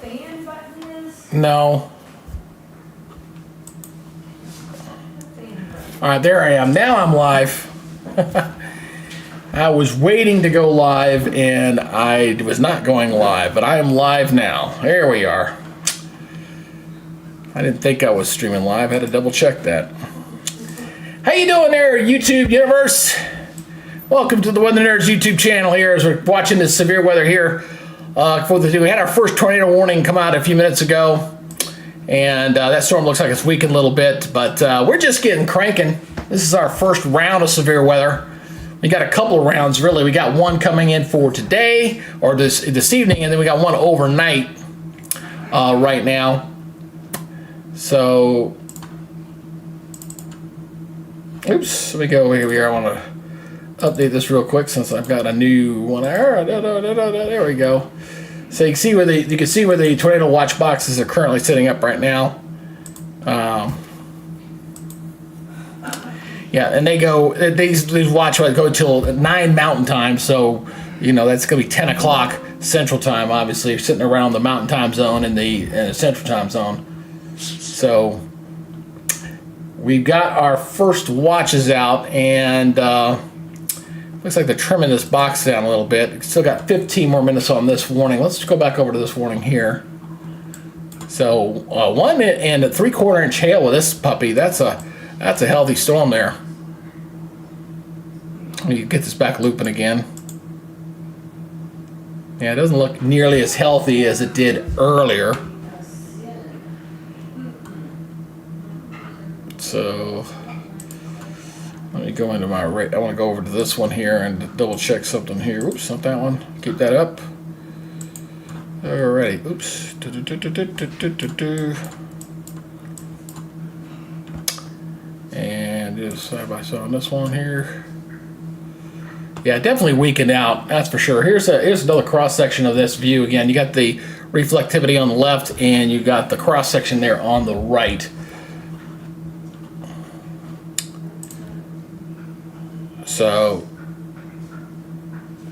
fan button is? No. All right, there I am. Now I'm live. I was waiting to go live, and I was not going live, but I am live now. There we are. I didn't think I was streaming live. I had to double check that. How you doing there, YouTube universe? Welcome to the Weather Nerds YouTube channel here as we're watching this severe weather here. We had our first tornado warning come out a few minutes ago. And that storm looks like it's weakened a little bit, but we're just getting cranking. This is our first round of severe weather. We got a couple of rounds, really. We got one coming in for today, or this evening, and then we got one overnight right now. So, oops, let me go over here. I want to update this real quick since I've got a new one. There we go. So you can see where the tornado watch boxes are currently sitting up right now. Yeah, and these watch go till 9 Mountain Time, so you know that's gonna be 10 o'clock Central Time. Obviously, sitting around the Mountain Time Zone and the Central Time Zone. So we've got our first watches out, and looks like they're trimming this box down a little bit. Still got 15 more minutes on this warning. Let's go back over to this warning here. So 1 and a 3/4 inch hail with this puppy. That's a healthy storm there. Let me get this back looping again. Yeah, it doesn't look nearly as healthy as it did earlier. So let me go into my rate. I want to go over to this one here and double check something here. Oops, not that one. Keep that up. Alrighty. Oops. And just side by side on this one here. Yeah, definitely weakened out. That's for sure. Here's another cross section of this view. Again, you got the reflectivity on the left, and you got the cross section there on the right. So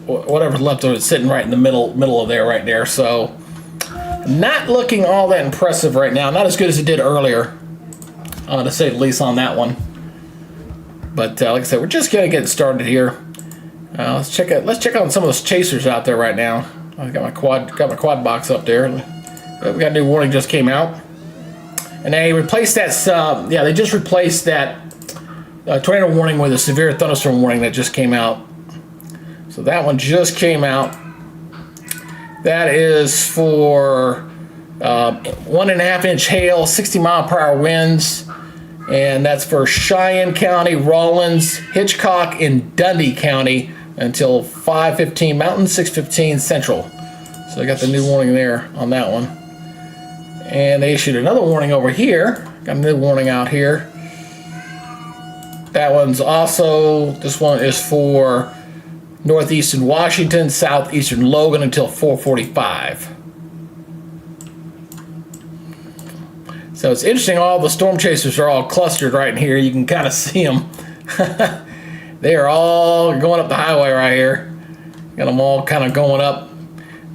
whatever's left of it is sitting right in the middle of there, right there. So not looking all that impressive right now. Not as good as it did earlier, to say the least on that one. But like I said, we're just gonna get started here. Let's check out some of those chasers out there right now. I got my quad box up there. We got a new warning just came out, and they replaced that. Yeah, they just replaced that tornado warning with a severe thunderstorm warning that just came out. So that one just came out. That is for 1.5 inch hail, 60-mile-per-hour winds, and that's for Cheyenne County, Rawlins, Hitchcock, and Dundee County until 5:15 Mountain, 6:15 Central. So I got the new warning there on that one. And they issued another warning over here. Got a new warning out here. That one's also, this one is for northeastern Washington, southeastern Logan until 4:45. So it's interesting, all the storm chasers are all clustered right in here. You can kind of see them. They are all going up the highway right here. Got them all kind of going up,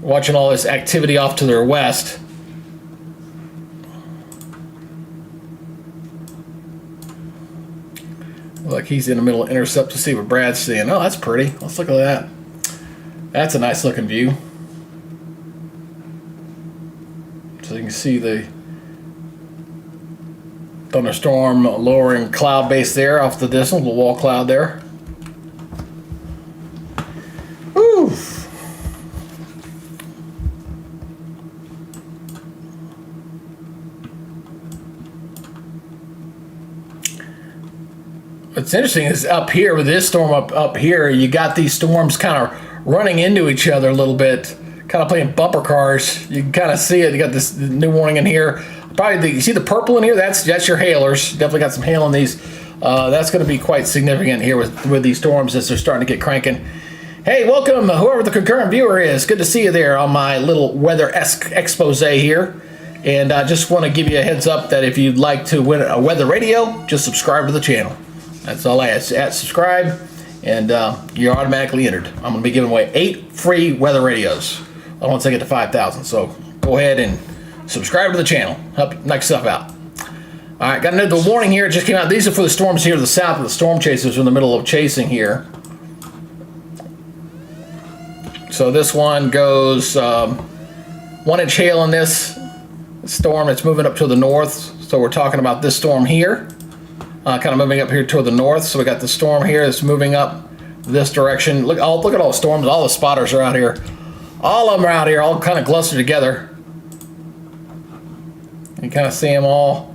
watching all this activity off to their west. Look, he's in the middle of intercept to see what Brad's seeing. Oh, that's pretty. Let's look at that. That's a nice looking view. So you can see the thunderstorm lowering cloud base there off the distance, the wall cloud there. Woo! What's interesting is up here with this storm up here, you got these storms kind of running into each other a little bit, kind of playing bumper cars. You can kind of see it. You got this new warning in here. Probably you see the purple in here. That's your hailers. Definitely got some hail in these. That's going to be quite significant here with these storms as they're starting to get cranking. Hey, welcome whoever the concurrent viewer is. Good to see you there on my little weather-esque expose here. And I just want to give you a heads up that if you'd like to win a weather radio, just subscribe to the channel. That's all I ask. Subscribe, and you're automatically entered. I'm going to be giving away 8 free weather radios once I get to 5,000. So go go ahead and subscribe to the channel. Help knock stuff out. All right, got another warning here. It just came out. These are for the storms here to the south of the storm chasers in the middle of chasing here. So this one goes 1 inch hail in this storm. It's moving up to the north. So we're talking about this storm here, kind of moving up here toward the north. So we got the storm here that's moving up this direction. Look at all the storms. All the spotters are out here. All of them are out here, all kind of clustered together. You kind of see them all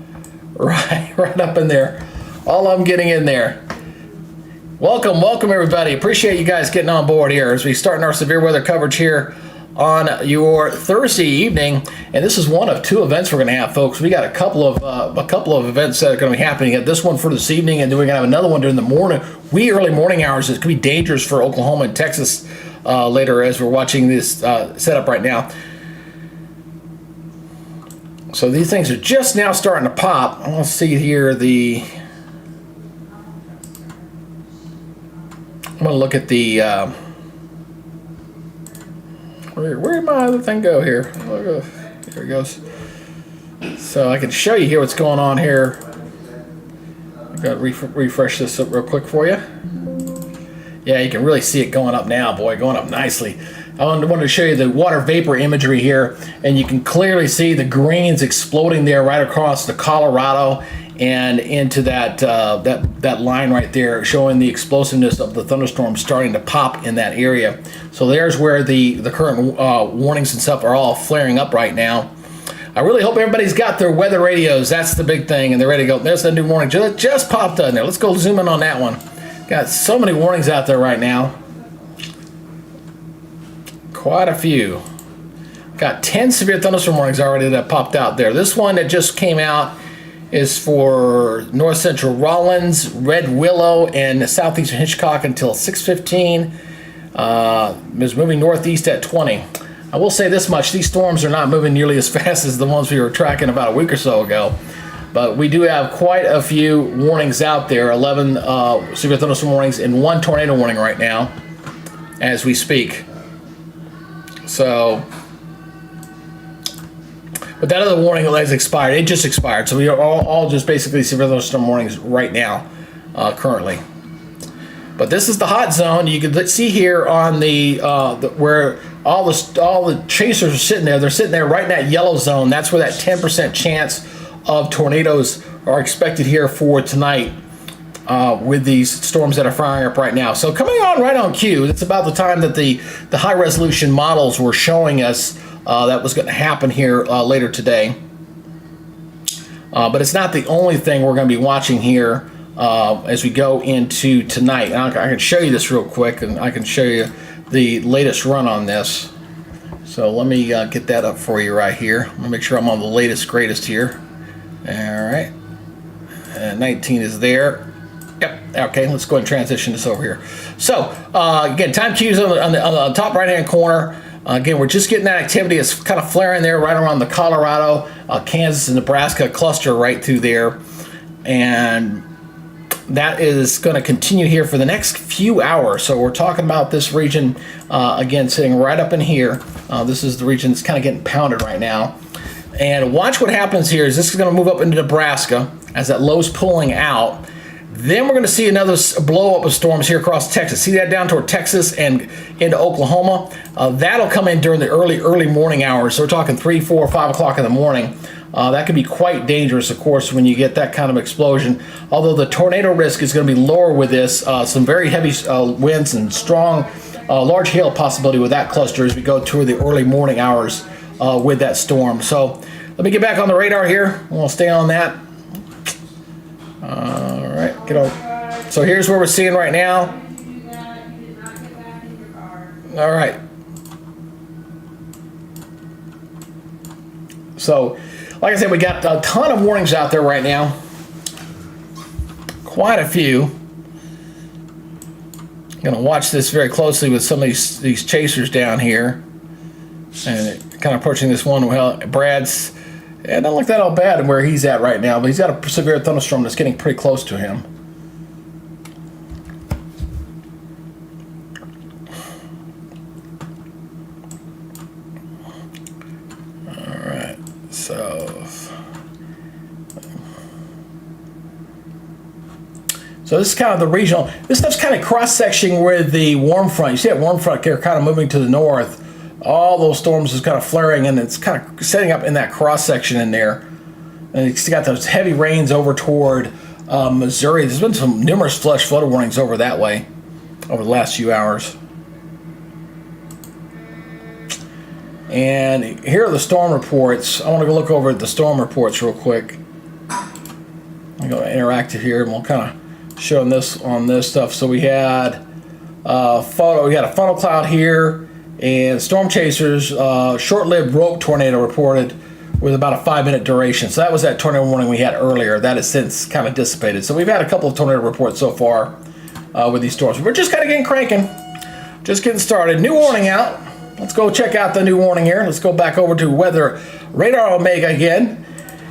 right up in there. All of them getting in there. Welcome everybody. Appreciate you guys getting on board here as we start our severe weather coverage here on your Thursday evening. And this is one of 2 events we're going to have, folks. We got a couple of events that are going to be happening. You got this one for this evening, and then we're going to have another one during the morning, early morning hours. It could be dangerous for Oklahoma and Texas later as we're watching this setup right now. So these things are just now starting to pop. I want to see here I'm going to look at the where did my other thing go here? Here it goes. So I can show you here what's going on here. I got to refresh this up real quick for you. Yeah, you can really see it going up now, boy, going up nicely. I wanted to show you the water vapor imagery here, and you can clearly see the greens exploding there right across the Colorado and into that that line right there, showing the explosiveness of the thunderstorm starting to pop in that area. So there's where the current warnings and stuff are all flaring up right now. I really hope everybody's got their weather radios. That's the big thing, and they're ready to go. There's the new warning just popped in there. Let's go zoom in on that one. Got so many warnings out there right now. Quite a few. Got 10 severe thunderstorm warnings already that popped out there. This one that just came out is for north central Rollins, Red Willow, and southeastern Hitchcock until 6:15. Is moving northeast at 20. I will say this much: these storms are not moving nearly as fast as the ones we were tracking about a week or so ago. But we do have quite a few warnings out there. 11 severe thunderstorm warnings and 1 tornado warning right now as we speak. So, but that other warning has expired. It just expired. So we are all just basically severe thunderstorm warnings right now, currently. But this is the hot zone. You can see here on the where all the chasers are sitting there. They're sitting there right in that yellow zone. That's where that 10% chance of tornadoes are expected here for tonight. With these storms that are firing up right now. So coming on right on cue, it's about the time that the high resolution models were showing us that was going to happen here later today. But it's not the only thing we're going to be watching here as we go into tonight. And I can show you this real quick, and I can show you the latest run on this. So let me get that up for you right here. I'm going to make sure I'm on the latest, greatest here. All right. 19 is there. Yep. Okay, let's go ahead and transition this over here. So, again, time cues on the top right-hand corner. Again, we're just getting that activity. It's kind of flaring there right around the Colorado, Kansas, and Nebraska cluster right through there. And that is going to continue here for the next few hours. So we're talking about this region, again, sitting right up in here. This is the region that's kind of getting pounded right now. And watch what happens here. Is this is going to move up into Nebraska as that low's pulling out. Then we're going to see another blow up of storms here across Texas. See that down toward Texas and into Oklahoma? That'll come in during the early morning hours. So we're talking 3, 4, 5 o'clock in the morning. That can be quite dangerous, of course, when you get that kind of explosion. Although the tornado risk is going to be lower with this. Some very heavy winds and strong, large hail possibility with that cluster as we go toward the early morning hours with that storm. So let me get back on the radar here. We'll stay on that. All right, get on. So here's where we're seeing right now. All right. So, like I said, we got a ton of warnings out there right now. Quite a few. I'm going to watch this very closely with some of these chasers down here. And kind of approaching this one. Well, Brad's, it doesn't look that all bad where he's at right now, but he's got a severe thunderstorm that's getting pretty close to him. All So this is kind of the regional. This stuff's kind of cross-sectioning where the warm front. You see that warm front here kind of moving to the north. All those storms is kind of flaring, and it's kind of setting up in that cross-section in there. And it's got those heavy rains over toward Missouri. There's been some numerous flash flood warnings over that way over the last few hours. And here are the storm reports. I want to go look over at the storm reports real quick. I'm going to interactive here, and we'll kind of show them this on this stuff. So we had a funnel cloud here, and storm chasers, short-lived rope tornado reported with about a 5-minute duration. So that was that tornado warning we had earlier. That has since kind of dissipated. So we've had a couple of tornado reports so far with these storms. We're just kind of getting cranking, just getting started. New warning out. Let's go check out the new warning here. Let's go back over to Weather Radar Omega again.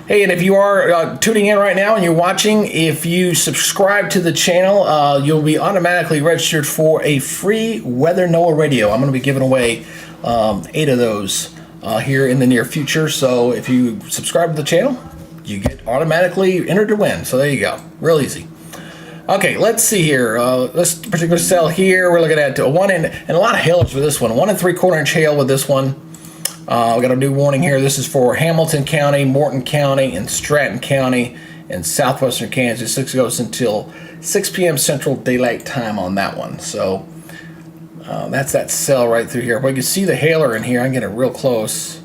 Hey, and if you are tuning in right now and you're watching, if you subscribe to the channel, you'll be automatically registered for a free Weather NOAA radio. I'm going to be giving away 8 of those here in the near future. So if you subscribe to the channel, you get automatically entered to win. So there you go. Real easy. Okay, let's see here. This particular cell here, we're looking at 1 and a lot of hailers with this one. 1 3/4 inch hail with this one. We got a new warning here. This is for Hamilton County, Morton County, and Stratton County in southwestern Kansas. This goes until 6 p.m. Central Daylight Time on that one. So that's that cell right through here. But you can see the hailer in here. I can get it real close,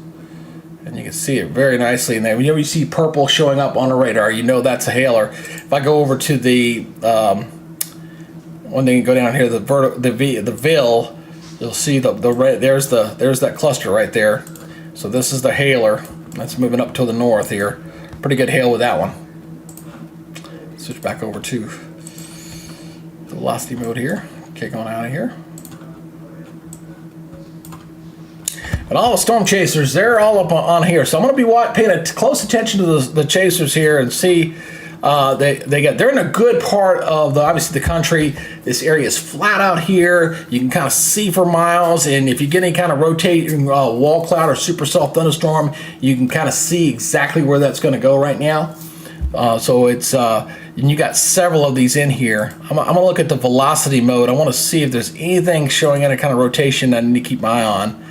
and you can see it very nicely in there. Whenever you see purple showing up on the radar, you know that's a hailer. If I go over to the when they go down here, the VIL. You'll see there's that cluster right there. So this is the hailer that's moving up to the north here. Pretty good hail with that one. Switch back over to velocity mode here. Kick on out of here. But all the storm chasers, they're all up on here. So I'm going to be paying close attention to the chasers here and see. They're in a good part of obviously the country. This area is flat out here. You can kind of see for miles, and if you get any kind of rotating wall cloud or supercell thunderstorm, you can kind of see exactly where that's going to go right now. So it's and you got several of these in here. I'm gonna look at the velocity mode. I want to see if there's anything showing any kind of rotation that I need to keep my eye on.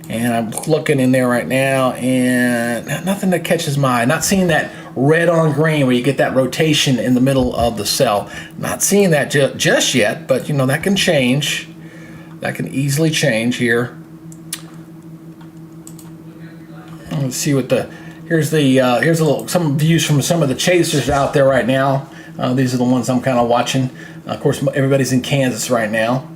And I'm looking in there right now, and nothing that catches my eye. Not seeing that red on green where you get that rotation in the middle of the cell. Not seeing that just yet, but you know that can change. That can easily change here. Let's see what here's some views from some of the chasers out there right now. These are the ones I'm kind of watching. Of course, everybody's in Kansas right now.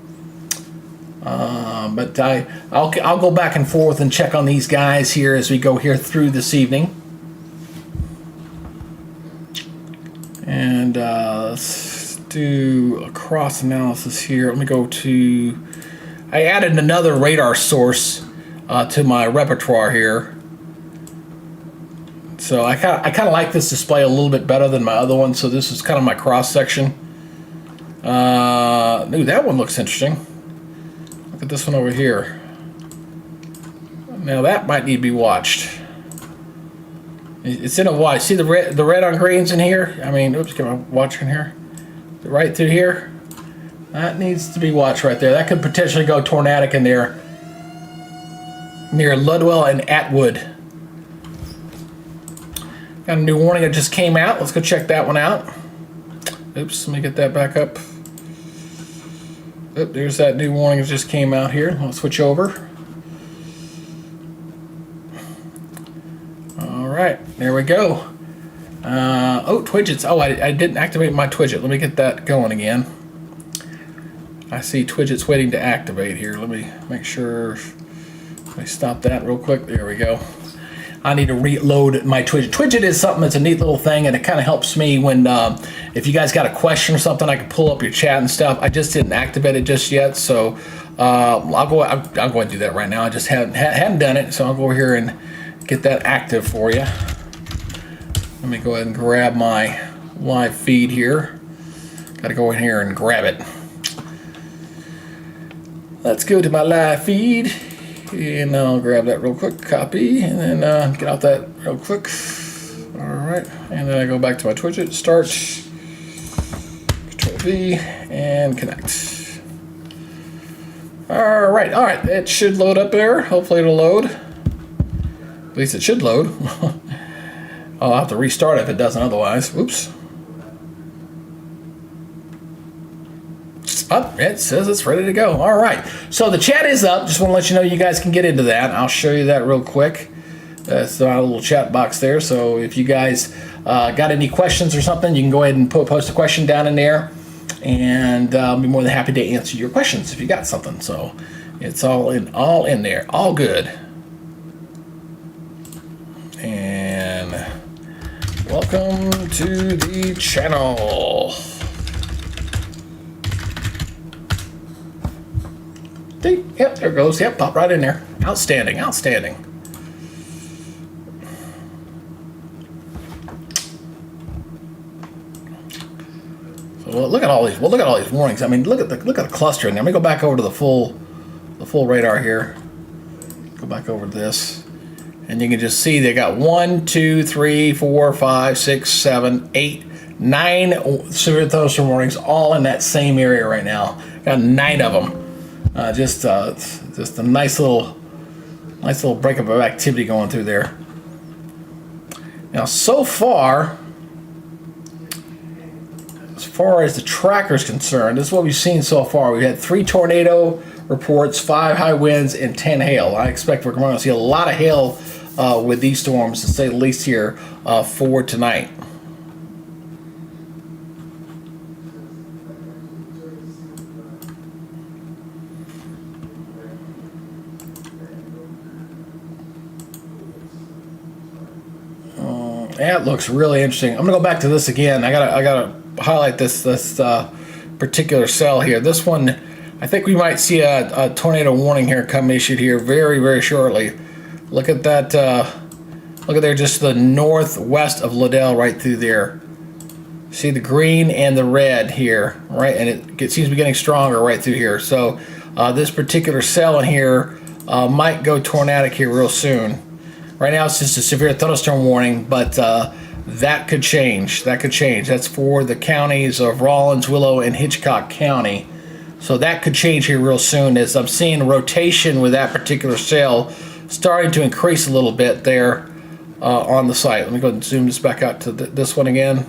But I'll go back and forth and check on these guys here as we go here through this evening. And let's do a cross analysis here. Let me go to. I added another radar source to my repertoire here. So I kind of like this display a little bit better than my other one. So this is kind of my cross section. Ooh, that one looks interesting. Look at this one over here. Now that might need to be watched. It's in a white. See the red on greens in here? I mean, oops, can I watch in here? Right through here? That needs to be watched right there. That could potentially go tornadic in there near Ludwell and Atwood. Got a new warning that just came out. Let's go check that one out. Oops, let me get that back up. Oh, there's that new warning that just came out here. I'll switch over. All right, there we go. Oh, Twidgets. Oh, I didn't activate my Twidget. Let me get that going again. I see Twidget's waiting to activate here. Let me make sure. Let me stop that real quick. There we go. I need to reload my Twidget. Twidget is something that's a neat little thing, and it kind of helps me when, if you guys got a question or something, I can pull up your chat and stuff. I just didn't activate it just yet, so I'll go and do that right now. I just hadn't done it, so I'll go over here and get that active for you. Let me go ahead and grab my live feed here. Got to go in here and grab it. Let's go to my live feed. And I'll grab that real quick, copy, and then get out that real quick. All right, and then I go back to my widget, start, Control V, and connect. All right, it should load up there. Hopefully it'll load. At least it should load. I'll have to restart if it doesn't otherwise. Oops. Up, it says it's ready to go. All right, so the chat is up. Just want to let you know you guys can get into that. I'll show you that real quick. That's our little chat box there. So if you guys got any questions or something, you can go ahead and post a question down in there, and I'll be more than happy to answer your questions if you got something. So it's all in there, all good. And welcome to the channel. Yep, there it goes. Yep, pop right in there. Outstanding, outstanding. So look at all these. Well, look at all these warnings. I mean, look at the cluster in there. Let me go back over to the full radar here. Go back over to this, and you can just see they got 1, 2, 3, 4, 5, 6, 7, 8, 9 severe thunderstorm warnings, all in that same area right now. Got 9 of them. Just a nice little breakup of activity going through there. Now, so far as the tracker is concerned, this is what we've seen so far. We've had 3 tornado reports, 5 high winds, and 10 hail. I expect we're going to see a lot of hail with these storms, to say the least, here for tonight. That looks really interesting. I'm gonna go back to this again. I gotta highlight this particular cell here. This one, I think we might see a tornado warning here come issued here very, very shortly. Look at that. Look at there, just the northwest of Liddell, right through there. See the green and the red here, right? And it seems to be getting stronger right through here. So this particular cell in here might go tornadic here real soon. Right now it's just a severe thunderstorm warning, but that could change. That could change. That's for the counties of Rawlins, Willow, and Hitchcock County. So that could change here real soon, as I'm seeing rotation with that particular cell starting to increase a little bit there on the site. Let me go ahead and zoom this back out to this one again.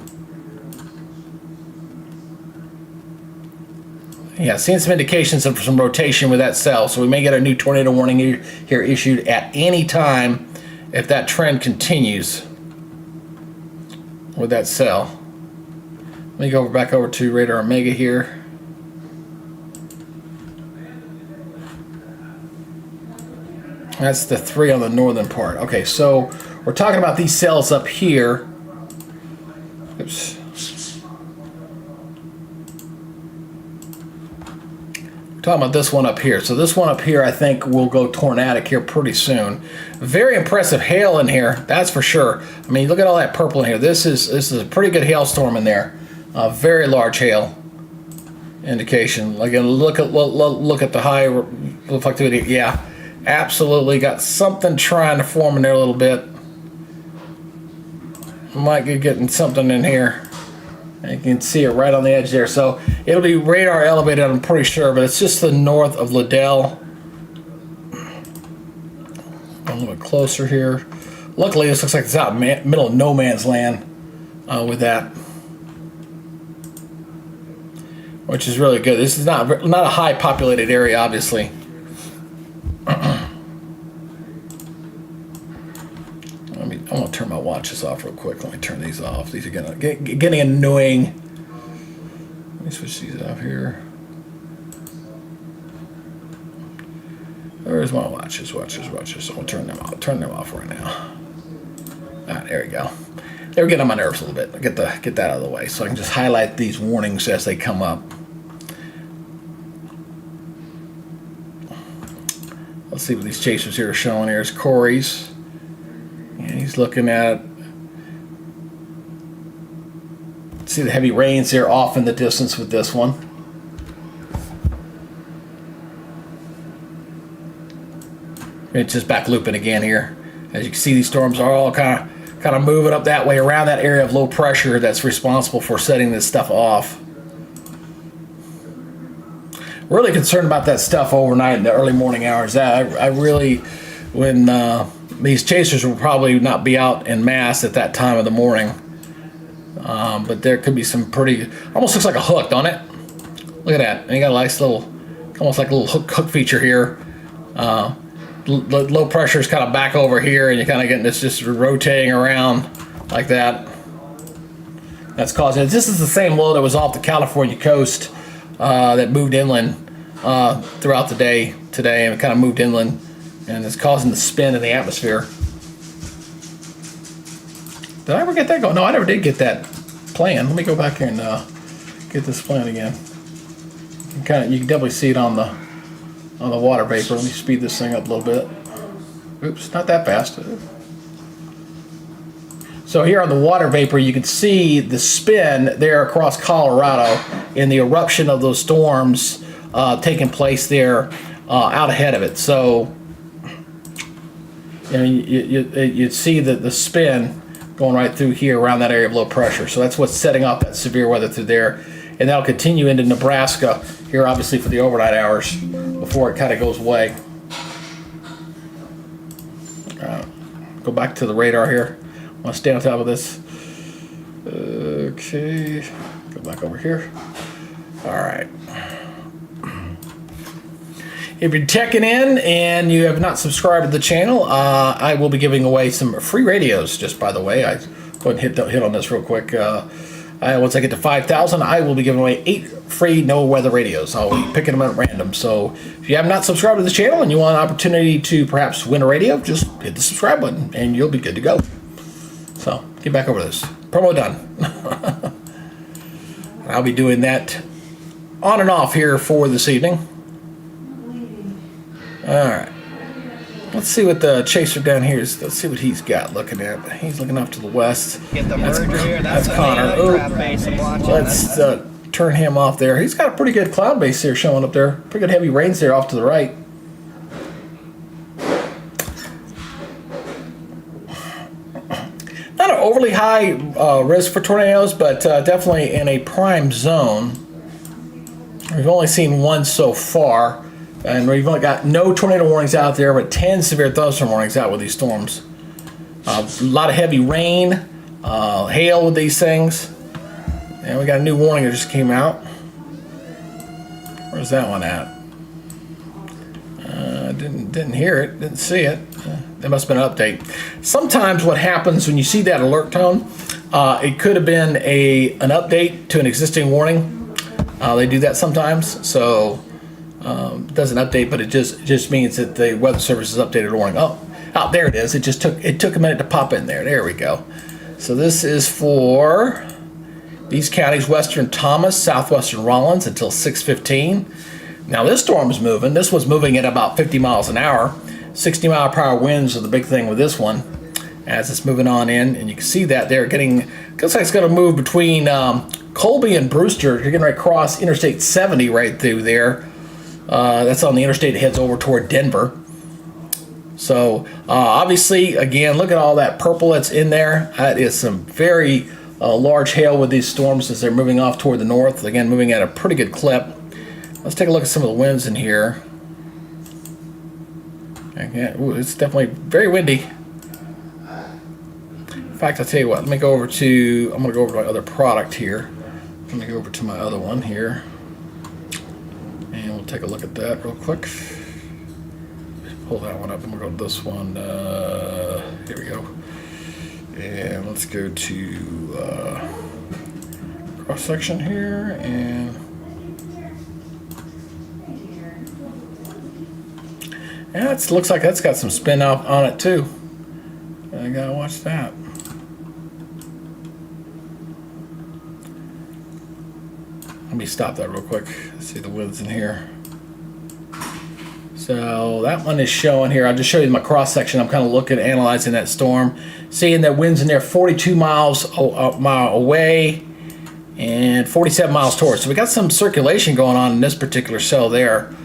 Yeah, seeing some indications of some rotation with that cell. So we may get a new tornado warning here issued at any time if that trend continues with that cell. Let me go back over to Radar Omega here. That's the 3 on the northern part. Okay, so we're talking about these cells up here. Oops. Talking about this one up here. So this one up here, I think, will go tornadic here pretty soon. Very impressive hail in here, that's for sure. I mean, look at all that purple in here. This is a pretty good hailstorm in there. Very large hail indication. Again, look at the high reflectivity. Yeah, absolutely got something trying to form in there a little bit. Might be getting something in here. You can see it right on the edge there. So it'll be radar elevated, I'm pretty sure, but it's just the north of Liddell. A little bit closer here. Luckily, this looks like it's out in the middle of no man's land with that, which is really good. This is not a high populated area, obviously. I want to turn my watches off real quick. Let me turn these off. These are getting annoying. Let me switch these off here. Where's my watches? So I'll turn them off. Turn them off right now. All right, there we go. They were getting on my nerves a little bit. Get that out of the way so I can just highlight these warnings as they come up. Let's see what these chasers here are showing. Here's Corey's. And he's looking at, see the heavy rains there off in the distance with this one. It's just back looping again here. As you can see, these storms are all kind of moving up that way around that area of low pressure that's responsible for setting this stuff off. Really concerned about that stuff overnight in the early morning hours. I really, when these chasers will probably not be out en masse at that time of the morning. But there could be some pretty, almost looks like a hook, don't it? Look at that. And you got a nice little, almost like a little hook feature here. Low pressure is kind of back over here, and you're kind of getting this just rotating around like that. That's causing it. This is the same low that was off the California coast that moved inland throughout the day today, and it kind of moved inland, and it's causing the spin in the atmosphere. Did I ever get that going? No, I never did get that playing. Let me go back here and get this playing again. You can definitely see it on the water vapor. Let me speed this thing up a little bit. Oops, not that fast. So here on the water vapor, you can see the spin there across Colorado and the eruption of those storms taking place there out ahead of it. So you see the spin going right through here around that area of low pressure. So that's what's setting off that severe weather through there. And that'll continue into Nebraska here, obviously, for the overnight hours before it kind of goes away. Go back to the radar here. I want to stay on top of this. Okay. Go back over here. All right. If you're checking in and you have not subscribed to the channel, I will be giving away some free radios, just by the way. I go ahead and hit on this real quick. Once I get to 5,000, I will be giving away 8 free no-weather radios. I'll be picking them at random. So if you have not subscribed to the channel and you want an opportunity to perhaps win a radio, just hit the subscribe button and you'll be good to go. So get back over this. Promo done. I'll be doing that on and off here for this evening. All right. Let's see what the chaser down here is. Let's see what he's got looking at. He's looking off to the west. Get the merger here. That's Connor. Let's turn him off there. He's got a pretty good cloud base here showing up there. Pretty good heavy rains there off to the right. Not an overly high risk for tornadoes, but definitely in a prime zone. We've only seen one so far. And we've only got no tornado warnings out there, but 10 severe thunderstorm warnings out with these storms. A lot of heavy rain, hail with these things. And we got a new warning that just came out. Where's that one at? Didn't hear it, didn't see it. There must have been an update. Sometimes what happens when you see that alert tone, it could have been an update to an existing warning. They do that sometimes, so it doesn't update, but it just means that the weather service has updated a warning. Oh, there it is. It took a minute to pop in there. There we go. So this is for these counties: western Thomas, southwestern Rollins, until 6:15. Now this storm is moving. This was moving at about 50 miles an hour. 60-mile-per-hour winds are the big thing with this one as it's moving on in, and you can see that they're getting. Looks like it's going to move between Colby and Brewster. You're getting right across Interstate 70 right through there. That's on the interstate that heads over toward Denver. So obviously, again, look at all that purple that's in there. That is some very large hail with these storms as they're moving off toward the north. Again, moving at a pretty good clip. Let's take a look at some of the winds in here. Again, it's definitely very windy. In fact, I'll tell you what. Let me go over to. I'm going to go over to my other product here. Let me go over to my other one here. And we'll take a look at that real quick. Pull that one up and we'll go to this one. Here we go. And let's go to cross section here. And it looks like that's got some spin up on it too. I gotta watch that. Let me stop that real quick. See the winds in here. So that one is showing here. I'll just show you my cross section. I'm kind of looking, analyzing that storm, seeing that winds in there 42 miles away and 47 miles towards. So we got some circulation going on in this particular cell there.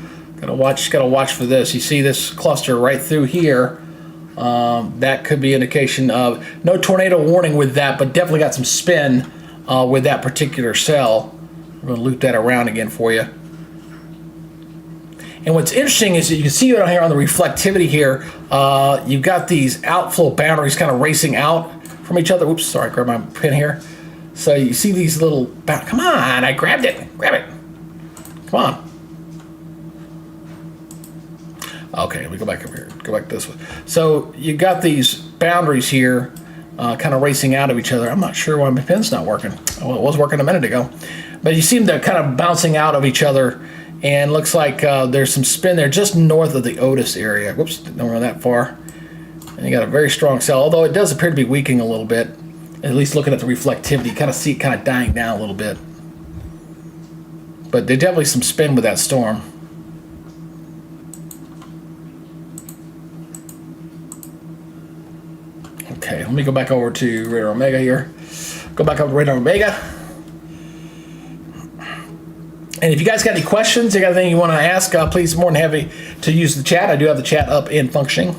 Gotta watch for this. You see this cluster right through here. That could be indication of no tornado warning with that, but definitely got some spin with that particular cell. I'm gonna loop that around again for you. And what's interesting is that you can see it on here on the reflectivity here. You've got these outflow boundaries kind of racing out from each other. Oops, sorry, I grabbed my pin here. So you see these little, come on, I grabbed it, grab it. Come on. Okay, let me go back over here, go back this way. So you got these boundaries here kind of racing out of each other. I'm not sure why my pin's not working. Well, it was working a minute ago. But you see them, they're kind of bouncing out of each other, and looks like there's some spin there just north of the Otis area. Whoops, don't run that far. And you got a very strong cell, although it does appear to be weakening a little bit. At least looking at the reflectivity, you kind of see it kind of dying down a little bit. But there's definitely some spin with that storm. Okay, let me go back over to Radar Omega here. Go back over to Radar Omega. And if you guys got any questions, you got anything you want to ask, please, more than happy to use the chat. I do have the chat up and functioning.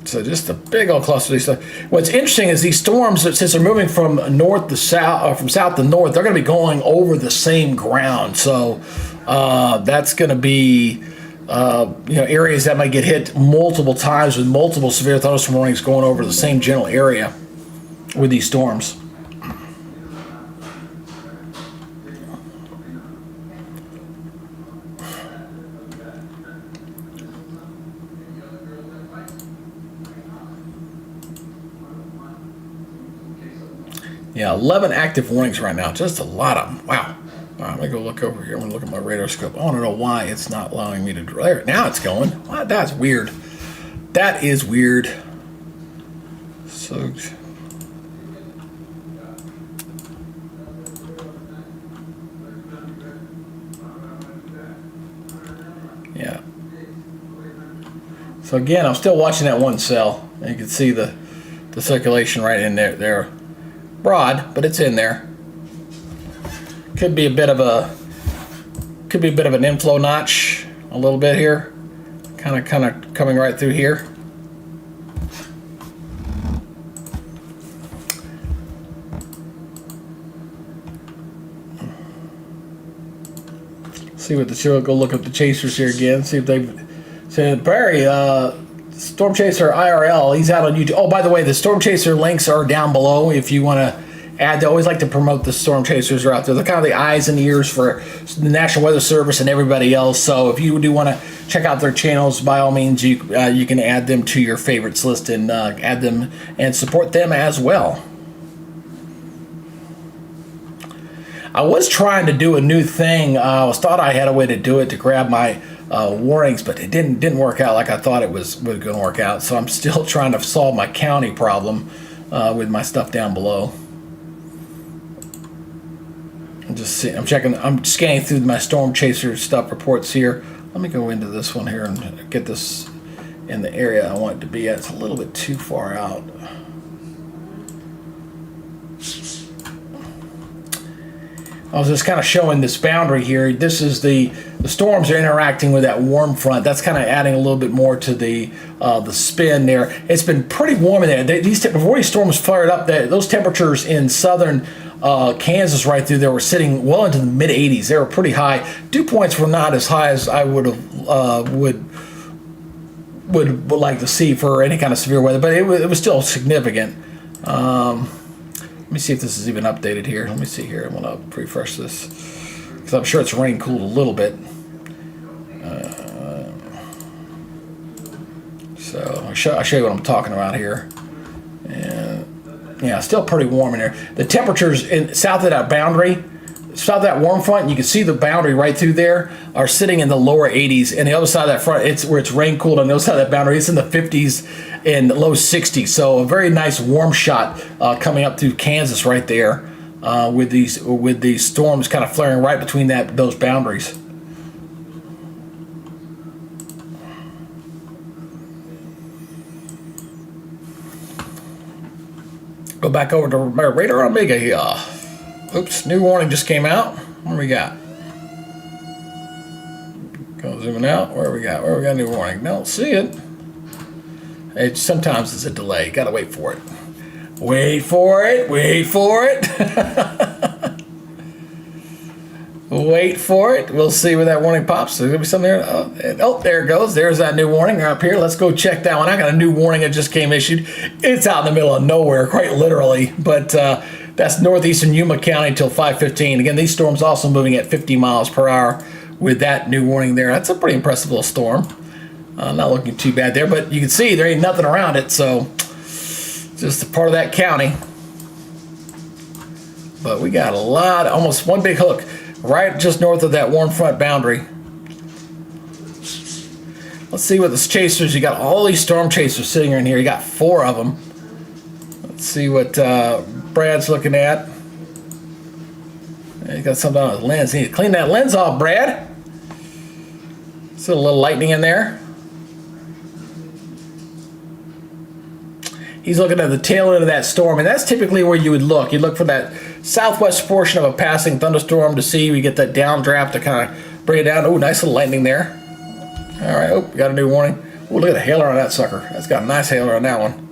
So just a big old cluster of these stuff. What's interesting is these storms, since they're moving from north to south, or from south to north, they're going to be going over the same ground. So that's going to be areas that might get hit multiple times with multiple severe thunderstorm warnings going over the same general area with these storms. Yeah, 11 active warnings right now. Just a lot of them. Wow. All right, let me go look over here. I'm going to look at my radar scope. I want to know why it's not allowing me to... There, now it's going. Wow, that's weird. That is weird. So... yeah. So again, I'm still watching that one cell. And you can see the circulation right in there. There. Broad, but it's in there. Could be a bit of an inflow notch, a little bit here, kind of coming right through here. See what the show. Go look up the chasers here again. See if they've. So Barry, Storm Chaser IRL, he's out on YouTube. Oh, by the way, the Storm Chaser links are down below if you want to add. They always like to promote the Storm Chasers are out there. They're kind of the eyes and ears for the National Weather Service and everybody else. So if you do want to check out their channels, by all means, you can add them to your favorites list and add them and support them as well. I was trying to do a new thing. I thought I had a way to do it to grab my warnings, but it didn't work out like I thought it was going to work out. So I'm still trying to solve my county problem with my stuff down below. I'm scanning through my Storm Chaser stuff reports here. Let me go into this one here and get this in the area I want it to be at. It's a little bit too far out. I was just kind of showing this boundary here. This is the storms are interacting with that warm front. That's kind of adding a little bit more to the spin there. It's been pretty warm in there. Before these storms fired up, those temperatures in southern Kansas right through there were sitting well into the mid 80s. They were pretty high. Dew points were not as high as I would like to see for any kind of severe weather, but it was still significant. Let me see if this is even updated here. Let me see here. I'm going to refresh this because I'm sure it's rain cooled a little bit. So I'll show you what I'm talking about here. And yeah, still pretty warm in there. The temperatures south of that boundary, south of that warm front, you can see the boundary right through there, are sitting in the lower 80s. And the other side of that front, it's where it's rain cooled on the other side of that boundary, it's in the 50s and low 60s. So a very nice warm shot coming up through Kansas right there with these storms kind of flaring right between those boundaries. Go back over to my Radar Omega here. Oops, new warning just came out. What we got? Go zooming out. Where we got? Where we got new warning? Don't see it. Sometimes it's a delay. Gotta wait for it. Wait for it. Wait for it. Wait for it. We'll see where that warning pops. There's gonna be something there. Oh, there it goes. There's that new warning up here. Let's go check that one. I got a new warning that just came issued. It's out in the middle of nowhere, quite literally. But that's northeastern Yuma County until 5:15. Again, these storms also moving at 50 miles per hour with that new warning there. That's a pretty impressive little storm. Not looking too bad there, but you can see there ain't nothing around it, so just a part of that county. But we got a lot, almost one big hook right just north of that warm front boundary. Let's see what this chasers, you got all these storm chasers sitting in here. You got 4 of them. Let's see what Brad's looking at. He's got something on his lens. You need to clean that lens off, Brad. See a little lightning in there. He's looking at the tail end of that storm, and that's typically where you would look. You look for that southwest portion of a passing thunderstorm to see we get that downdraft to kind of bring it down. Oh, nice little lightning there. All right, oh, got a new warning. Oh, look at the hailer on that sucker. That's got a nice hailer on that one.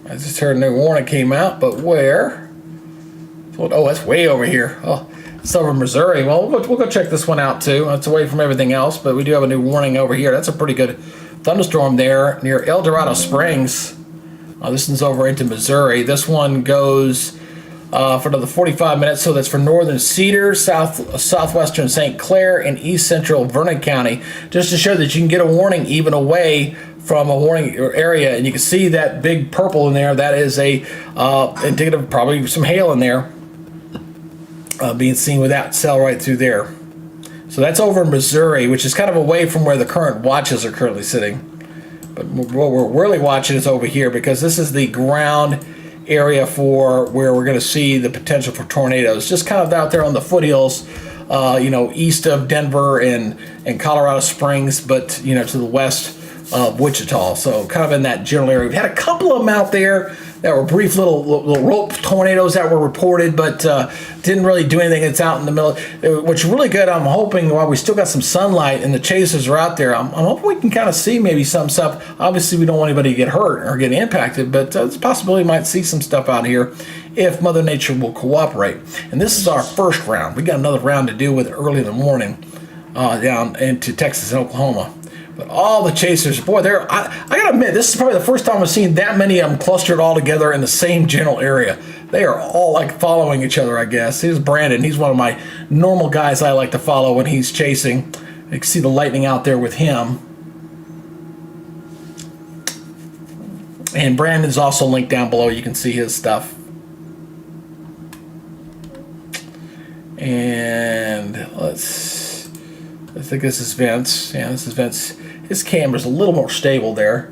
I just heard a new warning came out, but where? Oh, that's way over here. Oh, it's over in Missouri. Well, we'll go check this one out too. It's away from everything else, but we do have a new warning over here. That's a pretty good thunderstorm there near El Dorado Springs. This one's over into Missouri. This one goes for another 45 minutes, so that's for northern Cedar, southwestern St. Clair, and east central Vernon County, just to show that you can get a warning even away from a warning area. And you can see that big purple in there. That is a indicative of probably some hail in there being seen with that cell right through there. So that's over in Missouri, which is kind of away from where the current watches are currently sitting. But what we're really watching is over here, because this is the ground area for where we're going to see the potential for tornadoes. Just kind of out there on the foothills, east of Denver and Colorado Springs, but, to the west of Wichita. So kind of in that general area. We've had a couple of them out there that were brief little rope tornadoes that were reported, but didn't really do anything. It's out in the middle, which is really good. I'm hoping while we still got some sunlight and the chasers are out there, I'm hoping we can kind of see maybe some stuff. Obviously, we don't want anybody to get hurt or get impacted, but there's a possibility we might see some stuff out here if Mother Nature will cooperate. And this is our first round. We got another round to deal with early in the morning down into Texas and Oklahoma. But all the chasers, boy, I gotta admit, this is probably the first time I've seen that many of them clustered all together in the same general area. They are all like following each other, I guess. Here's Brandon. He's one of my normal guys I like to follow when he's chasing. You can see the lightning out there with him. And Brandon's also linked down below. You can see his stuff. And I think this is Vince. Yeah, this is Vince. His camera's a little more stable there,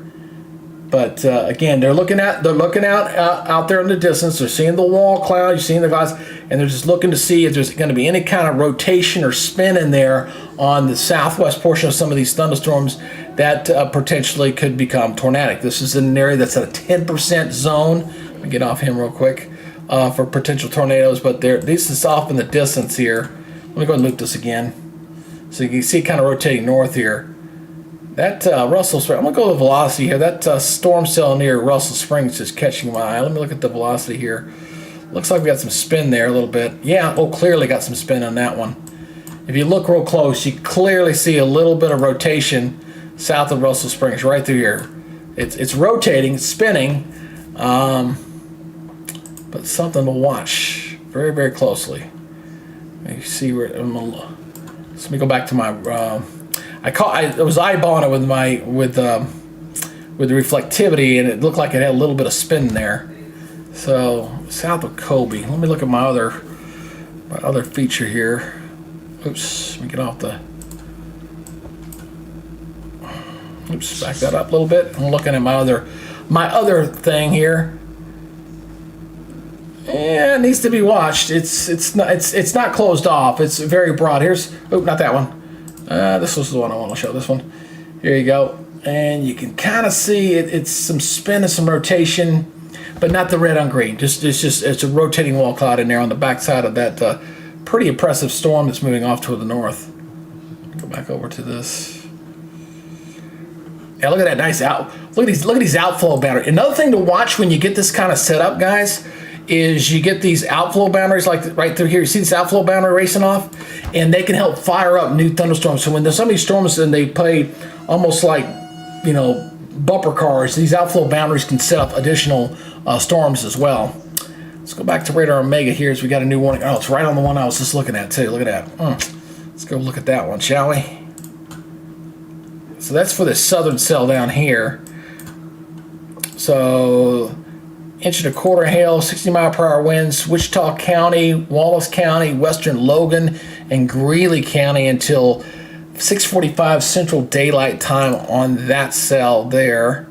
but again, they're looking out there in the distance. They're seeing the wall cloud. You're seeing the guys, and they're just looking to see if there's going to be any kind of rotation or spin in there on the southwest portion of some of these thunderstorms that potentially could become tornadic. This is in an area that's at a 10% zone. Let me get off him real quick for potential tornadoes, but this is off in the distance here. Let me go and loop this again. So you can see it kind of rotating north here. That Russell Springs, I'm going to go to the velocity here. That storm cell near Russell Springs is catching my eye. Let me look at the velocity here. Looks like we got some spin there a little bit. Yeah, clearly got some spin on that one. If you look real close, you clearly see a little bit of rotation south of Russell Springs right through here. It's rotating, it's spinning, but something to watch very, very closely. You see where let me go back to my. I was eyeballing it with the reflectivity, and it looked like it had a little bit of spin there. So south of Kobe. Let me look at my other feature here. Oops, let me get off the. Oops, back that up a little bit. I'm looking at my other thing here. Yeah, it needs to be watched. It's not closed off. It's very broad. Not that one. This was the one I want to show. This one. Here you go. And you can kind of see it's some spin and some rotation. but not the red on green. It's a rotating wall cloud in there on the backside of that pretty impressive storm that's moving off toward the north. Go back over to this. Yeah, look at that nice look at these outflow boundaries. Another thing to watch when you get this kind of setup, guys, is you get these outflow boundaries like right through here. You see this outflow boundary racing off, and they can help fire up new thunderstorms. So when there's so many storms and they play almost like, you know, bumper cars, these outflow boundaries can set up additional storms as well. Let's go back to radar Omega here as we got a new warning. Oh, it's right on the one I was just looking at too. Look at that. Let's go look at that one, shall we? So that's for the southern cell down here. So 1.25 hail, 60-mile-per-hour winds, Wichita County, Wallace County, Western Logan, and Greeley County until 6:45 Central Daylight Time on that cell there.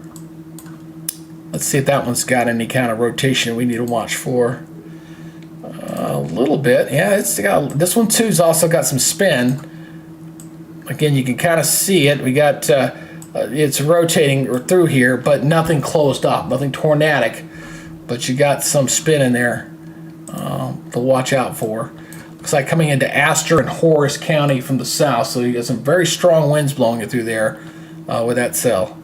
Let's see if that one's got any kind of rotation we need to watch for. A little bit, yeah. It's got this one too's also got some spin. Again, you can kind of see it. We got it's rotating through here, but nothing closed up, nothing tornadic. But you got some spin in there to watch out for. Looks like coming into Astor and Horace County from the south, so you got some very strong winds blowing it through there with that cell.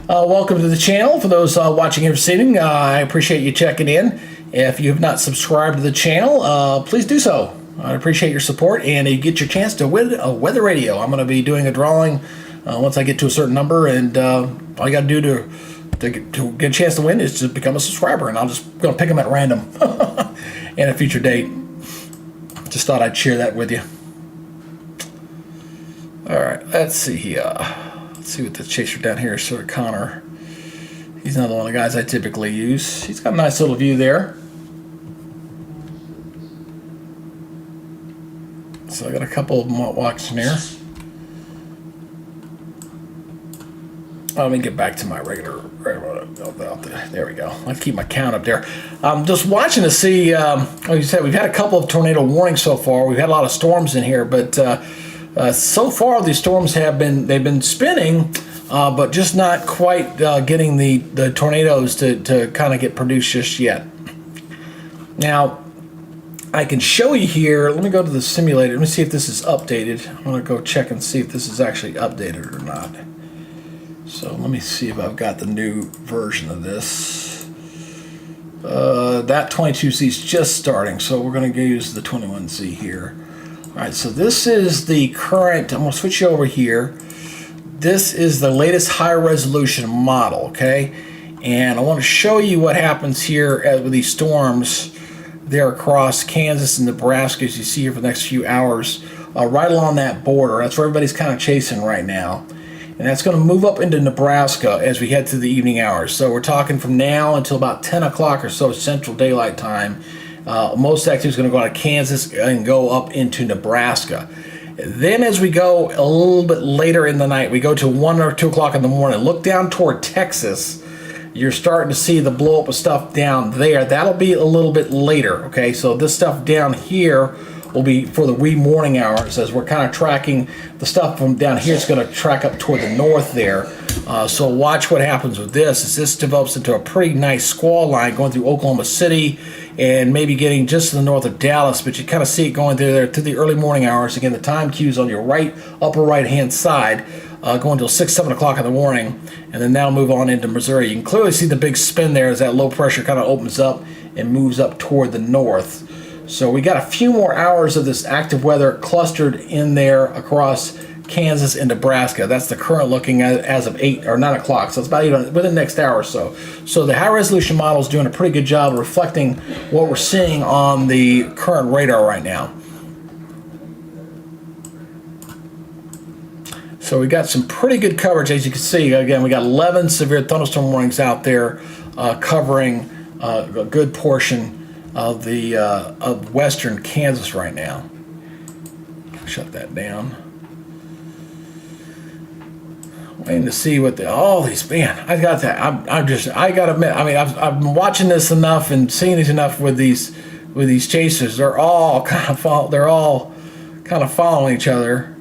Welcome to the channel. For those watching here this evening, I appreciate you checking in. If you have not subscribed to the channel, please do so. I appreciate your support, and you get your chance to win a weather radio. I'm going to be doing a drawing once I get to a certain number, and all you got to do to get a chance to win is to become a subscriber, and I'm just going to pick them at random and a future date. Just thought I'd share that with you. All right, let's see here. Let's see what the chaser down here is. Sort of Connor. He's another one of the guys I typically use. He's got a nice little view there. So I got a couple of them watching here. Let me get back to my regular. There we go. I'll keep my count up there. Just watching to see. Like you said, we've had a couple of tornado warnings so far. We've had a lot of storms in here, but so far these storms have been spinning, but just not quite getting the tornadoes to kind of get produced just yet. Now, I can show you here. Let me go to the simulator. Let me see if this is updated. I'm going to go check and see if this is actually updated or not. So let me see if I've got the new version of this. That 22Z is just starting, so we're going to use the 21Z here. All right, so this is the current. I'm going to switch you over here. This is the latest high resolution model, okay? And I want to show you what happens here with these storms there across Kansas and Nebraska, as you see here for the next few hours, right along that border. That's where everybody's kind of chasing right now. And that's going to move up into Nebraska as we head through the evening hours. So we're talking from now until about 10 o'clock or so Central Daylight Time. Most activity is going to go out of Kansas and go up into Nebraska. Then as we go a little bit later in the night, we go to 1 or 2 o'clock in the morning. Look down toward Texas. You're starting to see the blow up of stuff down there. That'll be a little bit later, okay? So this stuff down here will be for the wee morning hours as we're kind of tracking the stuff from down here. It's going to track up toward the north there. So watch what happens with this as this develops into a pretty nice squall line going through Oklahoma City and maybe getting just to the north of Dallas, but you kind of see it going through there to the early morning hours. Again, the time cues on your upper right-hand side going until 6, 7 o'clock in the morning, and then that'll move on into Missouri. You can clearly see the big spin there as that low pressure kind of opens up and moves up toward the north. So we got a few more hours of this active weather clustered in there across Kansas and Nebraska. That's the current looking as of 8 or 9 o'clock. So it's about even within the next hour or so. So the high resolution model is doing a pretty good job of reflecting what we're seeing on the current radar right now. So we got some pretty good coverage, as you can see. Again, we got 11 severe thunderstorm warnings out there covering a good portion of the of western Kansas right now. Shut that down. Waiting to see what all these, man. I got that. I gotta admit. I mean, I've been watching this enough and seeing these enough with these chasers. They're all kind of following each other.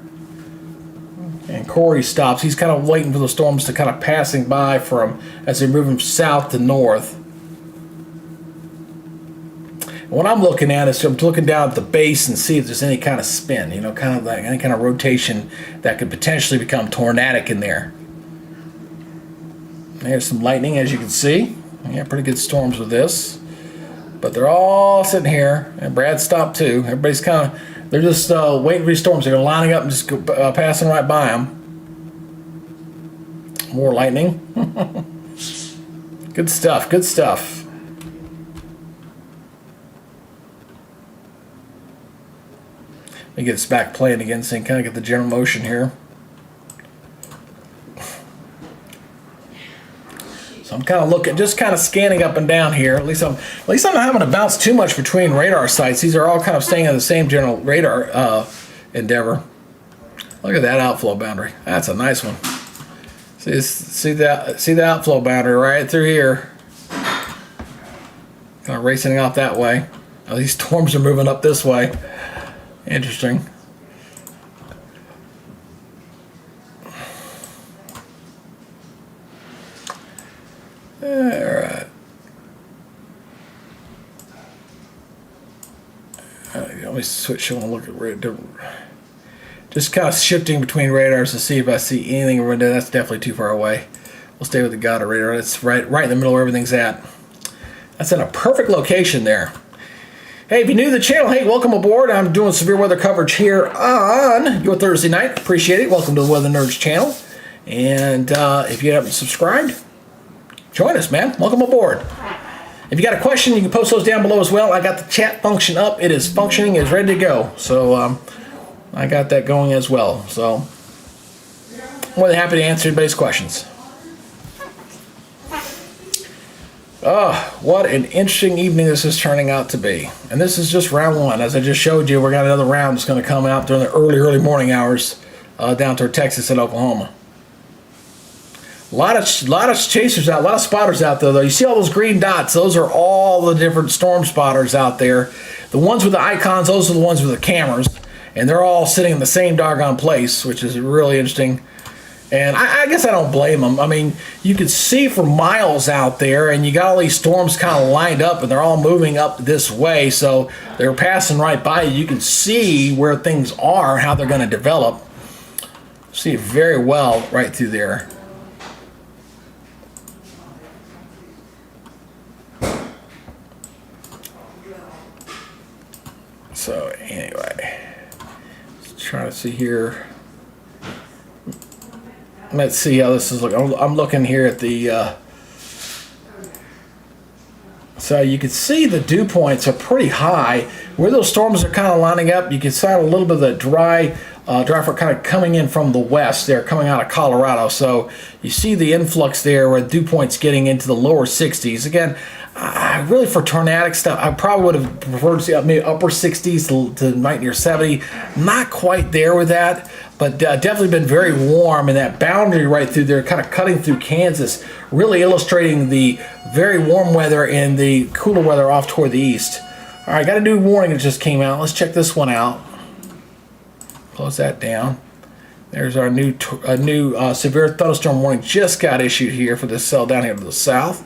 And Corey stops. He's kind of waiting for the storms to kind of passing by from as they're moving south to north. And what I'm looking at is I'm looking down at the base and see if there's any kind of spin, you know, kind of like any kind of rotation that could potentially become tornadic in there. There's some lightning, as you can see. Yeah, pretty good storms with this. But they're all sitting here, and Brad stopped too. Everybody's kind of, they're just waiting for these storms. They're lining up and just passing right by them. More lightning. Good stuff, good stuff. Let me get this back playing again so you can kind of get the general motion here. So I'm kind of looking, just kind of scanning up and down here. At least I'm not having to bounce too much between radar sites. These are all kind of staying in the same general radar endeavor. Look at that outflow boundary. That's a nice one. See the outflow boundary right through here. Kind of racing off that way. Oh, these storms are moving up this way. Interesting. Alright. Let me switch. I want to look at radar. Just kind of shifting between radars to see if I see anything. That's definitely too far away. We'll stay with the Gata radar. It's right in the middle where everything's at. That's in a perfect location there. Hey, if you're new to the channel, hey, welcome aboard. I'm doing severe weather coverage here on your Thursday night. Appreciate it. Welcome to the Weather Nerds channel. And if you haven't subscribed, join us, man. Welcome aboard. If you got a question, you can post those down below as well. I got the chat function up. It is functioning. It is ready to go. So I got that going as well. So more than happy to answer anybody's questions. Oh, what an interesting evening this is turning out to be. And this is just round one. As I just showed you, we got another round that's going to come out during the early morning hours down toward Texas and Oklahoma. A lot of chasers out, a lot of spotters out there, though. You see all those green dots? Those are all the different storm spotters out there. The ones with the icons, those are the ones with the cameras. And they're all sitting in the same doggone place, which is really interesting. And I guess I don't blame them. I mean, you could see for miles out there, and you got all these storms kind of lined up, and they're all moving up this way, so they're passing right by you. You can see where things are, how they're going to develop. See it very well right through there. So anyway, let's try to see here. Let's see how this is looking. I'm looking here at the so you can see the dew points are pretty high. Where those storms are kind of lining up, you can see a little bit of the dry front kind of coming in from the west. They're coming out of Colorado. So you see the influx there where the dew points getting into the lower 60s. Again, really for tornadic stuff, I probably would have preferred to see maybe upper 60s to right near 70. Not quite there with that, but definitely been very warm. And that boundary right through there, kind of cutting through Kansas, really illustrating the very warm weather and the cooler weather off toward the east. All right, got a new warning that just came out. Let's check this one out. Close that down. There's our new severe thunderstorm warning just got issued here for this cell down here to the south.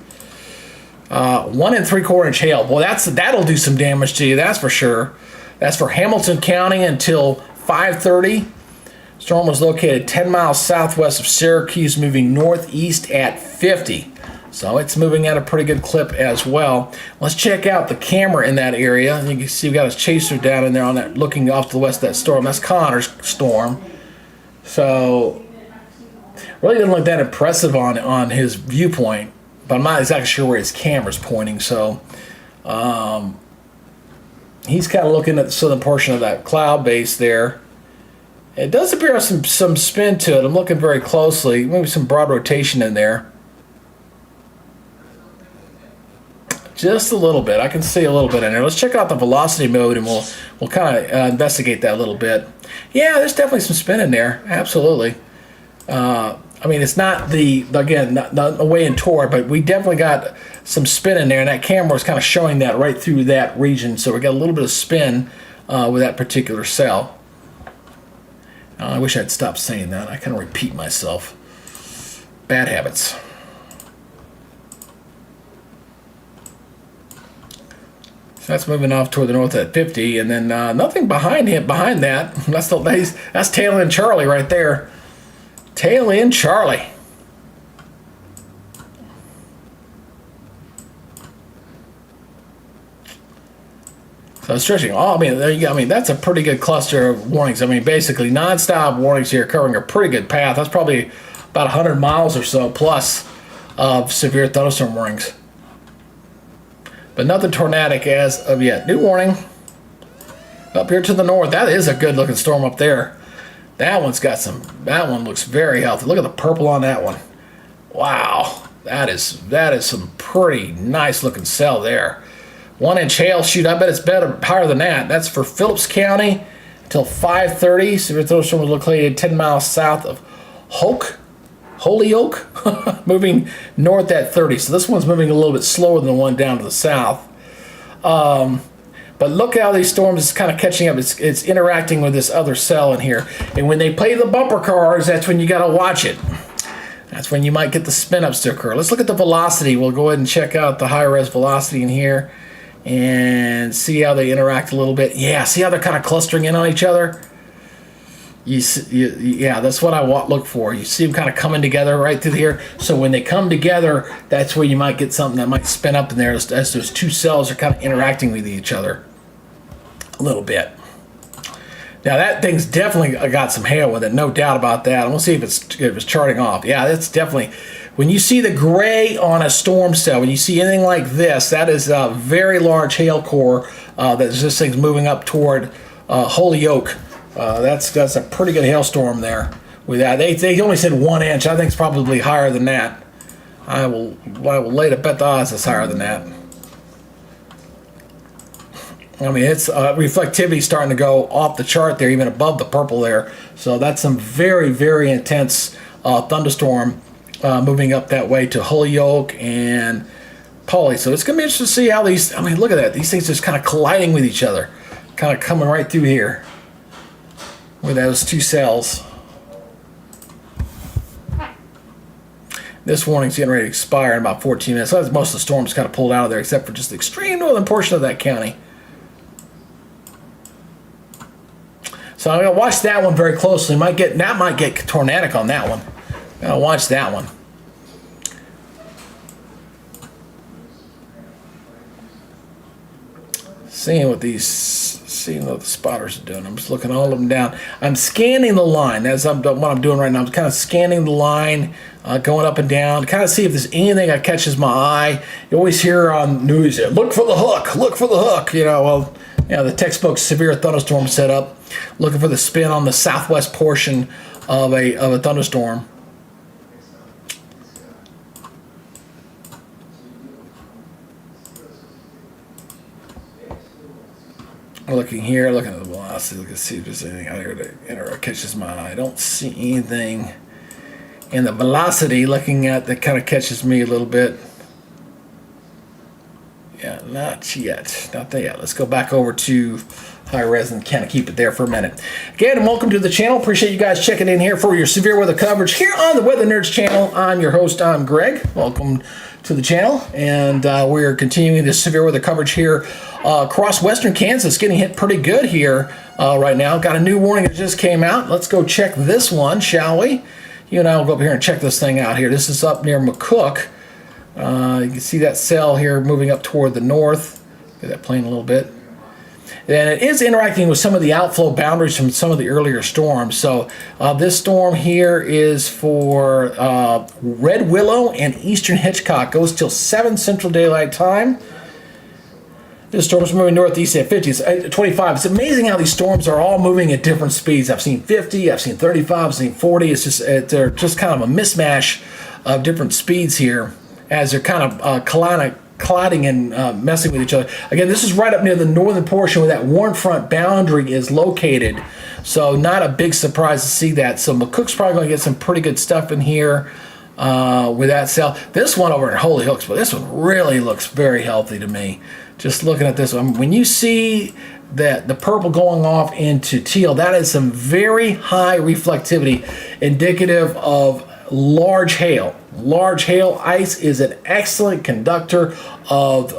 1 3/4 inch hail. Well, that'll do some damage to you, that's for sure. That's for Hamilton County until 5:30. Storm was located 10 miles southwest of Syracuse, moving northeast at 50. So it's moving at a pretty good clip as well. Let's check out the camera in that area. You can see we've got a chaser down in there on that, looking off to the west of that storm. That's Connor's storm. So really doesn't look that impressive on his viewpoint, but I'm not exactly sure where his camera's pointing. So he's kind of looking at the southern portion of that cloud base there. It does appear some spin to it. I'm looking very closely. Maybe some broad rotation in there. Just a little bit. I can see a little bit in there. Let's check out the velocity mode, and we'll kind of investigate that a little bit. Yeah, there's definitely some spin in there. Absolutely. I mean, it's not not away in toward, but we definitely got some spin in there, and that camera is kind of showing that right through that region. So we got a little bit of spin with that particular cell. I wish I'd stopped saying that. I kind of repeat myself. Bad habits. So that's moving off toward the north at 50, and then nothing behind him. Behind that, that's tail end Charlie right there. Tail end Charlie. So stretching. Oh, I mean, there you go. I mean, that's a pretty good cluster of warnings. I mean, basically nonstop warnings here, covering a pretty good path. That's probably about 100 miles or so plus of severe thunderstorm warnings. But nothing tornadic as of yet. New warning up here to the north. That is a good looking storm up there. That one's got some. That one looks very healthy. Look at the purple on that one. Wow, that is some pretty nice looking cell there. 1 inch hail. Shoot, I bet it's better higher than that. That's for Phillips County until 5:30. Severe thunderstorm was located 10 miles south of Holyoke, moving north at 30. So this one's moving a little bit slower than the one down to the south. But look how these storms is kind of catching up. It's interacting with this other cell in here. And when they play the bumper cars, that's when you got to watch it. That's when you might get the spin ups to occur. Let's look at the velocity. We'll go ahead and check out the high res velocity in here and see how they interact a little bit. Yeah, see how they're kind of clustering in on each other? Yeah, that's what I look for. You see them kind of coming together right through here. So when they come together, that's where you might get something that might spin up in there as those two cells are kind of interacting with each other a little bit. Now that thing's definitely got some hail with it, no doubt about that. And we'll see if it's charting off. Yeah, that's definitely. When you see the gray on a storm cell, when you see anything like this, that is a very large hail core that this thing's moving up toward Holyoke. That's a pretty good hailstorm there. With that, they only said 1 inch. I think it's probably higher than that. I will lay to bet the odds it's higher than that. I mean, it's reflectivity starting to go off the chart there, even above the purple there. So that's some very, very intense thunderstorm moving up that way to Holyoke and Polly. So it's going to be interesting to see how these. I mean, look at that. These things just kind of colliding with each other, kind of coming right through here with those two cells. This warning's getting ready to expire in about 14 minutes. So that's most of the storm's kind of pulled out of there, except for just the extreme northern portion of that county. So I'm going to watch that one very closely. That might get tornadic on that one. I'm going to watch that one. Seeing what the spotters are doing. I'm just looking all of them down. I'm scanning the line. That's what I'm doing right now. I'm kind of scanning the line, going up and down, kind of see if there's anything that catches my eye. You always hear on news, look for the hook, look for the hook. The textbook severe thunderstorm setup, looking for the spin on the southwest portion of a thunderstorm. Looking here, looking at the velocity, let's see if there's anything out here that catches my eye. I don't see anything in the velocity looking at that kind of catches me a little bit. Yeah, not yet. Not there yet. Let's go back over to high res and kind of keep it there for a minute. Again, and welcome to the channel. Appreciate you guys checking in here for your severe weather coverage here on the Weather Nerds channel. I'm your host, I'm Greg. Welcome to the channel, and we're continuing this severe weather coverage here across western Kansas. Getting hit pretty good here right now. Got a new warning that just came out. Let's go check this one, shall we? You and I will go up here and check this thing out here. This is up near McCook. You can see that cell here moving up toward the north. Get that plane a little bit. And it is interacting with some of the outflow boundaries from some of the earlier storms. So this storm here is for Red Willow and Eastern Hitchcock. Goes till 7 Central Daylight Time. This storm is moving northeast at 50, 25. It's amazing how these storms are all moving at different speeds. I've seen 50, I've seen 35, I've seen 40. They're just kind of a mismatch of different speeds here as they're kind of colliding and messing with each other. Again, this is right up near the northern portion where that warm front boundary is located. So not a big surprise to see that. So McCook's probably going to get some pretty good stuff in here with that cell. This one over in Holy Hooks, but this one really looks very healthy to me. Just looking at this one, when you see that the purple going off into teal, that is some very high reflectivity, indicative of large hail. Large hail ice is an excellent conductor of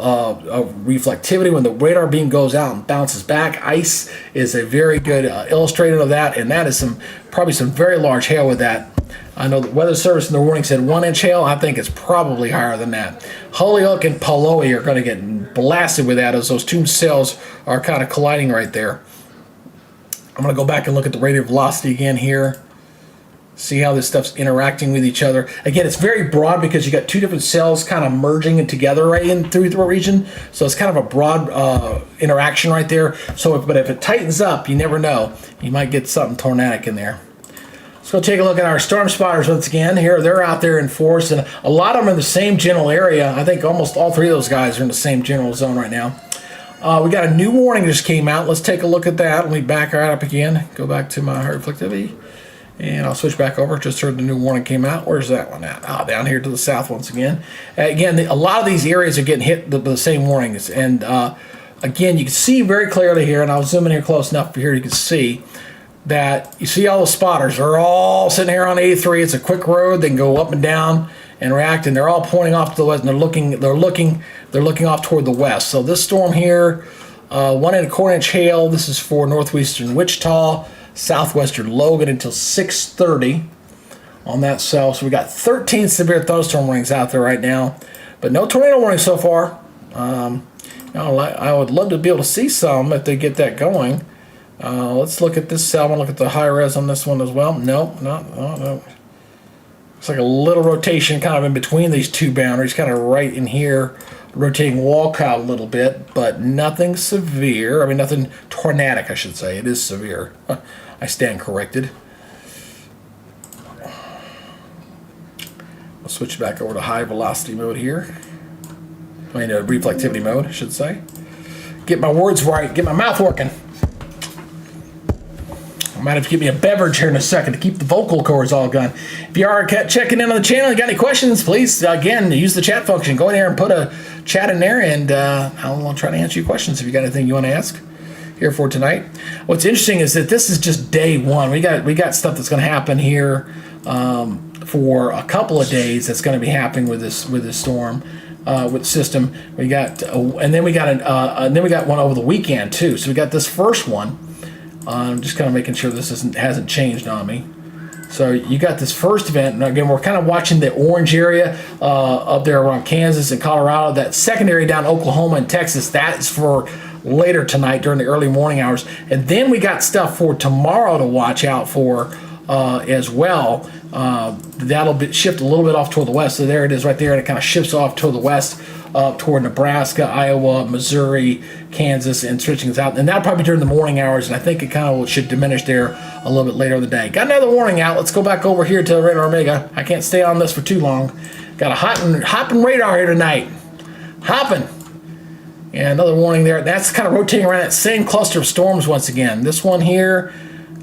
reflectivity. When the radar beam goes out and bounces back, ice is a very good illustrator of that, and that is probably some very large hail with that. I know the Weather Service in the warning said 1-inch hail. I think it's probably higher than that. Holyoke and Paloe are going to get blasted with that as those two cells are kind of colliding right there. I'm going to go back and look at the radial velocity again here. See how this stuff's interacting with each other. Again, it's very broad because you got two different cells kind of merging together right in through the region. So it's kind of a broad interaction right there. So, but if it tightens up, you never know. You might get something tornadic in there. Let's go take a look at our storm spotters once again. Here, they're out there in force, and a lot of them are in the same general area. I think almost all three of those guys are in the same general zone right now. We got a new warning just came out. Let's take a look at that. Let me back right up again. Go back to my high reflectivity. And I'll switch back over. Just heard the new warning came out. Where's that one at? Oh, down here to the south once again. Again, a lot of these areas are getting hit with the same warnings. And again, you can see very clearly here, and I'll zoom in here close enough for here you can see that you see all the spotters are all sitting here on 83. It's a quick road. They can go up and down and react, and they're all pointing off to the west, and they're looking off toward the west. So this storm here, 1.25-inch hail. This is for northwestern Wichita, southwestern Logan until 6:30 on that cell. So we got 13 severe thunderstorm warnings out there right now, but no tornado warnings so far. I would love to be able to see some if they get that going. Let's look at this cell. I want to look at the high res on this one as well. No. It's like a little rotation kind of in between these two boundaries, kind of right in here, rotating wall cloud a little bit, but nothing severe. I mean, nothing tornadic, I should say. It is severe. I stand corrected. I'll switch back over to high velocity mode here. I mean, reflectivity mode, I should say. Get my words right, get my mouth working. I might have to give me a beverage here in a second to keep the vocal cords all going. If you are checking in on the channel and got any questions, please, again, use the chat function. Go in there and put a chat in there, and I'll try to answer your questions if you got anything you want to ask here for tonight. What's interesting is that this is just day one. We got stuff that's going to happen here for a couple of days that's going to be happening with this storm. With the system, we got, and then we got one over the weekend too. So we got this first one. I'm just kind of making sure this hasn't changed on me. So you got this first event, and again, we're kind of watching the orange area up there around Kansas and Colorado. That secondary down Oklahoma and Texas, that is for later tonight during the early morning hours. And then we got stuff for tomorrow to watch out for as well. That'll shift a little bit off toward the west. So there it is right there, and it kind of shifts off toward the west, toward Nebraska, Iowa, Missouri, Kansas, and switching out. And that'll probably during the morning hours, and I think it kind of should diminish there a little bit later in the day. Got another warning out. Let's go back over here to Radar Omega. I can't stay on this for too long. Got a hopping radar here tonight. Hopping. And another warning there. That's kind of rotating around that same cluster of storms once again. This one here,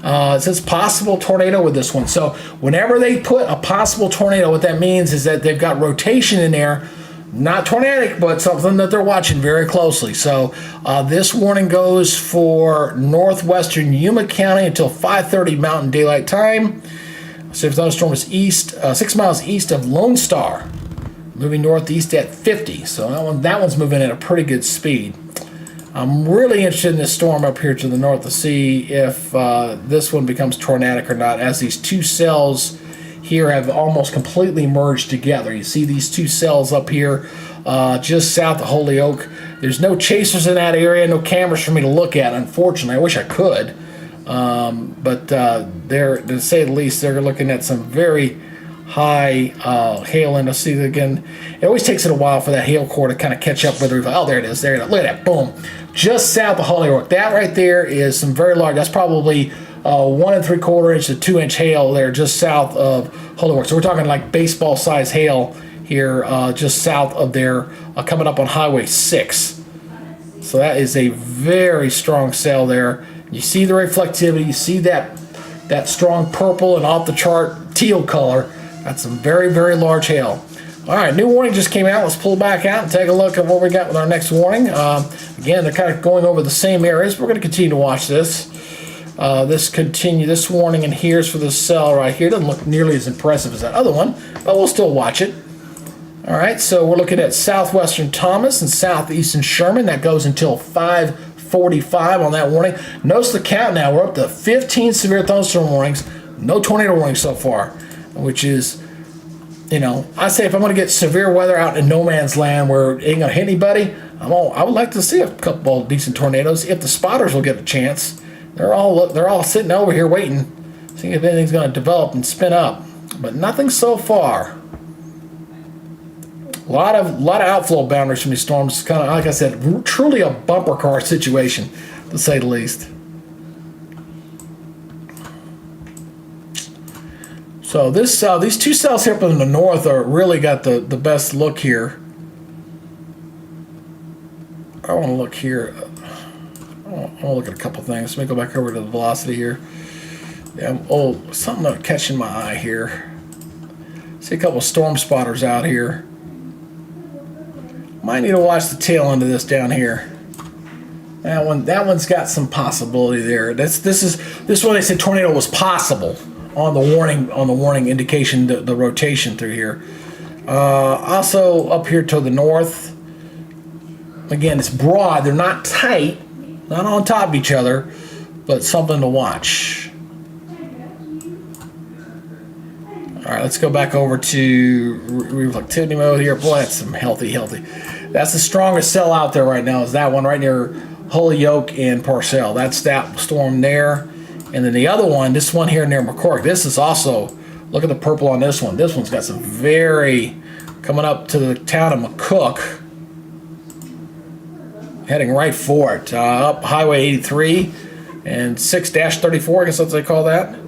it says possible tornado with this one. So whenever they put a possible tornado, what that means is that they've got rotation in there. Not tornadic, but something that they're watching very closely. So this warning goes for northwestern Yuma County until 5:30 Mountain Daylight Time. So if thunderstorm is 6 miles east of Lone Star, moving northeast at 50. So that one's moving at a pretty good speed. I'm really interested in this storm up here to the north to see if this one becomes tornadic or not, as these two cells here have almost completely merged together. You see these two cells up here just south of Holyoke. There's no chasers in that area, no cameras for me to look at, unfortunately. I wish I could. But they're, to say the least, they're looking at some very high hail. And I'll see again, it always takes it a while for that hail core to kind of catch up with the, oh, there it is. There it is. Look at that. Boom. Just south of Holyoke. That right there is some very large, that's probably 1 3/4 inch to 2-inch hail there just south of Holyoke. So we're talking like baseball size hail here just south of there, coming up on Highway 6. So that is a very strong cell there. You see the reflectivity, you see that strong purple and off the chart teal color. That's some very, very large hail. All right, new warning just came out. Let's pull back out and take a look at what we got with our next warning. Again, they're kind of going over the same areas. We're going to continue to watch this. This warning in here is for this cell right here. Doesn't look nearly as impressive as that other one, but we'll still watch it. All right, so we're looking at southwestern Thomas and southeastern Sherman. That goes until 5:45 on that warning. Notice the count now. We're up to 15 severe thunderstorm warnings. No tornado warnings so far, which is, you know, I say if I'm going to get severe weather out in no man's land where it ain't going to hit anybody, I would like to see a couple of decent tornadoes if the spotters will get a chance. They're all sitting over here waiting, seeing if anything's going to develop and spin up, but nothing so far. A lot of outflow boundaries from these storms. Kind of, like I said, truly a bumper car situation, to say the least. So these two cells here up in the north are really got the best look here. I want to look here. I want to look at a couple things. Let me go back over to the velocity here. Yeah, something catching my eye here. See a couple storm spotters out here. Might need to watch the tail end of this down here. That one's got some possibility there. This one they said tornado was possible on the warning indication, the rotation through here. Also up here to the north. Again, it's broad. They're not tight, not on top of each other, but something to watch. All right, let's go back over to reflectivity mode here. Boy, that's some healthy. That's the strongest cell out there right now, is that one right near Holyoke and Parcell. That's that storm there. And then the other one, this one here near McCork, this is also, look at the purple on this one. This one's got some coming up to the town of McCook. Heading right for it. Up Highway 83 and 6-34, I guess that's what they call that.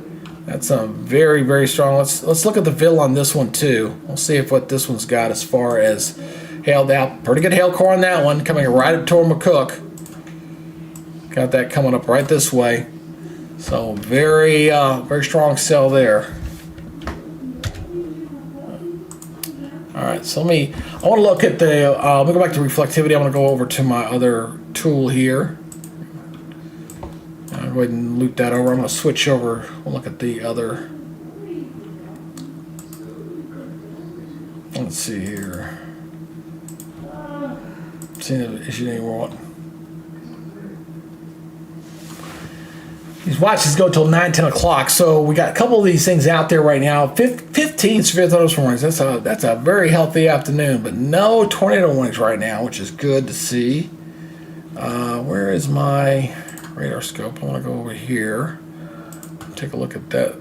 That's a very, very strong. Let's look at the VIL on this one too. We'll see what this one's got as far as hail out. Pretty good hail core on that one, coming right up toward McCook. Got that coming up right this way. So very, very strong cell there. All right, so I want to look at the, let me go back to reflectivity. I want to go over to my other tool here. I'll go ahead and loop that over. I'm going to switch over. We'll look at the other. Let's see here. See the issue anymore. These watches go till 9, 10 o'clock, so we got a couple of these things out there right now. 15 severe thunderstorm warnings. That's a very healthy afternoon, but no tornado warnings right now, which is good to see. Where is my radar scope? I want to go over here. Take a look at that.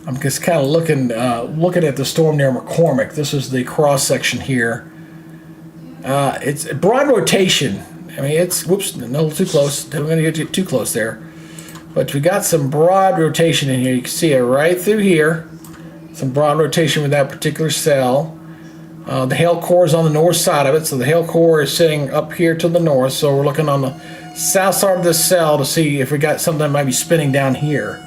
I'm just kind of looking at the storm near McCormick. This is the cross section here. It's a broad rotation. I mean, it's, whoops, no, too close. Don't want to get too close there. But we got some broad rotation in here. You can see it right through here. Some broad rotation with that particular cell. The hail core is on the north side of it, so the hail core is sitting up here to the north. So we're looking on the south side of this cell to see if we got something that might be spinning down here.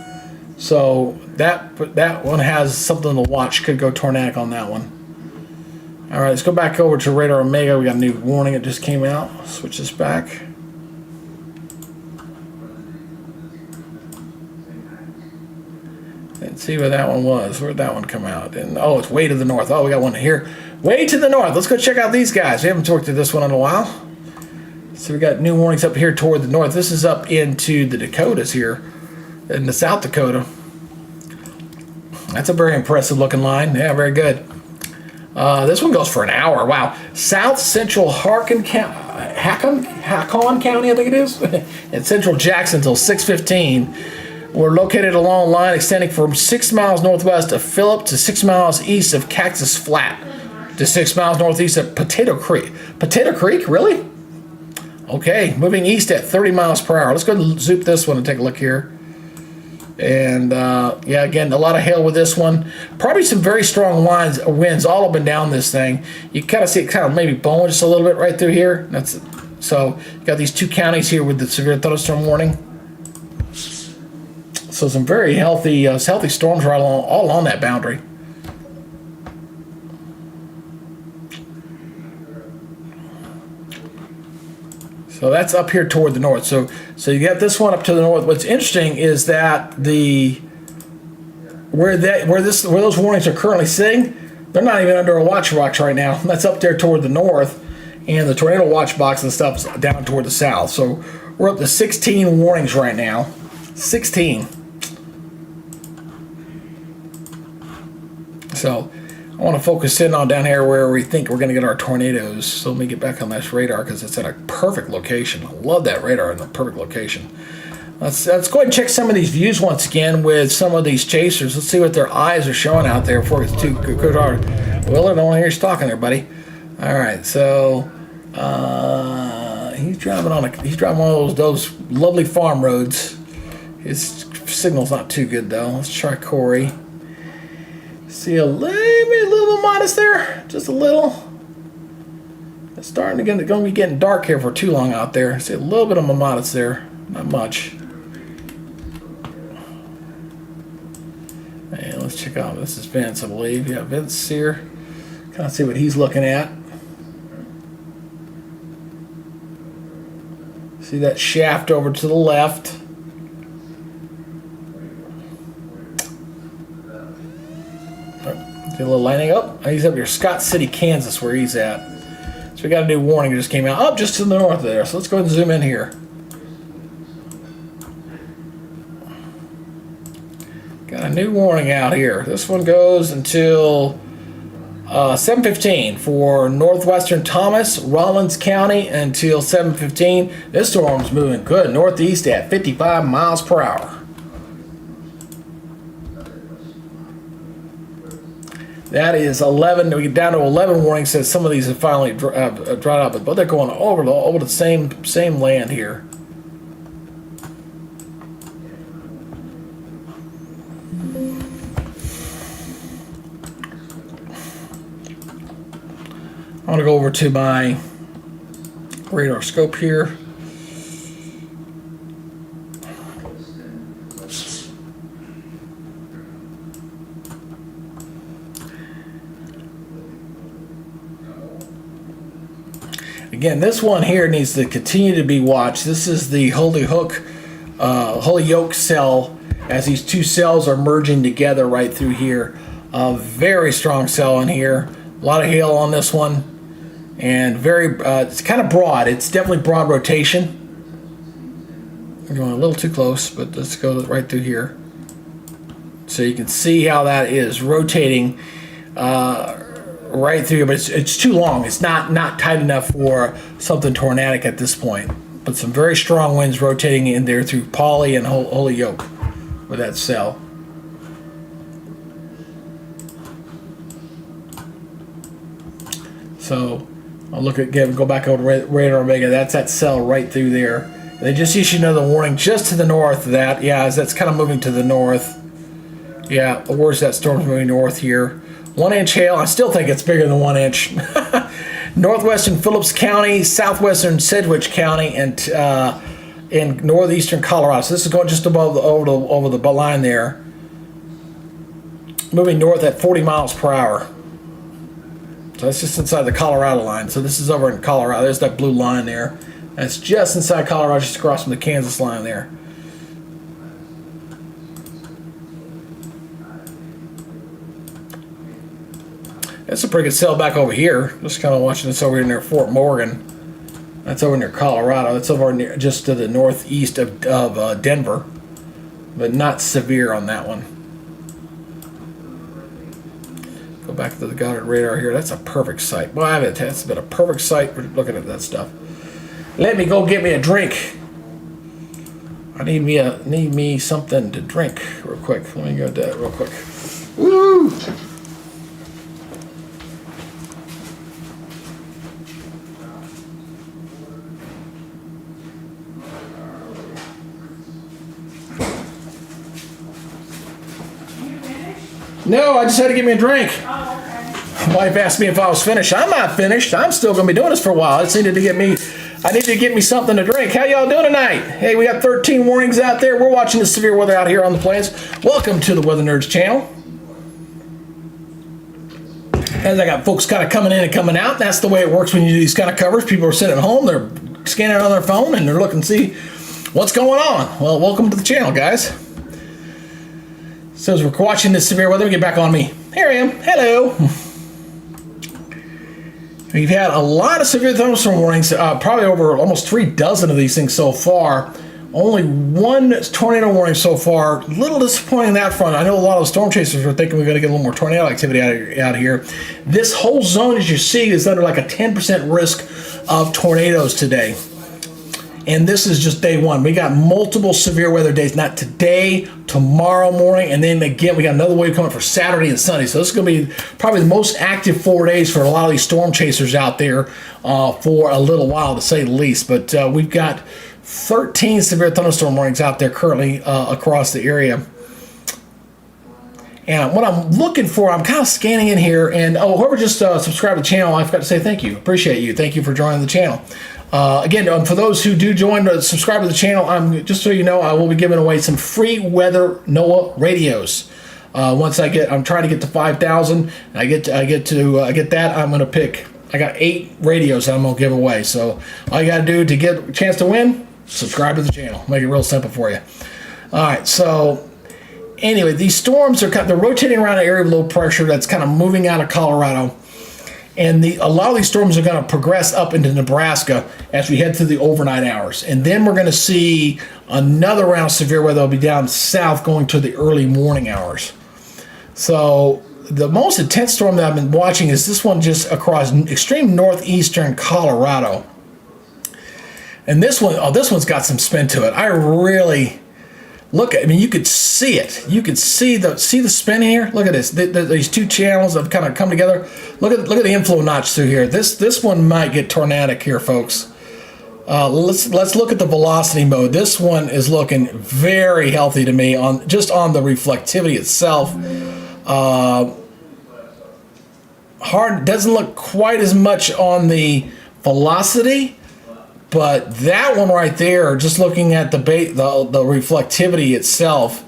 So that one has something to watch. Could go tornadic on that one. All right, let's go back over to Radar Omega. We got a new warning that just came out. Switch this back. And see where that one was. Where'd that one come out? And oh, it's way to the north. Oh, we got one here. Way to the north. Let's go check out these guys. We haven't talked to this one in a while. So we got new warnings up here toward the north. This is up into the Dakotas here. In the South Dakota. That's a very impressive looking line. Yeah, very good. This one goes for an hour. Wow. South Central Hakon County, I think it is. In central Jackson until 6:15. We're located along a line extending from 6 miles northwest of Phillip to 6 miles east of Cactus Flat to 6 miles northeast of Potato Creek. Potato Creek? Really? Okay. Moving east at 30 miles per hour. Let's go and zoom this one and take a look here. And yeah, again, a lot of hail with this one. Probably some very strong winds all up and down this thing. You kind of see it kind of maybe blowing just a little bit right through here. That's So you got these 2 counties here with the severe thunderstorm warning. So some very healthy storms right all along that boundary. So that's up here toward the north. So you got this one up to the north. What's interesting is that where those warnings are currently sitting, they're not even under a watch box right now. That's up there toward the north, and the tornado watch box and stuff is down toward the south. So we're up to 16 warnings right now. 16. So I want to focus in on down here where we think we're going to get our tornadoes. So let me get back on this radar because it's at a perfect location. I love that radar in the perfect location. Let's go ahead and check some of these views once again with some of these chasers. Let's see what their eyes are showing out there before it's too good. Willard, I don't want to hear you talking there, buddy. All right, so he's driving on one of those lovely farm roads. His signal's not too good though. Let's try Corey. See a little bit modest there, just a little. It's starting to going to be getting dark here for too long out there. See a little bit of a modest there, not much. And let's check out. This is Vince, I believe. Yeah, Vince here. Kind of see what he's looking at. See that shaft over to the left. A little lining up. He's up near Scott City, Kansas, where he's at. So we got a new warning that just came out. Up just to the north of there. So let's go ahead and zoom in here. Got a new warning out here. This one goes until 7:15 for northwestern Thomas, Rollins County until 7:15. This storm's moving good northeast at 55 miles per hour. That is 11. We get down to 11 warnings. Says some of these have finally dried up, but they're going over the same land here. I want to go over to my radar scope here. Again, this one here needs to continue to be watched. This is the Holy Yoke cell, as these 2 cells are merging together right through here. A very strong cell in here. A lot of hail on this one, and it's kind of broad. It's definitely broad rotation. I'm going a little too close, but let's go right through here. So you can see how that is rotating right through, but it's too long. It's not tight enough for something tornadic at this point. But some very strong winds rotating in there through Polly and Holy Yoke with that cell. So I'll look at go back over to Radar Omega. That's that cell right through there. They just issued another warning just to the north of that. Yeah, as that's kind of moving to the north. Yeah, where's that storm's moving north here? 1 inch hail. I still think it's bigger than 1 inch. Northwestern Phillips County, southwestern Sedgwick County, and in northeastern Colorado. So this is going just above over the line there. Moving north at 40 miles per hour. So that's just inside the Colorado line. So this is over in Colorado. There's that blue line there. That's just inside Colorado, just across from the Kansas line there. That's a pretty good cell back over here. Just kind of watching this over near Fort Morgan. That's over near Colorado. That's over near, just to the northeast of Denver, but not severe on that one. Go back to the Goddard radar here. That's a perfect site. Boy, that's been a perfect site for looking at that stuff. Let me go get me a drink. I need me something to drink real quick. Let me go do that real quick. Woo! No, I just had to get me a drink. Oh, okay. My wife asked me if I was finished. I'm not finished. I'm still going to be doing this for a while. I just needed to get me I need to get me something to drink. How y'all doing tonight? Hey, we got 13 warnings out there. We're watching the severe weather out here on the plains. Welcome to the Weather Nerds channel. As I got folks kind of coming in and coming out, that's the way it works when you do these kind of covers. People are sitting at home, they're scanning on their phone, and they're looking to see what's going on. Well, welcome to the channel, guys. So as we're watching this severe weather, we get back on me. Here I am. Hello. We've had a lot of severe thunderstorm warnings, probably over almost 3 dozen of these things so far. Only 1 tornado warning so far. A little disappointing on that front. I know a lot of the storm chasers were thinking we're going to get a little more tornado activity out here. This whole zone, as you see, is under like a 10% risk of tornadoes today. And this is just day 1. We got multiple severe weather days, not today, tomorrow morning, and then again, we got another wave coming for Saturday and Sunday. So this is going to be probably the most active 4 days for a lot of these storm chasers out there for a little while, to say the least. But we've got 13 severe thunderstorm warnings out there currently across the area. And what I'm looking for, I'm kind of scanning in here, and whoever just subscribed to the channel, I forgot to say thank you. Appreciate you. Thank you for joining the channel. Again, for those who do subscribe to the channel, just so you know, I will be giving away some free weather NOAA radios. Once I'm trying to get to 5,000. I get that, I'm going to pick. I got 8 radios that I'm going to give away. So all you got to do to get a chance to win, subscribe to the channel. Make it real simple for you. All right, so anyway, these storms they're rotating around an area of low pressure that's kind of moving out of Colorado. And a lot of these storms are going to progress up into Nebraska as we head through the overnight hours. And then we're going to see another round of severe weather will be down south going to the early morning hours. So the most intense storm that I've been watching is this one just across extreme northeastern Colorado. And this one's got some spin to it. I really... I mean, you could see it. You could see the spin here. Look at this. These 2 channels have kind of come together. Look at the inflow notch through here. This one might get tornadic here, folks. Let's look at the velocity mode. This one is looking very healthy to me on the reflectivity itself. Doesn't look quite as much on the velocity. But that one right there, just looking at the reflectivity itself,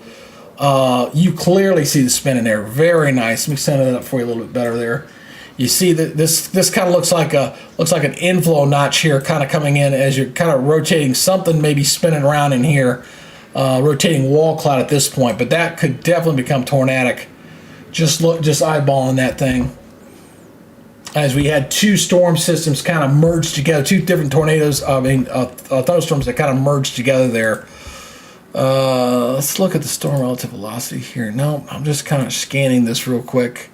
you clearly see the spin in there. Very nice. Let me send it up for you a little bit better there. You see that this kind of looks like an inflow notch here, kind of coming in as you're kind of rotating something, maybe spinning around in here, rotating wall cloud at this point. But that could definitely become tornadic. Just eyeballing that thing. As we had 2 storm systems kind of merged together, 2 different tornadoes, thunderstorms that kind of merged together there. Let's look at the storm relative velocity here. No, I'm just kind of scanning this real quick.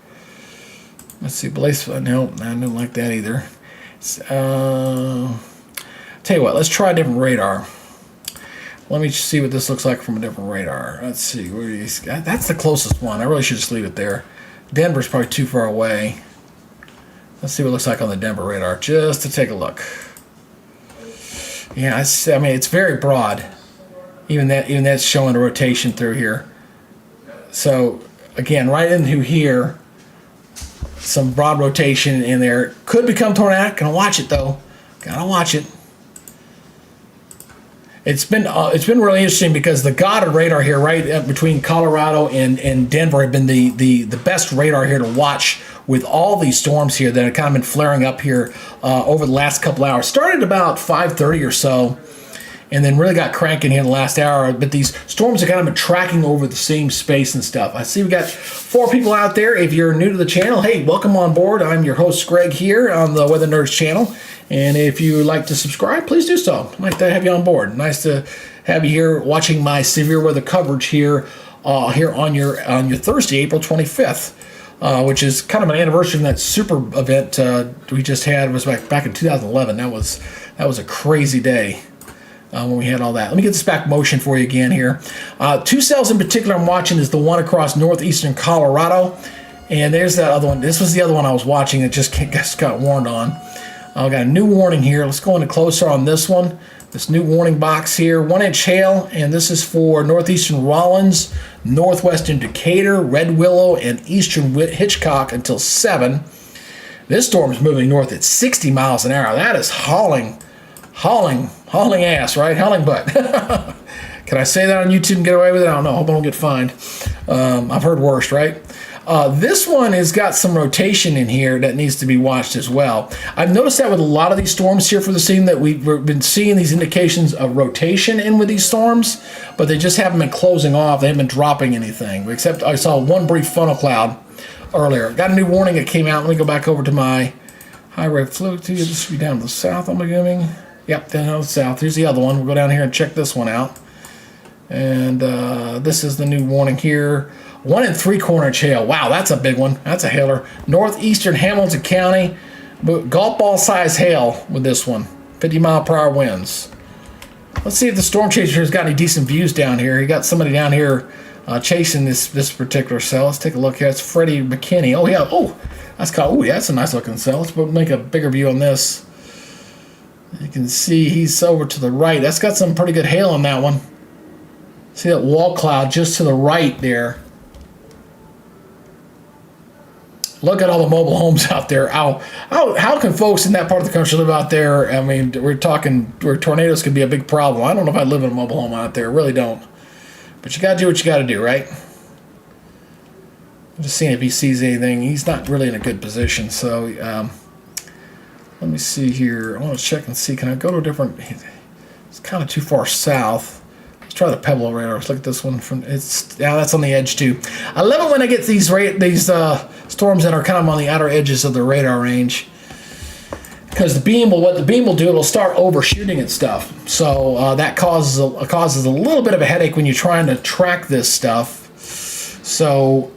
Let's see, Blaze, no, I don't like that either. Tell you what, let's try a different radar. Let me see what this looks like from a different radar. Let's see, that's the closest one. I really should just leave it there. Denver's probably too far away. Let's see what it looks like on the Denver radar, just to take a look. Yeah, I mean, it's very broad. Even that's showing a rotation through here. So, again, right into here, some broad rotation in there. Could become tornadic. Gonna watch it, though. Gotta watch it. It's been really interesting because the Goddard radar here, right between Colorado and Denver, have been the best radar here to watch with all these storms here that have kind of been flaring up here over the last couple hours. Started about 5:30 or so, and then really got cranking here in the last hour. But these storms have kind of been tracking over the same space and stuff. I see we got 4 people out there. If you're new to the channel, hey, welcome on board. I'm your host, Greg, here on the Weather Nerds channel. And if you would like to subscribe, please do so. I'd like to have you on board. Nice to have you here watching my severe weather coverage here on your Thursday, April 25th, which is kind of an anniversary of that super event we just had. It was back in 2011. That was a crazy day when we had all that. Let me get this back motion for you again here. 2 cells in particular I'm watching is the one across northeastern Colorado, and there's that other one. This was the other one I was watching that just got warned on. I've got a new warning here. Let's go into closer on this one. This new warning box here, 1-inch hail, and this is for northeastern Rollins, northwestern Decatur, Red Willow, and eastern Hitchcock until 7. This storm is moving north at 60 miles an hour. That is hauling hauling ass, right? Hauling butt. Can I say that on YouTube and get away with it? I don't know. I hope I don't get fined. I've heard worse, right? This one has got some rotation in here that needs to be watched as well. I've noticed that with a lot of these storms here for the scene that we've been seeing these indications of rotation in with these storms, but they just haven't been closing off. They haven't been dropping anything, except I saw one brief funnel cloud earlier. Got a new warning that came out. Let me go back over to my high rate flow. This should be down to the south, I'm assuming. Yep, down to the south. Here's the other one. We'll go down here and check this one out. And this is the new warning here. 1 3/4 inch hail. Wow, that's a big one. That's a hailer. Northeastern Hamilton County, golf ball size hail with this one. 50-mile-per-hour winds. Let's see if the storm chaser has got any decent views down here. He got somebody down here chasing this particular cell. Let's take a look here. It's Freddie McKinney. Oh yeah. Oh, that's a nice looking cell. Let's make a bigger view on this. You can see he's over to the right. That's got some pretty good hail on that one. See that wall cloud just to the right there. Look at all the mobile homes out there. How can folks in that part of the country live out there? I mean, we're talking where tornadoes can be a big problem. I don't know if I'd live in a mobile home out there. I really don't. But you got to do what you got to do, right? I'm just seeing if he sees anything. He's not really in a good position. So let me see here. I want to check and see. Can I go to a different... It's kind of too far south. Let's try the Pebble radar. Let's look at this one. That's on the edge too. I love it when I get these storms that are kind of on the outer edges of the radar range, because what the beam will do, it'll start overshooting and stuff. So that causes a little bit of a headache when you're trying to track this stuff. So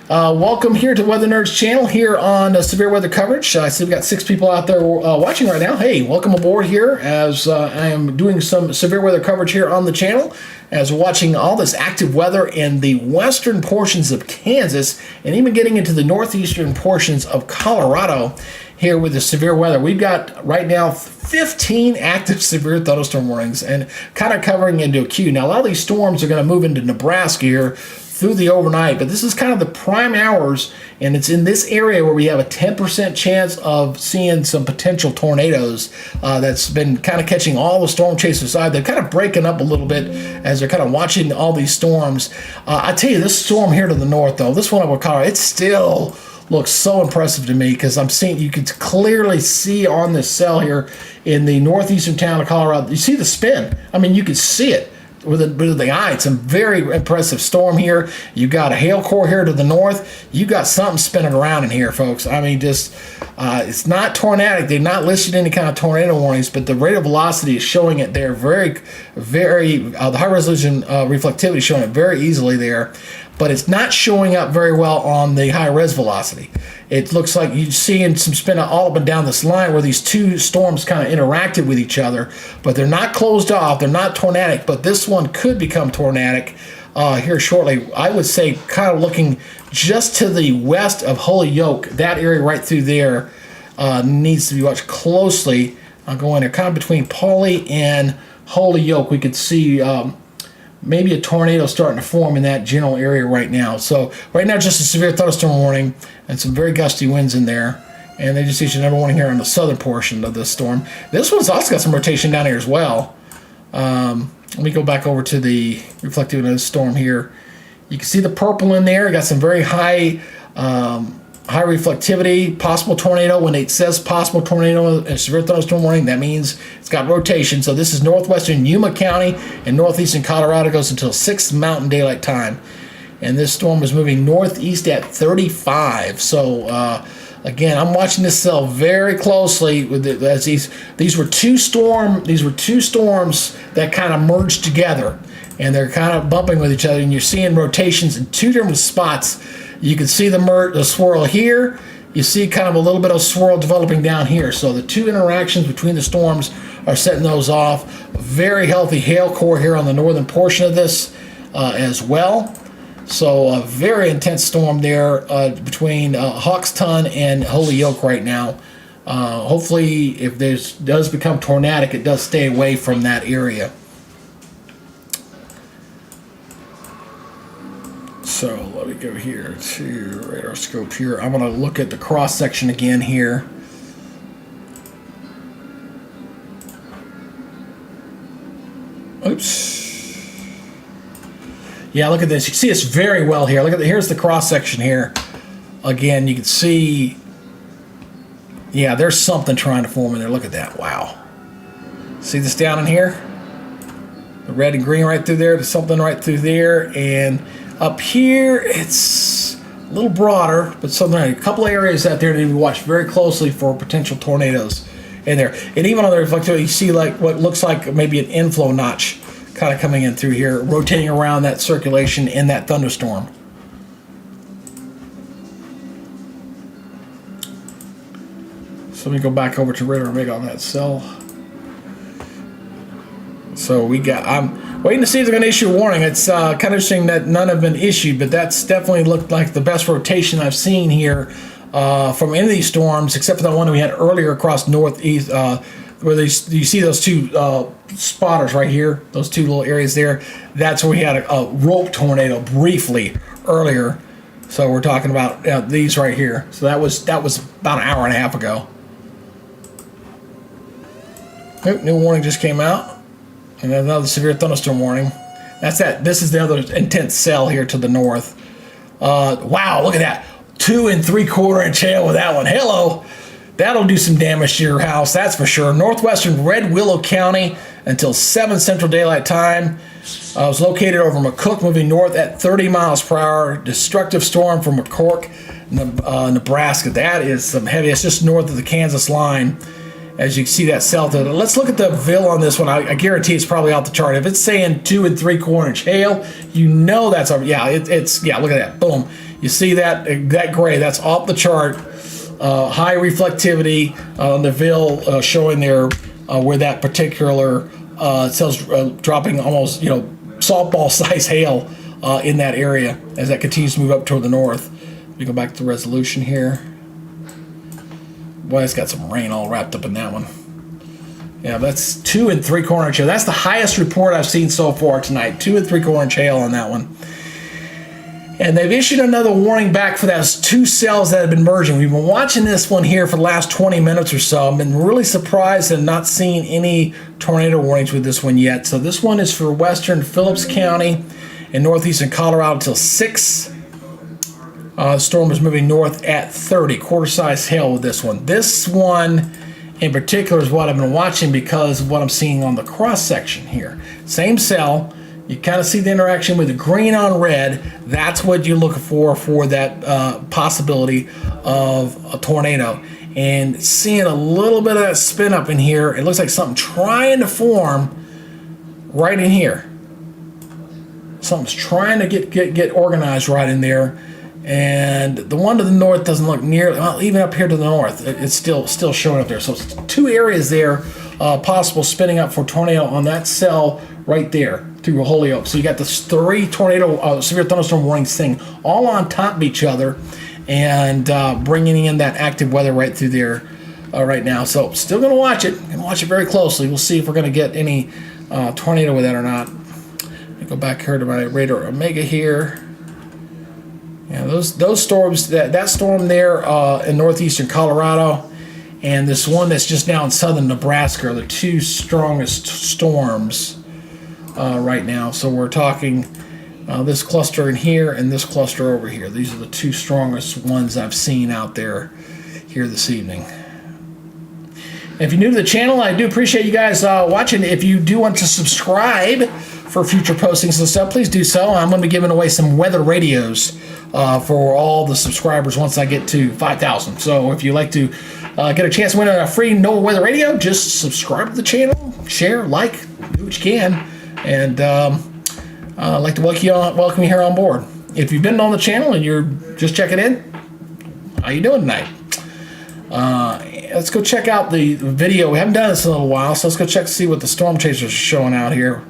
welcome here to Weather Nerds channel here on severe weather coverage. I see we've got 6 people out there watching right now. Hey, welcome aboard here as I am doing some severe weather coverage here on the channel, as we're watching all this active weather in the western portions of Kansas and even getting into the northeastern portions of Colorado here with the severe weather. We've got right now 15 active severe thunderstorm warnings and kind of covering into a queue. Now, a lot of these storms are going to move into Nebraska here through the overnight, but this is kind of the prime hours, and it's in this area where we have a 10% chance of seeing some potential tornadoes. That's been kind of catching all the storm chasers side. They're kind of breaking up a little bit as they're kind of watching all these storms. I tell you, this storm here to the north, though, this one over Colorado, it still looks so impressive to me, because I'm seeing, you can clearly see on this cell here in the northeastern town of Colorado, you see the spin. I mean, you can see it with the eye. It's a very impressive storm here. You got a hail core here to the north. You got something spinning around in here, folks. I mean, just it's not tornadic. They've not listed any kind of tornado warnings, but the rate of velocity is showing it there very, very. The high resolution reflectivity is showing it very easily there, but it's not showing up very well on the high res velocity. It looks like you're seeing some spin all up and down this line where these two storms kind of interacted with each other, but they're not closed off. They're not tornadic, but this one could become tornadic here shortly. I would say kind of looking just to the west of Holyoke, that area right through there needs to be watched closely. Going there kind of between Pauley and Holyoke, we could see maybe a tornado starting to form in that general area right now. So right now, just a severe thunderstorm warning and some very gusty winds in there. And they just issued another warning here on the southern portion of this storm. This one's also got some rotation down here as well. Let me go back over to the reflective of the storm here. You can see the purple in there. You got some very high reflectivity, possible tornado. When it says possible tornado and severe thunderstorm warning, that means it's got rotation. So this is northwestern Yuma County and northeastern Colorado. Goes until 6 Mountain Daylight Time. And this storm is moving northeast at 35. So again, I'm watching this cell very closely with as these were two storms that kind of merged together, and they're kind of bumping with each other, and you're seeing rotations in 2 different spots. You can see the swirl here. You see kind of a little bit of swirl developing down here. So the 2 interactions between the storms are setting those off. Very healthy hail core here on the northern portion of this as well. So a very intense storm there between Hawkston and Holyoke right now. Hopefully, if this does become tornadic, it does stay away from that area. So let me go here to radar scope here. I'm going to look at the cross section again here. Oops. Yeah, look at this. You can see it's very well here. Look at here's the cross section here. Again, you can see. Yeah, there's something trying to form in there. Look at that. Wow. See this down in here? The red and green right through there. There's something right through there. And up here, it's a little broader, but a couple of areas out there that you watch very closely for potential tornadoes in there. And even on the reflector, you see like what looks like maybe an inflow notch kind of coming in through here, rotating around that circulation in that thunderstorm. So let me go back over to radar rig on that cell. So I'm waiting to see if they're going to issue a warning. It's kind of interesting that none have been issued, but that's definitely looked like the best rotation I've seen here from any of these storms, except for the one we had earlier across northeast, where you see those two spotters right here, those two little areas there. That's where we had a rope tornado briefly earlier. So we're talking about these right here. So that was about an hour and a half ago. Nope, new warning just came out. And another severe thunderstorm warning. That's that. This is the other intense cell here to the north. Wow, look at that. 2 3/4 inch hail with that one. Hello. That'll do some damage to your house, that's for sure. Northwestern Red Willow County until 7 Central Daylight Time. It was located over McCook, moving north at 30 miles per hour. Destructive storm from McCook, Nebraska. That is some heavy. It's just north of the Kansas line. As you can see that cell. Let's look at the VIL on this one. I guarantee it's probably off the chart. If it's saying 2 3/4 inch hail, you know that's look at that. Boom. You see that gray? That's off the chart. High reflectivity on the VIL showing there where that particular cell's dropping almost softball size hail in that area as that continues to move up toward the north. Let me go back to the resolution here. Boy, it's got some rain all wrapped up in that one. Yeah, that's 2 3/4 inch hail. That's the highest report I've seen so far tonight. 2 3/4 inch hail on that one. And they've issued another warning back for those two cells that have been merging. We've been watching this one here for the last 20 minutes or so. I've been really surprised and not seeing any tornado warnings with this one yet. So this one is for western Phillips County and northeastern Colorado until 6. The storm is moving north at 30, quarter-size hail with this one. This one in particular is what I've been watching because of what I'm seeing on the cross-section here. Same cell. You kind of see the interaction with the green on red. That's what you're looking for that possibility of a tornado. And seeing a little bit of that spin up in here, it looks like something trying to form right in here. Something's trying to get organized right in there. And the one to the north doesn't look near, well, even up here to the north, it's still showing up there. So it's two areas there, possible spinning up for tornado on that cell right there through Holyoke. So you got this 3 tornado severe thunderstorm warnings thing all on top of each other and bringing in that active weather right through there right now. So still going to watch it and watch it very closely. We'll see if we're going to get any tornado with that or not. Let me go back here to my radar Omega here. Yeah, those storms, that storm there in northeastern Colorado and this one that's just now in southern Nebraska are the two strongest storms right now. So we're talking this cluster in here and this cluster over here. These are the two strongest ones I've seen out there here this evening. And if you're new to the channel, I do appreciate you guys watching. If you do want to subscribe for future postings and stuff, please do so. I'm going to be giving away some weather radios for all the subscribers once I get to 5,000. So if you'd like to get a chance to win a free NOAA weather radio, just subscribe to the channel, share, like, do what you can. And I'd like to welcome you here on board. If you've been on the channel and you're just checking in, how you doing tonight? Let's go check out the video. We haven't done this in a little while, so let's go check to see what the storm chasers are showing out here.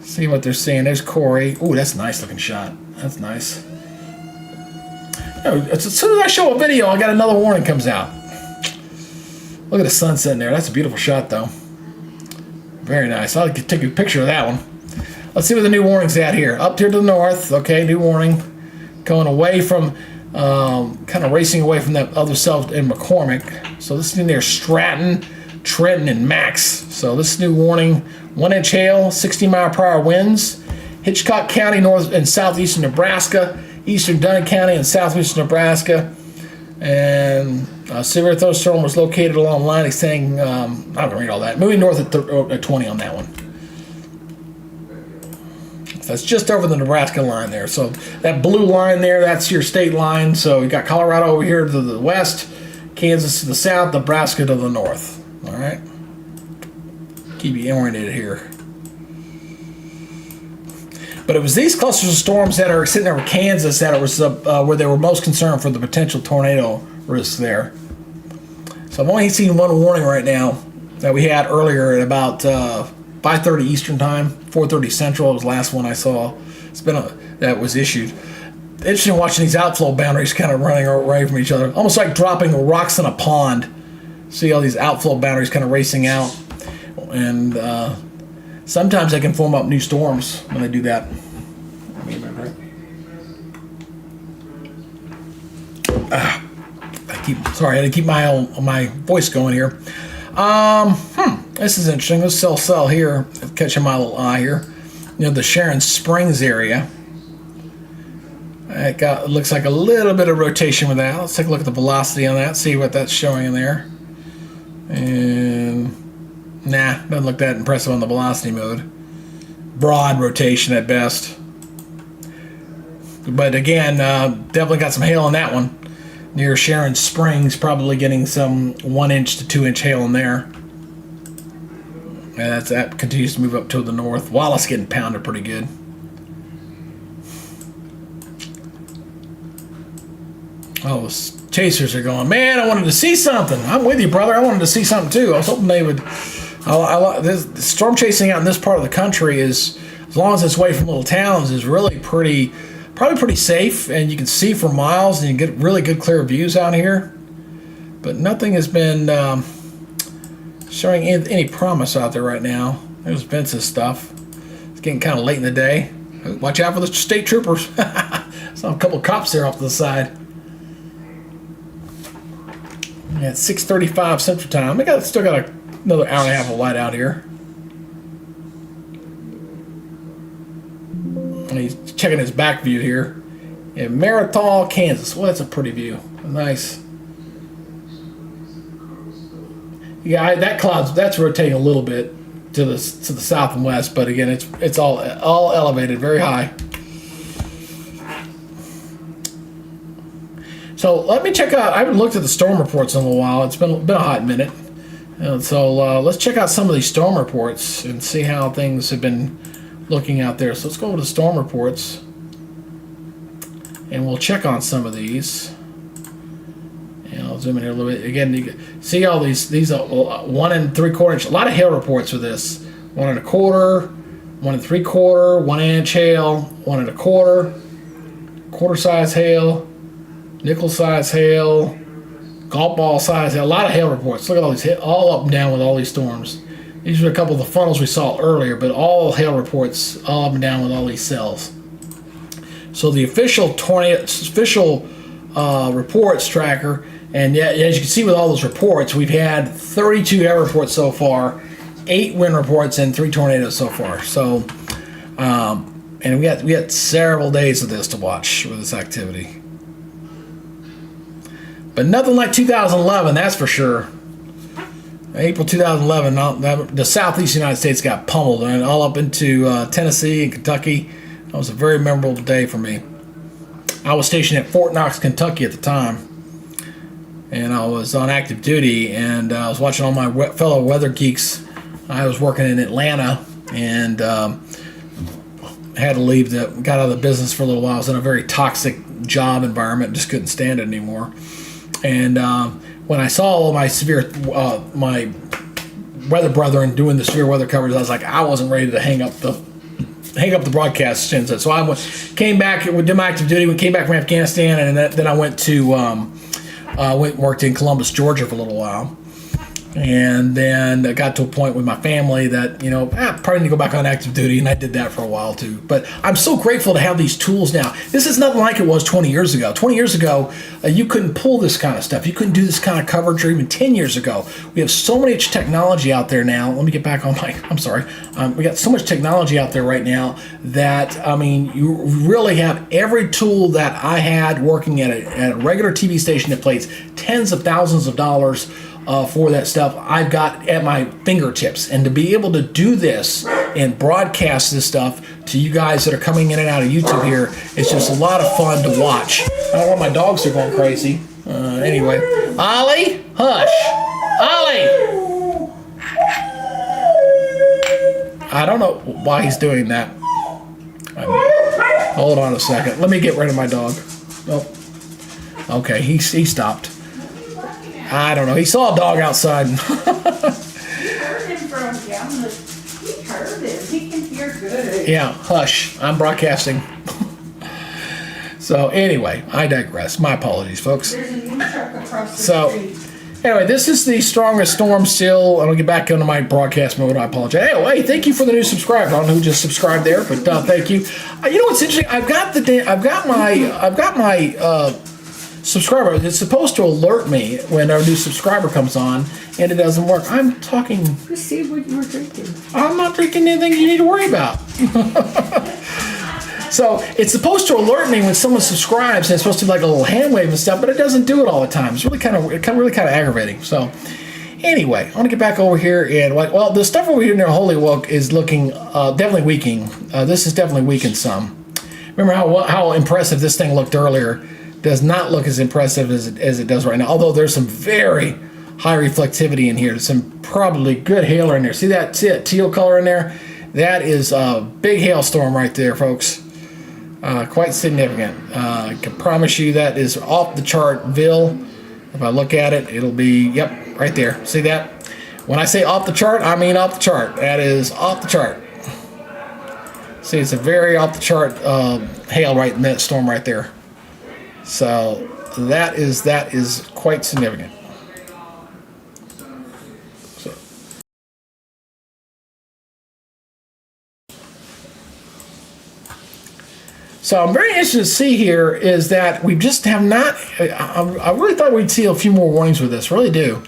See what they're seeing. There's Corey. Ooh, that's a nice looking shot. That's nice. As soon as I show a video, I got another warning comes out. Look at the sun setting there. That's a beautiful shot, though. Very nice. I'll take a picture of that one. Let's see what the new warning's at here. Up here to the north. Okay, new warning. Going away from, kind of racing away from that other cell in McCormick. So this is in there, Stratton Trenton, and Max. So this new warning: 1-inch hail, 60-mile-per-hour winds. Hitchcock County, north and southeastern Nebraska, eastern Dunn County, and southwestern Nebraska. And a severe thunderstorm was located along the line extending, I'm not going to read all that, moving north at 20 on that one. So that's just over the Nebraska line there. So that blue line there, that's your state line. So you got Colorado over here to the west, Kansas to the south, Nebraska to the north. All right? Keep you oriented here. But it was these clusters of storms that are sitting there with Kansas that it was where they were most concerned for the potential tornado risk there. So I've only seen one warning right now that we had earlier at about 5:30 Eastern time, 4:30 Central. It was the last one I saw. That was issued. Interesting watching these outflow boundaries kind of running away from each other, almost like dropping rocks in a pond. See all these outflow boundaries kind of racing out, and sometimes they can form up new storms when they do that. Sorry, I had to keep my voice going here. This is interesting. This cell here, catching my little eye here. You know, the Sharon Springs area. It looks like a little bit of rotation with that. Let's take a look at the velocity on that, see what that's showing in there. And nah, doesn't look that impressive on the velocity mode. Broad rotation at best. But again, definitely got some hail on that one. Near Sharon Springs, probably getting some 1-inch to 2-inch hail in there. And that continues to move up to the north. Wallace getting pounded pretty good. Oh, those chasers are going, man, I wanted to see something. I'm with you, brother. I wanted to see something too. I was hoping they would. This storm chasing out in this part of the country is, as long as it's away from little towns, is really probably pretty safe, and you can see for miles, and you get really good clear views out here. But nothing has been showing any promise out there right now. There's Vince's stuff. It's getting kind of late in the day. Watch out for the state troopers. Saw a couple cops there off to the side. Yeah, it's 6:35 Central Time. Still got another hour and a half of light out here. And he's checking his back view here. In Marital, Kansas. Well, that's a pretty view. Nice. Yeah, that that's rotating a little bit to the south and west, but again, it's all elevated, very high. So let me check out. I haven't looked at the storm reports in a little while. It's been a hot minute. And so let's check out some of these storm reports and see how things have been looking out there. So let's go over to storm reports, and we'll check on some of these. And I'll zoom in here a little bit. Again, you can see all these are 1 3/4 inch. A lot of hail reports for this. 1 1/4, 1 3/4, 1 inch hail, 1 1/4, quarter size hail, nickel size hail, golf ball size hail. A lot of hail reports. Look at all these, all up and down with all these storms. These are a couple of the funnels we saw earlier, but all hail reports all up and down with all these cells. So the official reports tracker, and yeah, as you can see with all those reports, we've had 32 air reports so far, 8 wind reports, and 3 tornadoes so far. So, and we got several days of this to watch with this activity. But nothing like 2011, that's for sure. April 2011, the southeast United States got pummeled, and all up into Tennessee and Kentucky. That was a very memorable day for me. I was stationed at Fort Knox, Kentucky at the time, and I was on active duty, and I was watching all my fellow weather geeks. I was working in Atlanta, and had to leave. Got out of the business for a little while. I was in a very toxic job environment, just couldn't stand it anymore. And when I saw all my my weather brethren doing the severe weather coverage, I was like, I wasn't ready to hang up the broadcast. So I came back, did my active duty. We came back from Afghanistan, and then I went to worked in Columbus, Georgia for a little while. And then I got to a point with my family that, you know, probably need to go back on active duty, and I did that for a while too. But I'm so grateful to have these tools now. This is nothing like it was 20 years ago. 20 years ago, you couldn't pull this kind of stuff. You couldn't do this kind of coverage, or even 10 years ago. We have so much technology out there now. Let me get back on my, I'm sorry. We got so much technology out there right now that, I mean, you really have every tool that I had working at a regular TV station that plays tens of thousands of dollars for that stuff, I've got at my fingertips. And to be able to do this and broadcast this stuff to you guys that are coming in and out of YouTube here, it's just a lot of fun to watch. I don't know why my dogs are going crazy. Anyway, Ollie, hush. Ollie! I don't know why he's doing that. Hold on a second. Let me get rid of my dog. Oh. Okay, he stopped. I don't know. He saw a dog outside. He heard him from down he heard him. He can hear good. Yeah, hush. I'm broadcasting. So anyway, I digress. My apologies, folks. There's a new truck across the street. Anyway, this is the strongest storm still. I'm gonna get back into my broadcast mode. I apologize. Hey, thank you for the new subscriber. I don't know who just subscribed there, but thank you. You know what's interesting? I've got my subscriber. It's supposed to alert me when our new subscriber comes on, and it doesn't work. I'm talking. Let's see what you were drinking. I'm not drinking anything you need to worry about. So it's supposed to alert me when someone subscribes, and it's supposed to be like a little hand wave and stuff, but it doesn't do it all the time. It's really kind of aggravating. So anyway, I want to get back over here and well, the stuff over here near Holy Woke is looking definitely weakening. This is definitely weakened some. Remember how impressive this thing looked earlier? Does not look as impressive as it does right now. Although there's some very high reflectivity in here. There's some probably good hail in there. See that teal color in there? That is a big hailstorm right there, folks. Quite significant. I can promise you that is off the chartville. If I look at it, it'll be, yep, right there. See that? When I say off the chart, I mean off the chart. That is off the chart. See, it's a very off the chart hail right in that storm right there. So that is quite significant. So I'm very interested to see here is that we just have not. I really thought we'd see a few more warnings with this. Really do.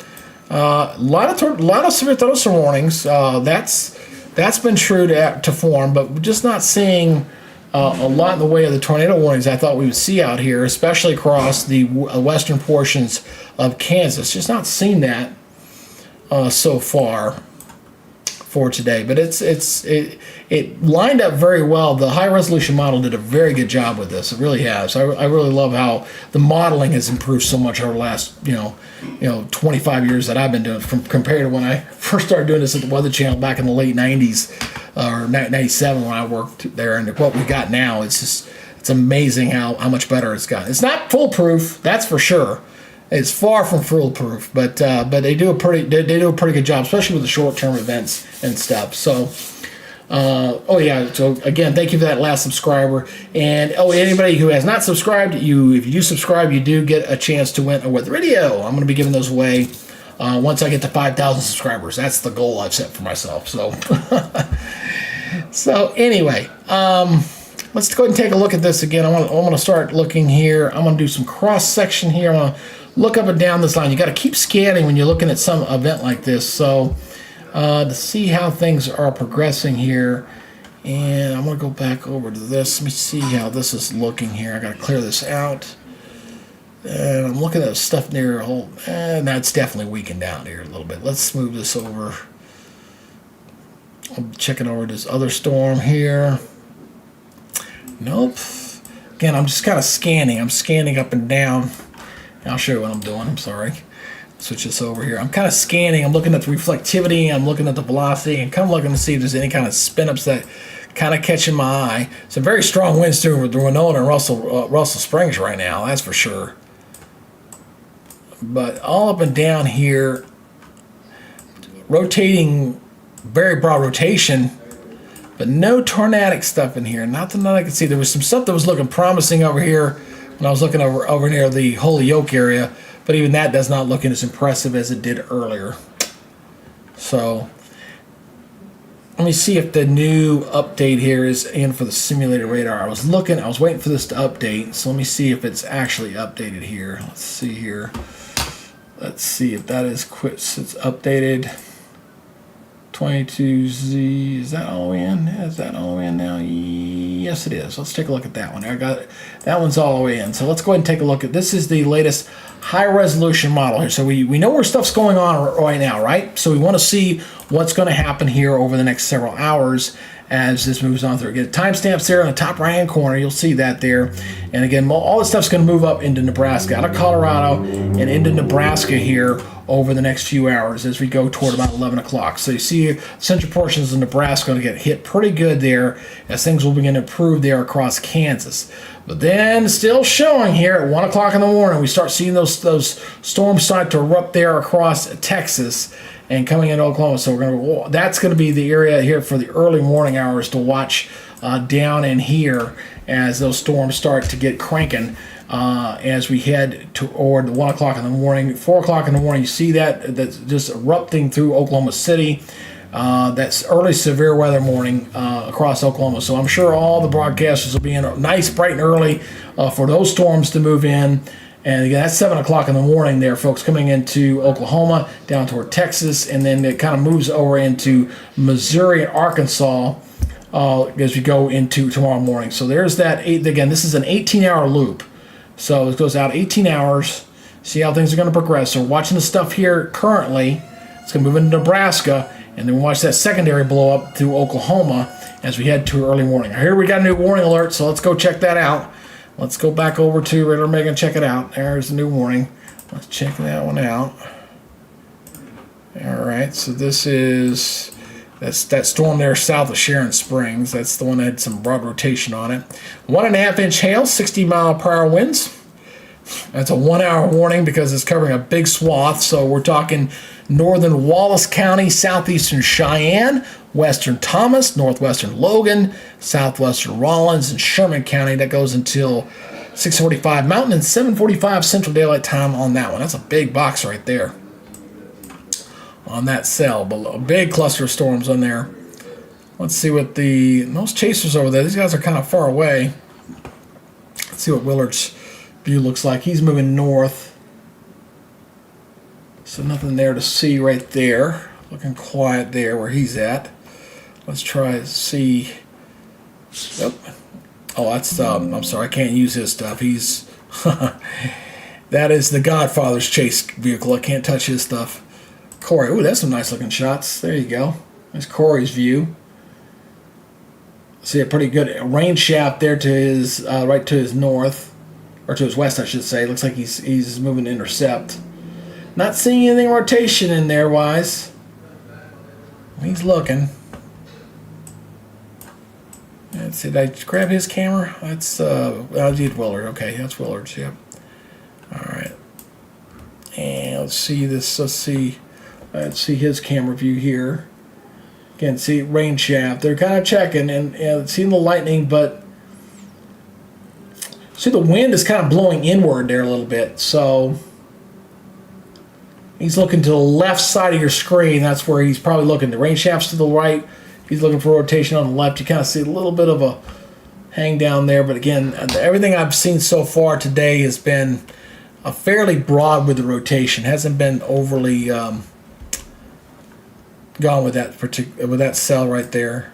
A lot of severe thunderstorm warnings. That's been true to form, but we're just not seeing a lot in the way of the tornado warnings I thought we would see out here, especially across the western portions of Kansas. Just not seen that so far for today, but it lined up very well. The high resolution model did a very good job with this. It really has. I really love how the modeling has improved so much over the last 25 years that I've been doing it, compared to when I first started doing this at the Weather Channel back in the late 90s or 97 when I worked there. And what we got now, it's amazing how much better it's gotten. It's not foolproof, that's for sure. It's far from foolproof, but they do a pretty good job, especially with the short-term events and stuff. So, so again, thank you for that last subscriber. And anybody who has not subscribed, if you do subscribe, you do get a chance to win a weather radio. I'm going to be giving those away once I get to 5,000 subscribers. That's the goal I've set for myself. So, so anyway, let's go ahead and take a look at this again. I want to start looking here. I'm going to do some cross section here. I want to look up and down this line. You got to keep scanning when you're looking at some event like this. So to see how things are progressing here, and I'm going to go back over to this. Let me see how this is looking here. I got to clear this out. And I'm looking at stuff near a hole, and that's definitely weakened down here a little bit. Let's move this over. I'm checking over this other storm here. Nope. Again, I'm just kind of scanning. I'm scanning up and down. I'll show you what I'm doing. I'm sorry. Switch this over here. I'm kind of scanning. I'm looking at the reflectivity. I'm looking at the velocity, and kind of looking to see if there's any kind of spin-ups that kind of catching my eye. Some very strong winds through the Winona and Russell Springs right now. That's for sure. But all up and down here, rotating, very broad rotation, but no tornadic stuff in here. Nothing that I could see. There was some stuff that was looking promising over here when I was looking over near the Holyoke area, but even that does not look as impressive as it did earlier. So let me see if the new update here is in for the simulated radar. I was waiting for this to update. So let me see if it's actually updated here. Let's see here. Let's see if that is it's updated. 22Z, is that all the way in? Is that all the way in now? Yes, it is. Let's take a look at that one. I got it. That one's all the way in. So let's go ahead and take a look at this. Is the latest high resolution model here. So we know where stuff's going on right now, right? So we want to see what's going to happen here over the next several hours as this moves on through. Get timestamps there in the top right hand corner. You'll see that there. And again, all this stuff's going to move up into Nebraska, out of Colorado and into Nebraska here over the next few hours as we go toward about 11 o'clock. So you see central portions of Nebraska going to get hit pretty good there as things will begin to improve there across Kansas. But then still showing here at 1 o'clock in the morning, we start seeing those storms start to erupt there across Texas and coming into Oklahoma. So that's going to be the area here for the early morning hours to watch down in here as those storms start to get cranking. As we head toward 1 o'clock in the morning, 4 o'clock in the morning, you see that's just erupting through Oklahoma City. That's early severe weather morning across Oklahoma. So I'm sure all the broadcasters will be in nice, bright and early for those storms to move in. And again, that's 7 o'clock in the morning there, folks, coming into Oklahoma, down toward Texas, and then it kind of moves over into Missouri and Arkansas as we go into tomorrow morning. So there's that. Again, this is an 18-hour loop. So it goes out 18 hours. See how things are going to progress. So we're watching the stuff here currently. It's going to move into Nebraska. And then we'll watch that secondary blow up through Oklahoma as we head to early morning. Here we got a new warning alert, so let's go check that out. Let's go back over to Radar Omega and check it out. There's the new warning. Let's check that one out. All right, so this is that storm there south of Sharon Springs. That's the one that had some broad rotation on it. 1.5 inch hail, 60-mile-per-hour winds. That's a 1 hour warning because it's covering a big swath. So we're talking northern Wallace County, southeastern Cheyenne, western Thomas, northwestern Logan, southwestern Rollins, and Sherman County. That goes until 6:45 Mountain and 7:45 Central Daylight Time on that one. That's a big box right there on that cell. Below. A big cluster of storms on there. Let's see what those chasers over there. These guys are kind of far away. Let's see what Willard's view looks like. He's moving north. So nothing there to see right there. Looking quiet there where he's at. Let's try to see. Yep. Oh, that's I'm sorry, I can't use his stuff. He's that is the Godfather's chase vehicle. I can't touch his stuff. Corey, ooh, that's some nice looking shots. There you go. There's Corey's view. See a pretty good rain shaft there to his right to his north, or to his west, I should say. Looks like he's moving to intercept. Not seeing anything rotation in there wise. He's looking. Let's see, did I grab his camera? That's I did Willard. Okay, that's Willard's. Yep. All right. And let's see this. Let's see his camera view here. Again, see rain shaft. They're kind of checking and seeing the lightning, but see the wind is kind of blowing inward there a little bit. So he's looking to the left side of your screen. That's where he's probably looking. The rain shaft's to the right. He's looking for rotation on the left. You kind of see a little bit of a hang down there. But again, everything I've seen so far today has been fairly broad with the rotation. Hasn't been overly gone with that cell right there.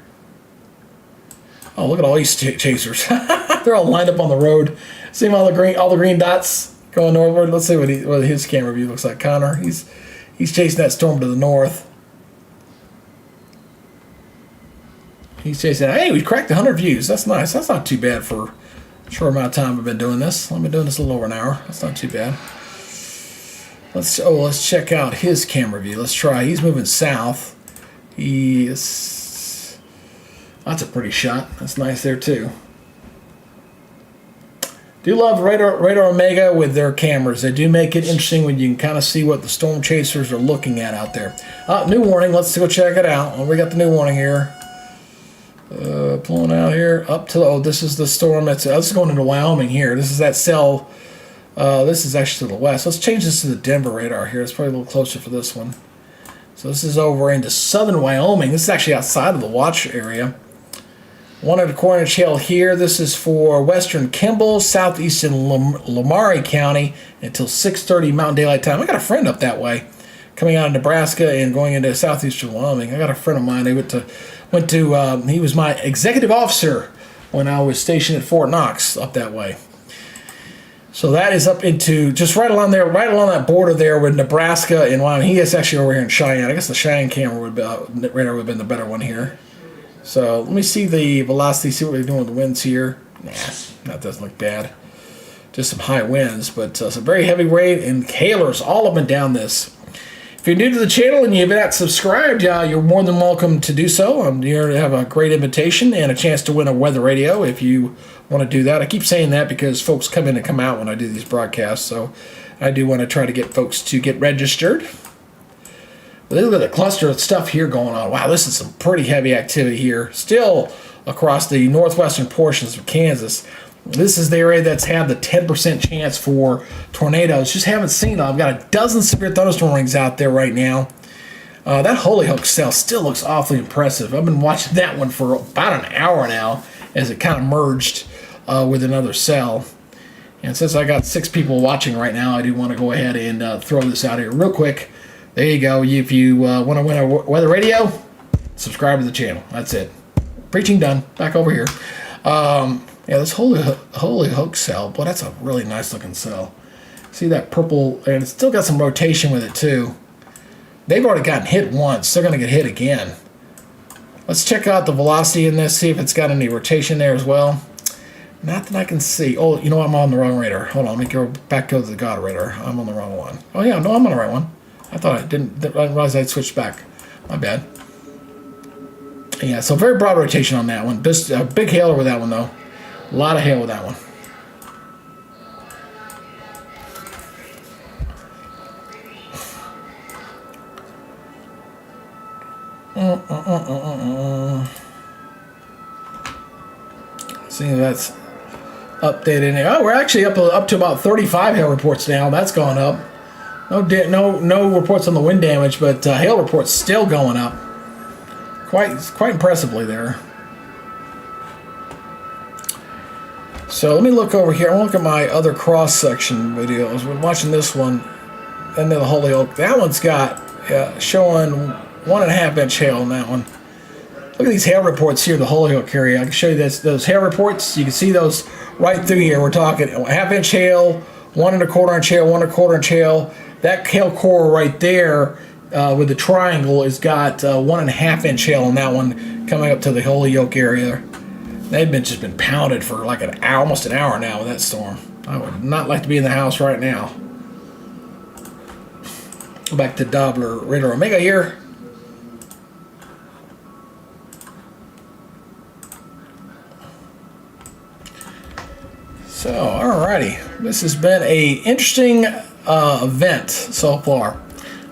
Oh, look at all these chasers. They're all lined up on the road. See all the green dots going northward. Let's see what his camera view looks like. Connor, he's chasing that storm to the north. He's chasing. Hey, we cracked 100 views. That's nice. That's not too bad for a short amount of time I've been doing this. I've been doing this a little over an hour. That's not too bad. Let's check out his camera view. Let's try. He's moving south. That's a pretty shot. That's nice there too. Do love Radar Omega with their cameras. They do make it interesting when you can kind of see what the storm chasers are looking at out there. New warning. Let's go check it out. We got the new warning here. Pulling out here up to this is the storm that's going into Wyoming here. This is that cell. This is actually to the west. Let's change this to the Denver radar here. It's probably a little closer for this one. So this is over into southern Wyoming. This is actually outside of the watch area. 1.25 hail here. This is for western Kimball, southeastern Lamar County until 6:30 Mountain Daylight Time. I got a friend up that way, coming out of Nebraska and going into southeastern Wyoming. I got a friend of mine. He he was my executive officer when I was stationed at Fort Knox up that way. So that is up into just right along there, right along that border there with Nebraska and Wyoming. He is actually over here in Cheyenne. I guess the Cheyenne camera radar would have been the better one here. So let me see the velocity, see what we're doing with the winds here. Nah, that doesn't look bad. Just some high winds, but some very heavy rain and hailers all up and down this. If you're new to the channel and you've not subscribed, you're more than welcome to do so. I'm here to have a great invitation and a chance to win a weather radio if you want to do that. I keep saying that because folks come in and come out when I do these broadcasts, so I do want to try to get folks to get registered. But look at the cluster of stuff here going on. Wow, this is some pretty heavy activity here. Still across the northwestern portions of Kansas. This is the area that's had the 10% chance for tornadoes. Just haven't seen them. I've got a dozen severe thunderstorm rings out there right now. That Holyoke cell still looks awfully impressive. I've been watching that one for about an hour now as it kind of merged with another cell. And since I got 6 people watching right now, I do want to go ahead and throw this out here real quick. There you go. If you want to win a weather radio, subscribe to the channel. That's it. Preaching done. Back over here. Yeah, this Holyoke cell, boy, that's a really nice looking cell. See that purple, and it's still got some rotation with it too. They've already gotten hit once. They're going to get hit again. Let's check out the velocity in this, see if it's got any rotation there as well. Not that I can see. Oh, you know what? I'm on the wrong radar. Hold on, let me go to the God radar. I'm on the wrong one. Oh yeah, no, I'm on the right one. I thought I didn't realize I'd switched back. My bad. Yeah, so very broad rotation on that one. Just a big hailer with that one though. A lot of hail with that one. See, that's updated. Oh, we're actually up to about 35 hail reports now. That's gone up. No reports on the wind damage, but hail reports still going up. Quite impressively there. So let me look over here. I want to look at my other cross-section videos. We're watching this one, and then the Holyoke. That one's got showing 1.5 inch hail on that one. Look at these hail reports here, the Holyoke area. I can show you those hail reports. You can see those right through here. We're talking 1/2 inch hail, 1.25 inch hail, 1.25 inch hail. That hail core right there with the triangle has got 1.5 inch hail on that one coming up to the Holyoke area. They've just been pounded for like an hour, almost an hour now with that storm. I would not like to be in the house right now. Go back to Doppler radar Omega here. So, alrighty. This has been an interesting event so far.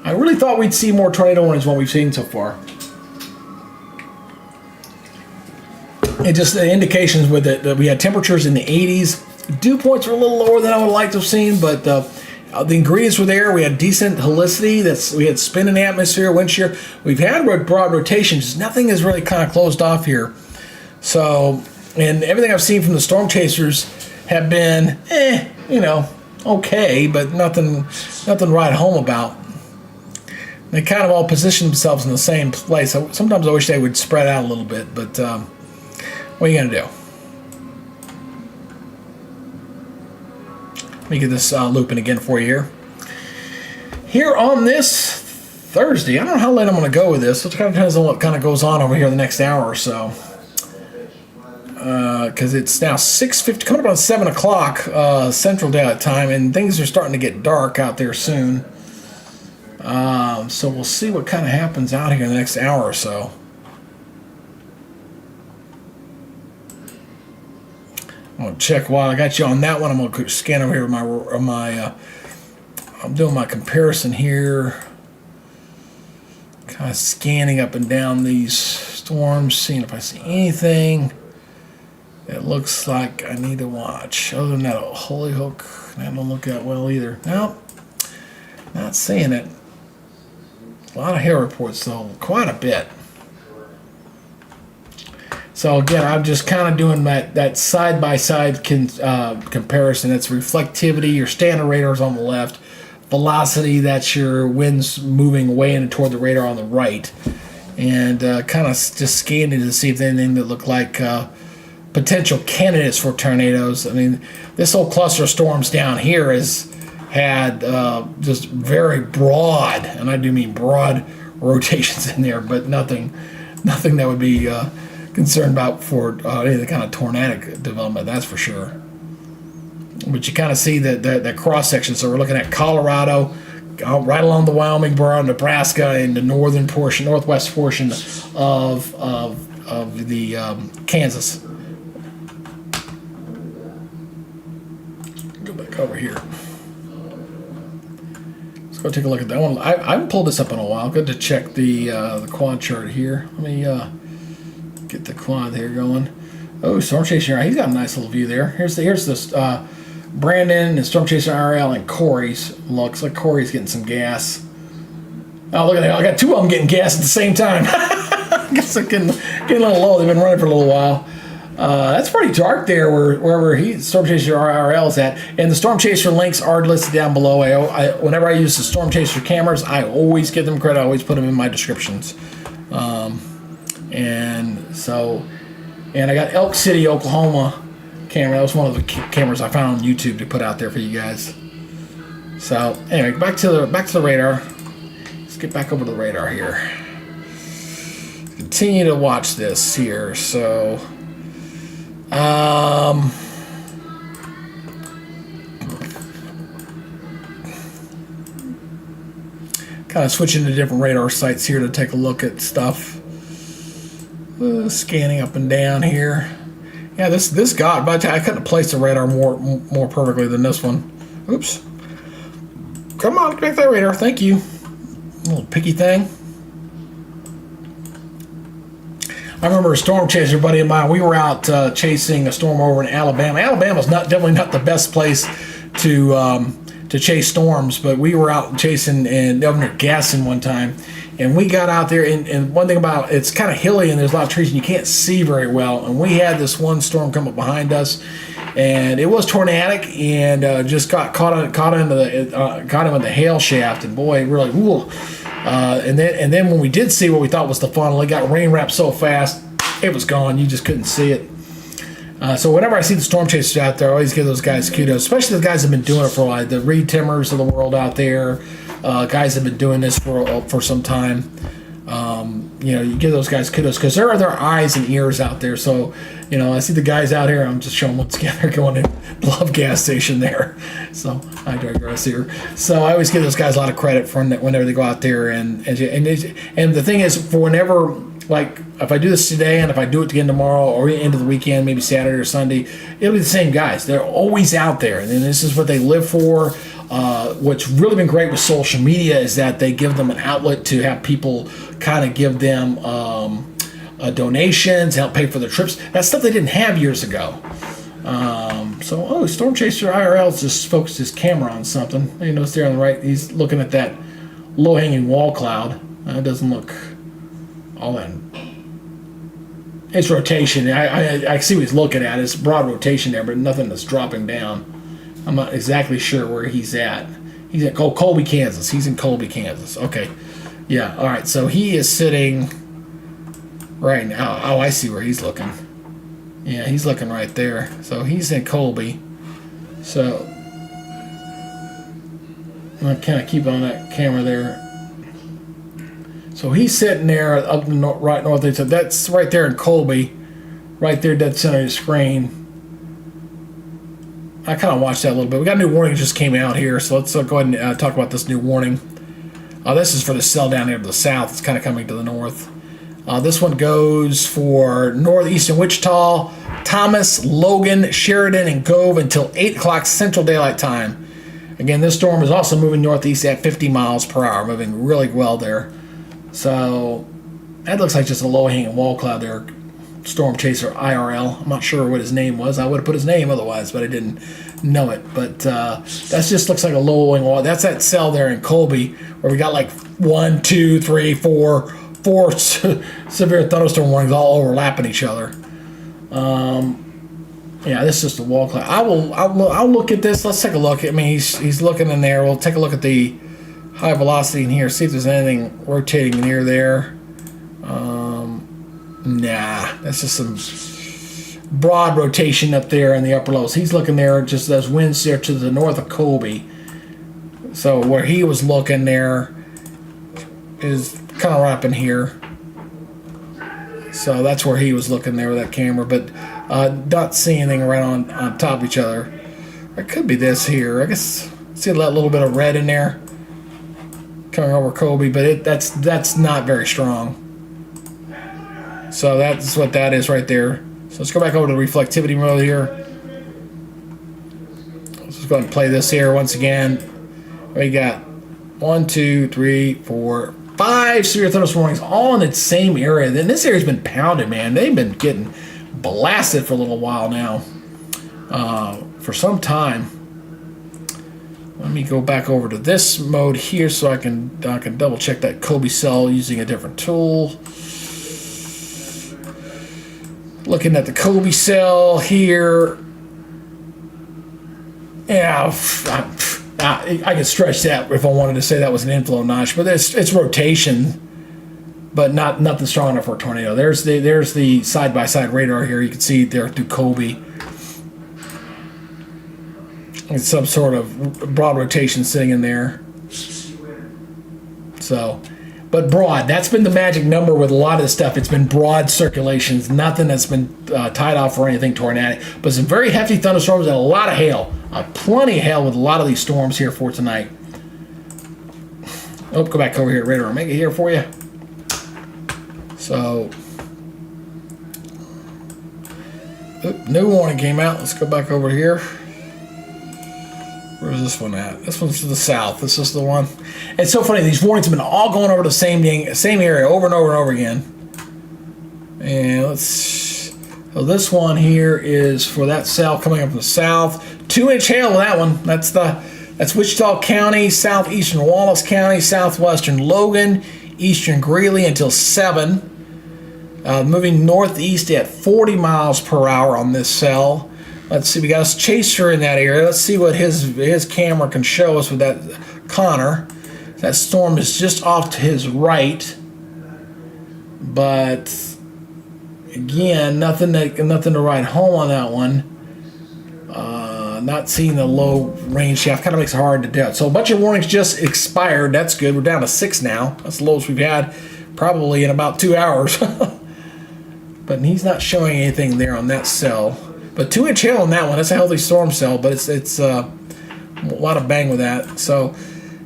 I really thought we'd see more tornado warnings than what we've seen so far. It just the indications with it that we had temperatures in the 80s. Dew points were a little lower than I would like to have seen, but the ingredients were there. We had decent helicity. We had spin in the atmosphere, wind shear. We've had broad rotations. Nothing is really kind of closed off here. So, and everything I've seen from the storm chasers have been, okay, but nothing to write home about. They kind of all position themselves in the same place. Sometimes I wish they would spread out a little bit, but what are you going to do? Let me get this looping again for you here. Here on this Thursday, I don't know how late I'm going to go with this. It kind of depends on what kind of goes on over here the next hour or so. Because it's now 6:50, coming up on 7 o'clock Central Daylight Time, and things are starting to get dark out there soon. So we'll see what kind of happens out here in the next hour or so. I'm going to check while I got you on that one. I'm going to scan over here with I'm doing my comparison here. Kind of scanning up and down these storms, seeing if I see anything that looks like I need to watch. Other than that, Holyoke, that don't look that well either. Nope, not seeing it. A lot of hail reports, though, quite a bit. So again, I'm just kind of doing that side-by-side comparison. That's reflectivity, your standard radars on the left. Velocity, that's your winds moving away and toward the radar on the right. And kind of just scanning to see if there's anything that looked like potential candidates for tornadoes. I mean, this whole cluster of storms down here has had just very broad, and I do mean broad, rotations in there, but nothing that would be concerned about for any kind of tornadic development, that's for sure. But you kind of see that cross section. So we're looking at Colorado, right along the Wyoming border, Nebraska, and the northwest portion of the Kansas. Go back over here. Let's go take a look at that one. I haven't pulled this up in a while. Good to check the quad chart here. Let me get the quad here going. Oh, StormChaseIRL, he's got a nice little view there. Here's this Brandon and StormChaseIRL and Corey's. Looks like Corey's getting some gas. Oh, look at that. I got two of them getting gas at the same time. I guess they're getting a little low. They've been running for a little while. That's pretty dark there wherever StormChaseIRL is at. And the Storm Chaser links are listed down below. Whenever I use the Storm Chaser cameras, I always give them credit. I always put them in my descriptions. And I got Elk City, Oklahoma camera. That was one of the cameras I found on YouTube to put out there for you guys. So anyway, back to the radar. Let's get back over to the radar here. Continue to watch this here. So kind of switching to different radar sites here to take a look at stuff. Scanning up and down here. Yeah, this got, but I couldn't have placed the radar more perfectly than this one. Oops. Come on, get back that radar. Thank you. Little picky thing. I remember a storm chaser buddy of mine. We were out chasing a storm over in Alabama. Alabama's definitely not the best place to chase storms, but we were out chasing and over near Gaston one time. And we got out there, and one thing about it's kind of hilly and there's a lot of trees and you can't see very well. And we had this one storm come up behind us, and it was tornadic and just got caught him with the hail shaft. And boy, really, ooh. And then when we did see what we thought was the funnel, it got rain wrapped so fast, it was gone. You just couldn't see it. So whenever I see the storm chasers out there, I always give those guys kudos, especially the guys that have been doing it for a while. The Reed Timmers of the world out there. Guys have been doing this for some time. You give those guys kudos because there are their eyes and ears out there. So, I see the guys out here. I'm just showing once again they're going in the Love gas station there. So I digress here. So I always give those guys a lot of credit for whenever they go out there and the thing is, for whenever, like if I do this today and if I do it again tomorrow or into the weekend, maybe Saturday or Sunday, it'll be the same guys. They're always out there, and this is what they live for. What's really been great with social media is that they give them an outlet to have people kind of give them donations, help pay for their trips. That's stuff they didn't have years ago. StormChaseIRL just focused his camera on something. You notice there on the right, he's looking at that low-hanging wall cloud. It doesn't look all that. It's rotation. I see what he's looking at. It's broad rotation there, but nothing that's dropping down. I'm not exactly sure where he's at. He's at Colby, Kansas. He's in Colby, Kansas. Okay. Yeah, all right. So he is sitting right now. Oh, I see where he's looking. Yeah, he's looking right there. So he's in Colby. So I'm kind of keep on that camera there. So he's sitting there up in the right north. So that's right there in Colby. Right there, dead center of the screen. I kind of watched that a little bit. We got a new warning that just came out here, so let's go ahead and talk about this new warning. This is for the cell down here to the south. It's kind of coming to the north. This one goes for northeastern Wichita, Thomas, Logan, Sheridan, and Gove until 8 o'clock Central Daylight Time. Again, this storm is also moving northeast at 50 miles per hour, moving really well there. So that looks like just a low-hanging wall cloud there. Storm Chaser IRL. I'm not sure what his name was. I would have put his name otherwise, but I didn't know it. But that just looks like a low-wing wall. That's that cell there in Colby where we got like 1, 2, 3, 4 severe thunderstorm warnings all overlapping each other. Yeah, this is just a wall cloud. I'll look at this. Let's take a look. I mean, he's looking in there. We'll take a look at the high velocity in here. See if there's anything rotating near there. Nah, that's just some broad rotation up there in the upper levels. He's looking there, just those winds there to the north of Colby. So where he was looking there is kind of right up in here. So that's where he was looking there with that camera, but not seeing anything right on top of each other. It could be this here. I guess see that little bit of red in there coming over Colby, but that's not very strong. So that's what that is right there. So let's go back over to reflectivity mode here. Let's just go ahead and play this here once again. We got 1, 2, 3, 4, 5 severe thunderstorm warnings all in the same area. Then this area's been pounded, man. They've been getting blasted for a little while now. For some time. Let me go back over to this mode here so I can double check that Colby cell using a different tool. Looking at the Colby cell here. Yeah, I could stretch that if I wanted to say that was an inflow notch, but it's rotation, but nothing strong enough for a tornado. There's the side-by-side radar here. You can see there through Colby. It's some sort of broad rotation sitting in there. So, but broad. That's been the magic number with a lot of this stuff. It's been broad circulations, nothing that's been tied off or anything tornadic. But some very hefty thunderstorms and a lot of hail. Plenty of hail with a lot of these storms here for tonight. Oh, go back over here, radar. I'll make it here for you. So, new warning came out. Let's go back over here. Where's this one at? This one's to the south. This is the one. It's so funny. These warnings have been all going over the same area over and over and over again. And so this one here is for that cell coming up from the south. 2-inch hail with that one. That's Wichita County, southeastern Wallace County, southwestern Logan, eastern Greeley until 7. Moving northeast at 40 miles per hour on this cell. Let's see, we got a chaser in that area. Let's see what his camera can show us with that Connor. That storm is just off to his right. But again, nothing to write home on that one. Not seeing the low range shaft. Kind of makes it hard to do. So a bunch of warnings just expired. That's good. We're down to 6 now. That's the lowest we've had probably in about 2 hours. But he's not showing anything there on that cell. But 2-inch hail on that one. That's a healthy storm cell, but it's a lot of bang with that. So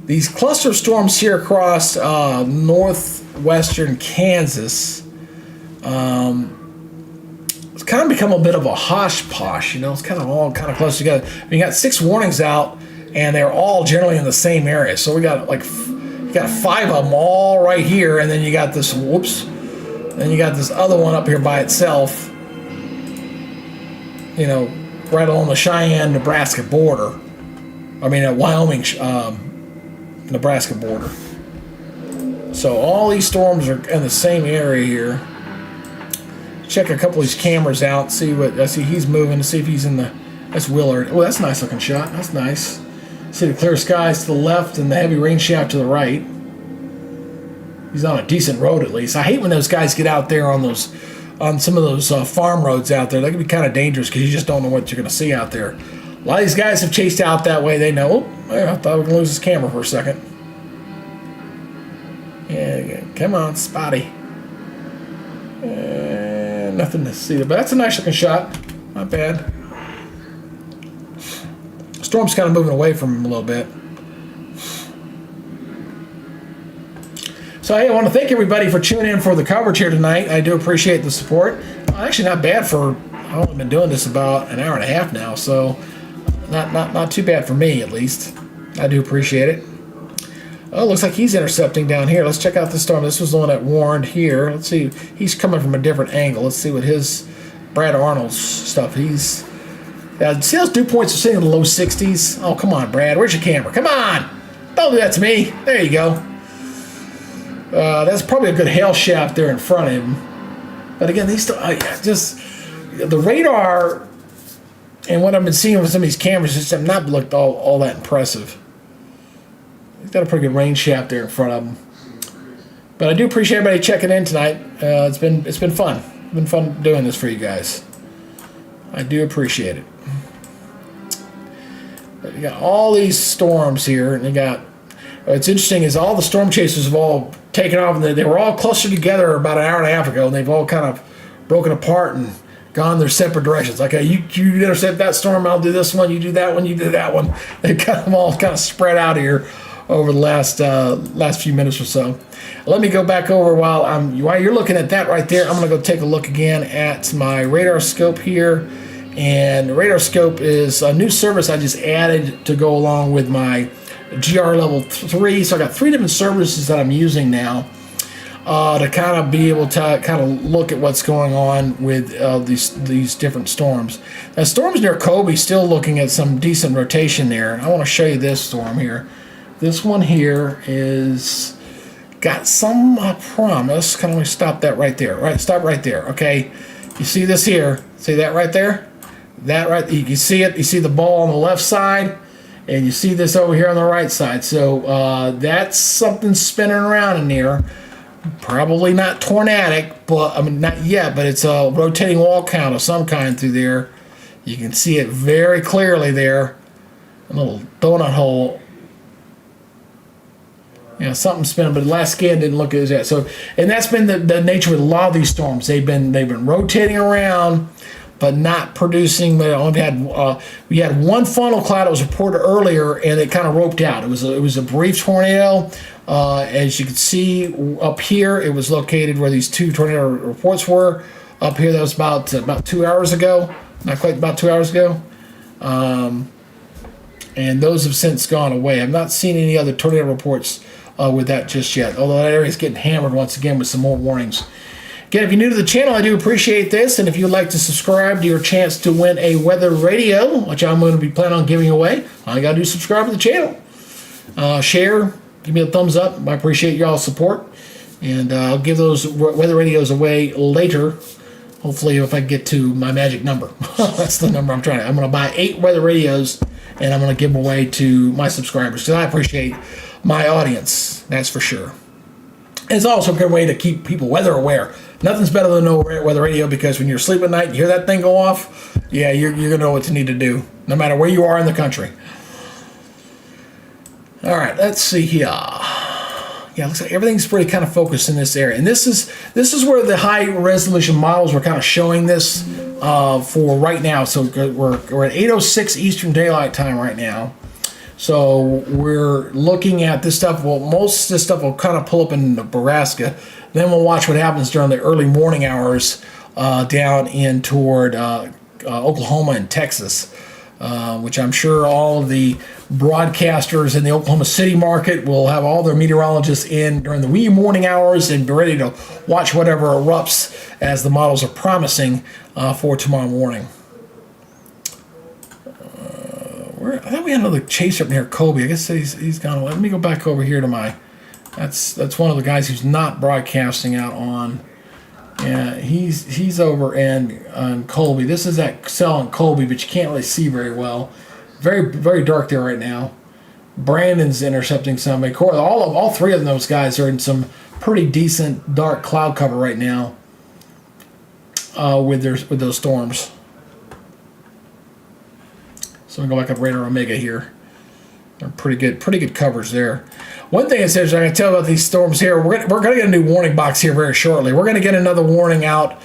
these cluster storms here across northwestern Kansas, it's kind of become a bit of a hosh-posh. It's kind of all kind of close together. You got 6 warnings out, and they're all generally in the same area. So we got you got 5 of them all right here, and then you got this. Then you got this other one up here by itself. Right along the Cheyenne, Nebraska border. I mean, Wyoming, Nebraska border. So all these storms are in the same area here. Check a couple of these cameras out. See what I see. He's moving to see if he's in the. That's Willard. Oh, that's a nice looking shot. That's nice. See the clear skies to the left and the heavy rain shaft to the right. He's on a decent road at least. I hate when those guys get out there on some of those farm roads out there. They can be kind of dangerous because you just don't know what you're going to see out there. A lot of these guys have chased out that way. They know, I thought we were going to lose this camera for a second. Yeah, come on, spotty. Nothing to see there, but that's a nice looking shot. Not bad. Storm's kind of moving away from him a little bit. So hey, I want to thank everybody for tuning in for the coverage here tonight. I do appreciate the support. Actually, not bad for. I've only been doing this about an hour and a half now, so not too bad for me at least. I do appreciate it. Oh, looks like he's intercepting down here. Let's check out the storm. This was the one that warned here. Let's see. He's coming from a different angle. Let's see what his Brad Arnold's stuff. He's see those dew points are sitting in the low 60s. Oh, come on, Brad. Where's your camera? Come on. Don't do that to me. There you go. That's probably a good hail shaft there in front of him. But again, these just the radar and what I've been seeing with some of these cameras just have not looked all that impressive. He's got a pretty good range shaft there in front of him. But I do appreciate everybody checking in tonight. It's been fun. It's been fun doing this for you guys. I do appreciate it. But you got all these storms here, and you got. What's interesting is all the storm chasers have all taken off, and they were all clustered together about an hour and a half ago, and they've all kind of broken apart and gone their separate directions. Like, you intercept that storm, I'll do this one. You do that one, you do that one. They got them all kind of spread out here over the last few minutes or so. Let me go back over while you're looking at that right there. I'm going to go take a look again at my radar scope here. And the radar scope is a new service I just added to go along with my GR level 3. So I got 3 different services that I'm using now to kind of be able to kind of look at what's going on with these different storms. Now, storms near Kobe still looking at some decent rotation there. I want to show you this storm here. This one here is got some promise. Kind of stop that right there. Right, stop right there. Okay, you see this here? See that right there? That right, you can see it. You see the ball on the left side, and you see this over here on the right side. So that's something spinning around in there. Probably not tornadic, but I mean not yet. But it's a rotating wall count of some kind through there. You can see it very clearly there. A little donut hole. You know, something spinning, but the last scan didn't look as that. So, and that's been the nature with a lot of these storms. They've been rotating around, but not producing. We had one funnel cloud that was reported earlier, and it kind of roped out. It was a brief tornado. As you can see up here, it was located where these 2 tornado reports were. Up here, that was about 2 hours ago. Not quite about 2 hours ago. And those have since gone away. I've not seen any other tornado reports with that just yet, although that area is getting hammered once again with some more warnings. Again, if you're new to the channel, I do appreciate this, and if you'd like to subscribe to your chance to win a weather radio, which I'm going to be planning on giving away, all you got to do is subscribe to the channel. Share, give me a thumbs up. I appreciate y'all's support, and I'll give those weather radios away later, hopefully if I get to my magic number. That's the number I'm trying to. I'm going to buy 8 weather radios, and I'm going to give them away to my subscribers, because I appreciate my audience, that's for sure. And it's also a good way to keep people weather aware. Nothing's better than no weather radio, because when you're asleep at night, you hear that thing go off, yeah, you're going to know what you need to do, no matter where you are in the country. All right, let's see here. Yeah, looks like everything's pretty kind of focused in this area. And this is where the high resolution models were kind of showing this for right now. So we're at 8:06 Eastern Daylight Time right now. So we're looking at this stuff. Well, most of this stuff will kind of pull up in Nebraska. Then we'll watch what happens during the early morning hours down in toward Oklahoma and Texas, which I'm sure all of the broadcasters in the Oklahoma City market will have all their meteorologists in during the wee morning hours and be ready to watch whatever erupts as the models are promising for tomorrow morning. I thought we had another chaser up near Kobe. I guess he's gone away. Let me go back over here to my. That's one of the guys who's not broadcasting out on. Yeah, he's over on Colby. This is that cell on Colby, but you can't really see very well. Very very dark there right now. Brandon's intercepting somebody. All 3 of those guys are in some pretty decent dark cloud cover right now. With those storms. So we go back up Radar Omega here. They're pretty good covers there. One thing it says I can tell about these storms here, we're gonna get a new warning box here very shortly. We're gonna get another warning out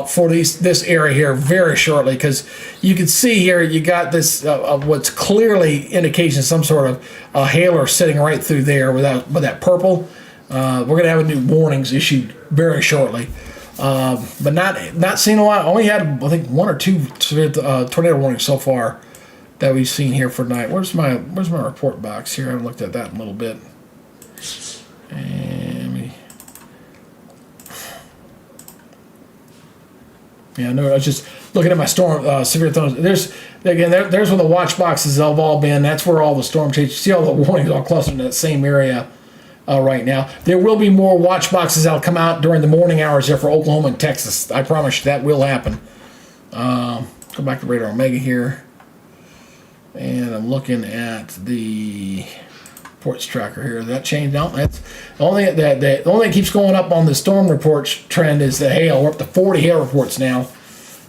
for this area here very shortly, because you can see here you got this what's clearly indication of some sort of hailer sitting right through there with that purple. We're gonna have a new warnings issued very shortly. But not seeing a lot. Only had I think 1 or 2 tornado warnings so far that we've seen here for tonight. Where's my report box here? I haven't looked at that in a little bit. And yeah, no, I was just looking at my storm severe thunderstorms. There's where the watch boxes have all been. That's where all the storm changes. You see all the warnings all clustered in that same area right now. There will be more watch boxes that'll come out during the morning hours there for Oklahoma and Texas. I promise you that will happen. Go back to Radar Omega here. And I'm looking at the reports tracker here. That changed? No, that's the only the only thing that keeps going up on the storm reports trend is the hail. We're up to 40 hail reports now.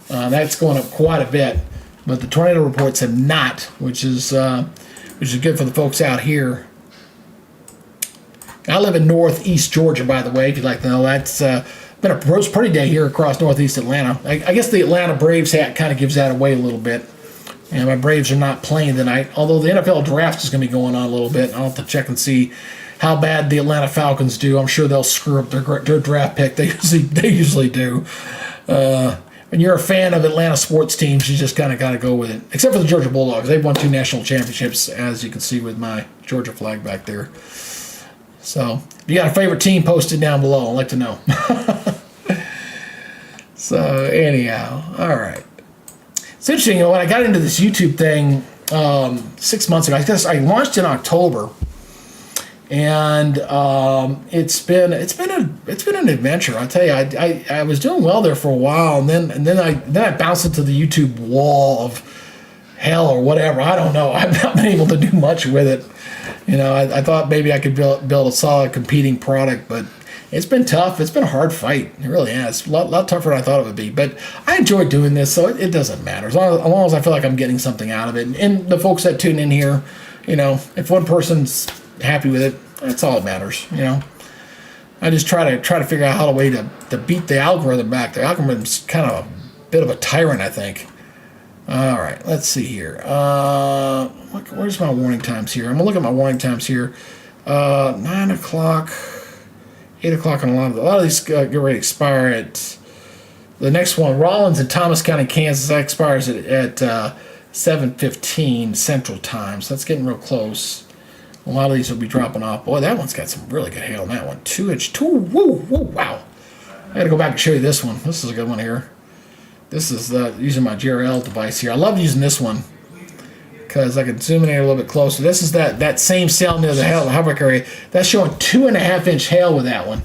That's going up quite a bit, but the tornado reports have not, which is good for the folks out here. I live in northeast Georgia, by the way, if you'd like to know. That's been a pretty day here across northeast Atlanta. I guess the Atlanta Braves hat kind of gives that away a little bit. And my Braves are not playing tonight, although the NFL draft is going to be going on a little bit. I'll have to check and see how bad the Atlanta Falcons do. I'm sure they'll screw up their draft pick. They usually do. When you're a fan of Atlanta sports teams, you just kind of got to go with it. Except for the Georgia Bulldogs. They've won 2 national championships, as you can see with my Georgia flag back there. So, if you got a favorite team, post it down below. I'd like to know. So, anyhow, all right. It's interesting, when I got into this YouTube thing 6 months ago, I guess I launched in October, and it's been an adventure. I tell you, I was doing well there for a while, and then I bounced into the YouTube wall of hell or whatever. I don't know. I've not been able to do much with it. I thought maybe I could build a solid competing product, but it's been tough. It's been a hard fight. It really has. A lot tougher than I thought it would be. But I enjoy doing this, so it doesn't matter. As long as I feel like I'm getting something out of it. And the folks that tune in here, if one person's happy with it, that's all that matters. I just try to figure out how to beat the algorithm back. The algorithm's kind of a bit of a tyrant, I think. All right, let's see here. Where's my warning times here? I'm going to look at my warning times here. 9 o'clock. 8 o'clock on a lot of these get ready to expire at the next one. Rollins in Thomas County, Kansas, that expires at 7:15 Central Time. So that's getting real close. A lot of these will be dropping off. Boy, that one's got some really good hail on that one. 2-inch. Woo, wow. I got to go back and show you this one. This is a good one here. This is using my GRL device here. I love using this one because I can zoom in here a little bit closer. This is that same cell near the Havoc area. That's showing 2.5-inch hail with that one.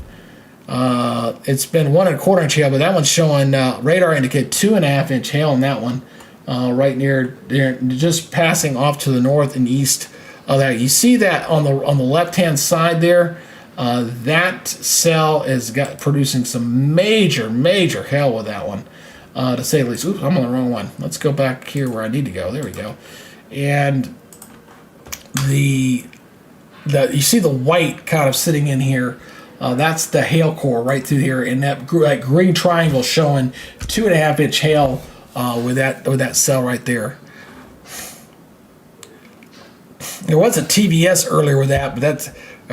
It's been 1.25-inch hail, but that one's showing radar indicate 2.5-inch hail on that one, right near there, just passing off to the north and east of that. You see that on the left-hand side there. That cell is producing some major hail with that one, to say the least. Oops, I'm on the wrong one. Let's go back here where I need to go. There we go. And you see the white kind of sitting in here. That's the hail core right through here, and that green triangle showing 2.5-inch hail with that cell right there. There was a TVS earlier with that, but that's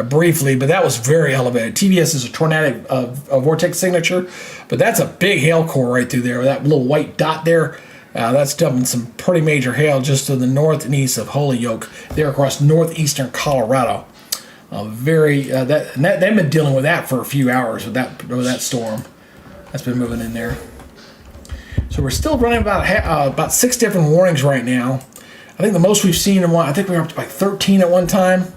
briefly, but that was very elevated. TVS is a tornadic vortex signature, but that's a big hail core right through there. That little white dot there. That's dumping some pretty major hail just to the north and east of Holyoke, there across northeastern Colorado. They've been dealing with that for a few hours with that storm that's been moving in there. So we're still running about 6 different warnings right now. I think the most we've seen in one, I think we were up to like 13 at one time.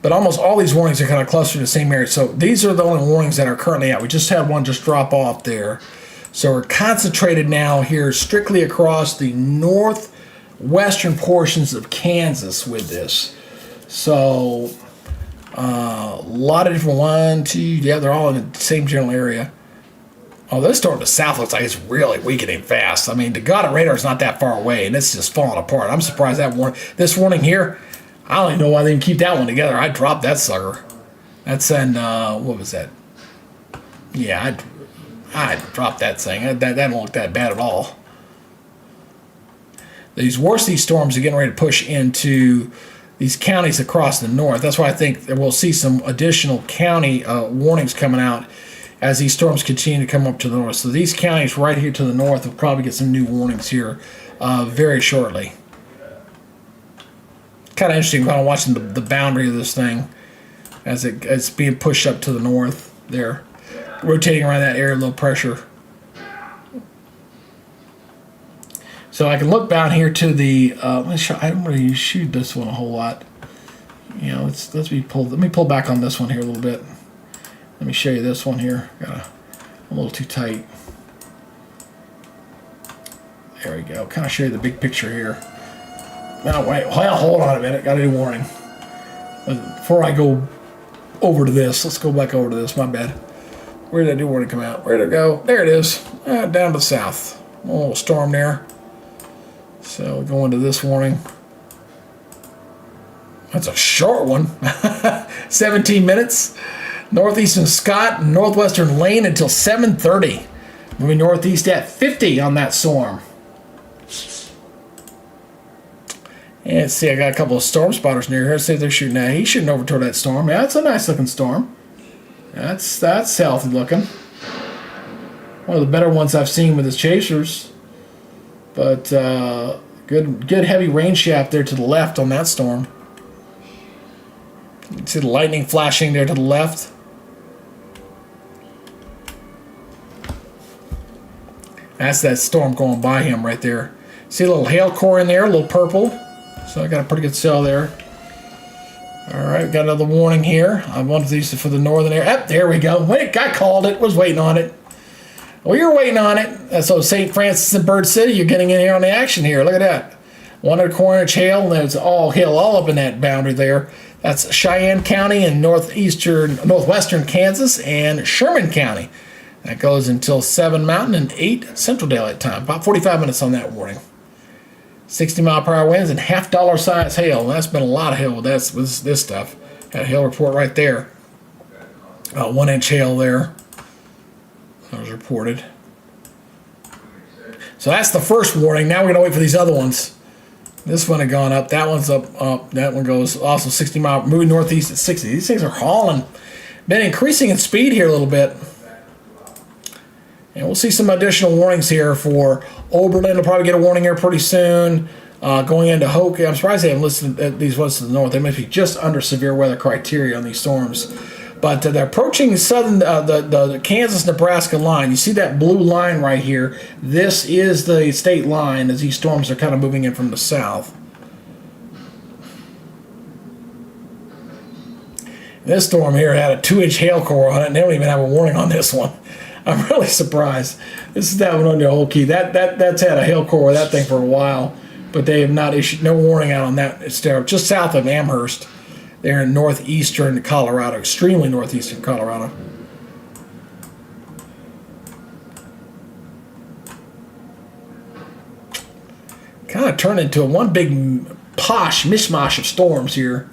But almost all these warnings are kind of clustered in the same area. So these are the only warnings that are currently out. We just had one just drop off there. So we're concentrated now here strictly across the northwestern portions of Kansas with this. So a lot of different they're all in the same general area. Oh, this storm to the south looks like it's really weakening fast. I mean, the God radar is not that far away, and it's just falling apart. I'm surprised this warning here, I don't even know why they didn't keep that one together. I dropped that sucker. That's in, what was that? Yeah, I dropped that thing. That don't look that bad at all. These storms are getting ready to push into these counties across the north. That's why I think that we'll see some additional county warnings coming out as these storms continue to come up to the north. So these counties right here to the north will probably get some new warnings here very shortly. Kind of interesting kind of watching the boundary of this thing. as it's being pushed up to the north there, rotating around that area of low pressure. So I can look down here to the. I don't really shoot this one a whole lot. You know, let me pull back on this one here a little bit. Let me show you this one here. I'm a little too tight. There we go. Kind of show you the big picture here. Now wait, hold on a minute. Got a new warning. Before I go over to this, let's go back over to this. My bad. Where did that new warning come out? Where'd it go? There it is. Down to the south. A little storm there. So we go into this warning. That's a short one. 17 minutes. Northeastern Scott and northwestern Lane until 7:30. Moving northeast at 50 on that storm. And let's see, I got a couple of storm spotters near here. Let's see if they're shooting at. He's shooting over toward that storm. Yeah, that's a nice looking storm. That's healthy looking. One of the better ones I've seen with his chasers. But good heavy rain shaft there to the left on that storm. You can see the lightning flashing there to the left. That's that storm going by him right there. See a little hail core in there, a little purple. So I got a pretty good cell there. All right, got another warning here. I wanted these for the northern area. There we go. Wait, I called it. Was waiting on it. Well, you're waiting on it. So St. Francis and Bird City, you're getting in here on the action here. Look at that. 1.25 inch hail, and there's all hail all up in that boundary there. That's Cheyenne County and northwestern Kansas and Sherman County. That goes until 7 Mountain and 8 Central Daylight Time. About 45 minutes on that warning. 60-mile-per-hour winds and $half size hail. That's been a lot of hail with this stuff. Got a hail report right there. 1 inch hail there. That was reported. So that's the first warning. Now we're going to wait for these other ones. This one had gone up. That one's up. That one goes also 60 mile, moving northeast at 60. These things are hauling. Been increasing in speed here a little bit. And we'll see some additional warnings here for Oberlin. Will probably get a warning here pretty soon. Going into Hoke. I'm surprised they haven't listed these ones to the north. They must be just under severe weather criteria on these storms. But they're approaching southern the Kansas-Nebraska line. You see that blue line right here? This is the state line as these storms are kind of moving in from the south. This storm here had a 2-inch hail core on it, and they don't even have a warning on this one. I'm really surprised. This is that one on the whole key. That's had a hail core with that thing for a while, but they have not issued no warning out on that. It's there just south of Amherst. They're in northeastern Colorado, extremely northeastern Colorado. Kind of turned into one big posh mishmash of storms here.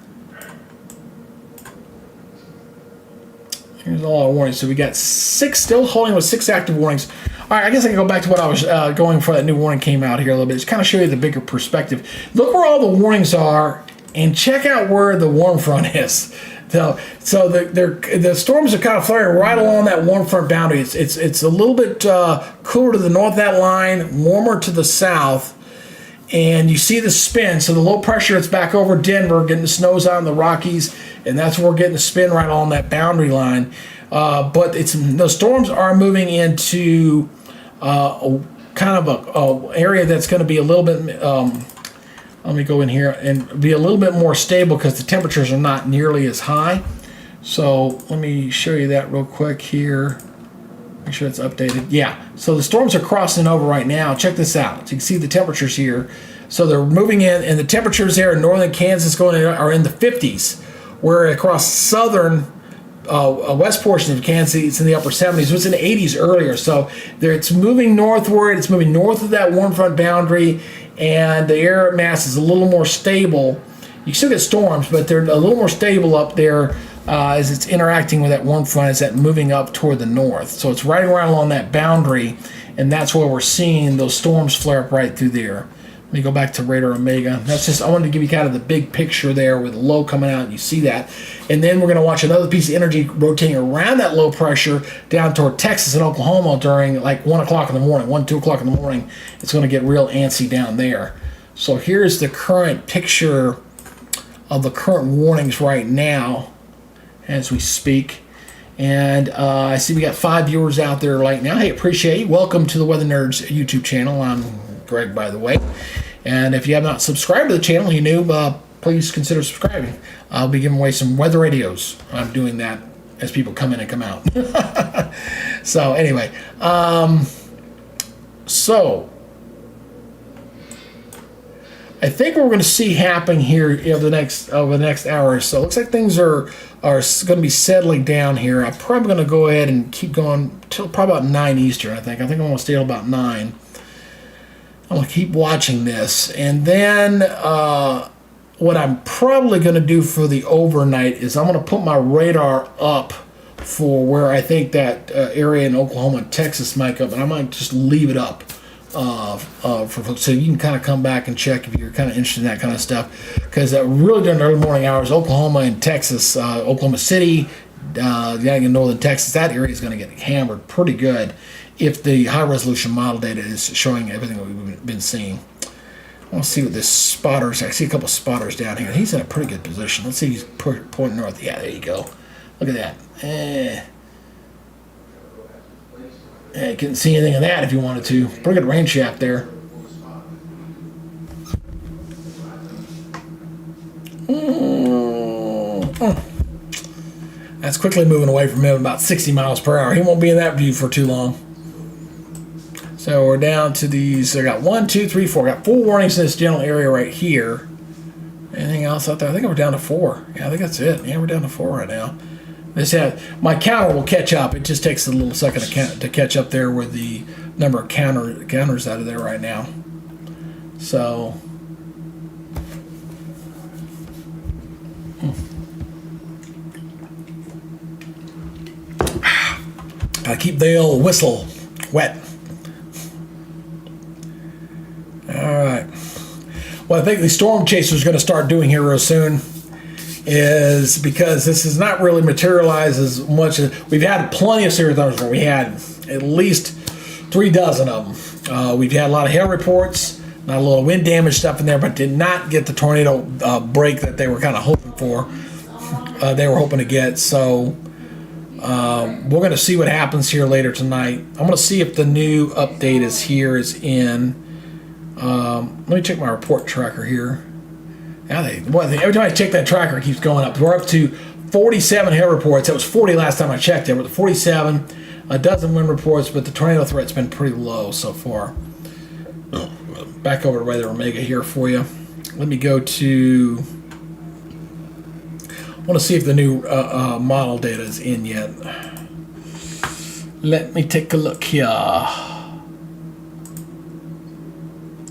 Here's all our warnings. So we got 6, still holding with 6 active warnings. All right, I guess I can go back to what I was going for. That new warning came out here a little bit. Just kind of show you the bigger perspective. Look where all the warnings are. And check out where the warm front is. So the storms are kind of flaring right along that warm front boundary. It's a little bit cooler to the north of that line, warmer to the south, and you see the spin. So the low pressure is back over Denver, getting the snows out in the Rockies, and that's where we're getting the spin right along that boundary line. But the storms are moving into kind of a area that's going to be a little bit. Let me go in here and be a little bit more stable because the temperatures are not nearly as high. So let me show you that real quick here. Make sure it's updated. Yeah, so the storms are crossing over right now. Check this out. So you can see the temperatures here. So they're moving in, and the temperatures there in northern Kansas are in the 50s, where across southern west portion of Kansas, it's in the upper 70s. It was in the 80s earlier. So it's moving northward. It's moving north of that warm front boundary, and the air mass is a little more stable. You still get storms, but they're a little more stable up there as it's interacting with that warm front as that moving up toward the north. So it's right around along that boundary, and that's where we're seeing those storms flare up right through there. Let me go back to Radar Omega. That's just, I wanted to give you kind of the big picture there with the low coming out, and you see that. And then we're going to watch another piece of energy rotating around that low pressure down toward Texas and Oklahoma during like 1 o'clock in the morning, 2 o'clock in the morning. It's going to get real antsy down there. So here's the current picture of the current warnings right now as we speak. And I see we got 5 viewers out there right now. Hey, appreciate you. Welcome to the Weather Nerds YouTube channel. I'm Greg, by the way. And if you have not subscribed to the channel, you new, please consider subscribing. I'll be giving away some weather radios. I'm doing that as people come in and come out. So anyway, so I think what we're going to see happen here over the next hour or so. Looks like things are going to be settling down here. I'm probably going to go ahead and keep going till probably about 9 Eastern. I think I'm going to stay till about 9. I'm going to keep watching this, and then what I'm probably going to do for the overnight is I'm going to put my radar up for where I think that area in Oklahoma and Texas might go, but I might just leave it up for folks, so you can kind of come back and check if you're kind of interested in that kind of stuff. Because really during the early morning hours, Oklahoma and Texas, Oklahoma City, in northern Texas, that area is going to get hammered pretty good if the high resolution model data is showing everything that we've been seeing. I want to see what this spotters. I see a couple spotters down here. He's in a pretty good position. Let's see, he's pointing north. Yeah, there you go. Look at that. You couldn't see anything of that if you wanted to. Pretty good rain shaft there. That's quickly moving away from him, about 60 miles per hour. He won't be in that view for too long. So we're down to these. I got 1, 2, 3, 4. I got 4 warnings in this general area right here. Anything else out there? I think we're down to 4. Yeah, I think that's it. Yeah, we're down to 4 right now. My counter will catch up. It just takes a little second to catch up there with the number of counters out of there right now. So, gotta keep the old whistle wet. All right. What I think the storm chaser is going to start doing here real soon is, because this has not really materialized as much as we've had plenty of severe thunderstorms. We had at least 3 dozen of them. We've had a lot of hail reports, not a little wind damage stuff in there, but did not get the tornado break that they were kind of hoping for. They were hoping to get. So we're going to see what happens here later tonight. I'm going to see if the new update is in. Let me check my report tracker here. Every time I check that tracker, it keeps going up. We're up to 47 hail reports. It was 40 last time I checked it. We're at 47, a dozen wind reports, but the tornado threat's been pretty low so far. Back over to Weather Omega here for you. Let me go to. I want to see if the new model data is in yet. Let me take a look here.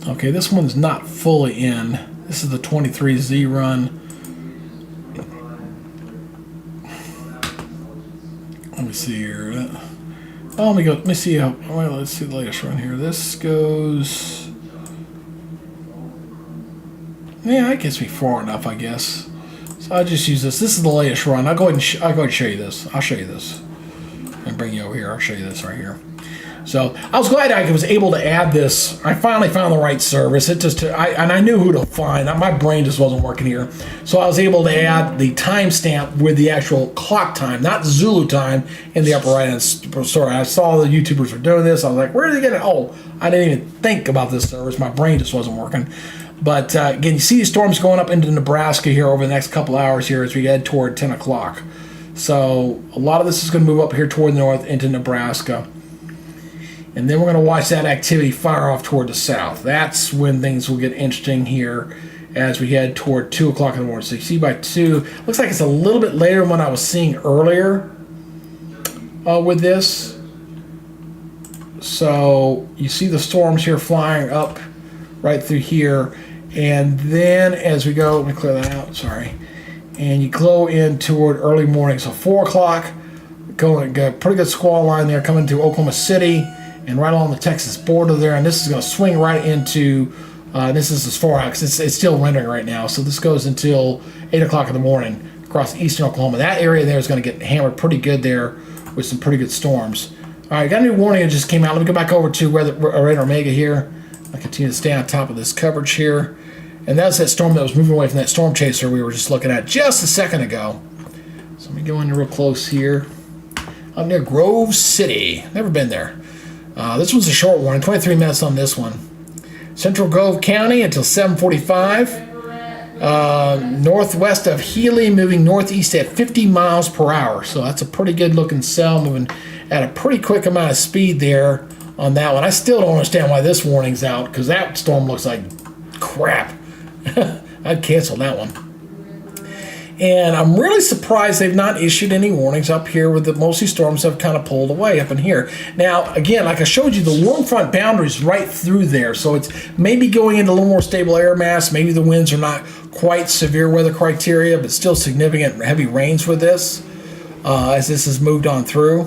Okay, this one's not fully in. This is the 23Z run. Let me see here. Oh, let me see how. Well, let's see the latest run here. This goes. Yeah, that gets me far enough, I guess. So I'll just use this. This is the latest run. I'll go ahead and show you this. I'll show you this and bring you over here. I'll show you this right here. So I was glad I was able to add this. I finally found the right service. I knew who to find. My brain just wasn't working here. So I was able to add the timestamp with the actual clock time, not Zulu time, in the upper right hand. Sorry, I saw the YouTubers were doing this. I was like, where did they get it? Oh, I didn't even think about this service. My brain just wasn't working. But again, you see these storms going up into Nebraska here over the next couple hours here as we head toward 10 o'clock. So a lot of this is going to move up here toward the north into Nebraska. And then we're going to watch that activity fire off toward the south. That's when things will get interesting here as we head toward 2 o'clock in the morning. So you see by 2, looks like it's a little bit later than what I was seeing earlier with this. So you see the storms here flying up right through here. And then as we go, let me clear that out, sorry. And you glow in toward early morning. So 4 o'clock, got a pretty good squall line there coming to Oklahoma City and right along the Texas border there. And this is going to swing right into, this is as far out because it's still rendering right now. So this goes until 8 o'clock in the morning across eastern Oklahoma. That area there is going to get hammered pretty good there with some pretty good storms. All right, got a new warning that just came out. Let me go back over to Radar Omega here. I continue to stay on top of this coverage here. And that's that storm that was moving away from that storm chaser we were just looking at just a second ago. So let me go in real close here. Up near Grove City. Never been there. This one's a short one. 23 minutes on this one. Central Grove County until 7:45. Northwest of Healy, moving northeast at 50 miles per hour. So that's a pretty good looking cell, moving at a pretty quick amount of speed there on that one. I still don't understand why this warning's out, because that storm looks like crap. I'd cancel that one. And I'm really surprised they've not issued any warnings up here with the mostly storms have kind of pulled away up in here. Now, again, like I showed you, the warm front boundary is right through there. So it's maybe going into a little more stable air mass. Maybe the winds are not quite severe weather criteria, but still significant heavy rains with this as this has moved on through.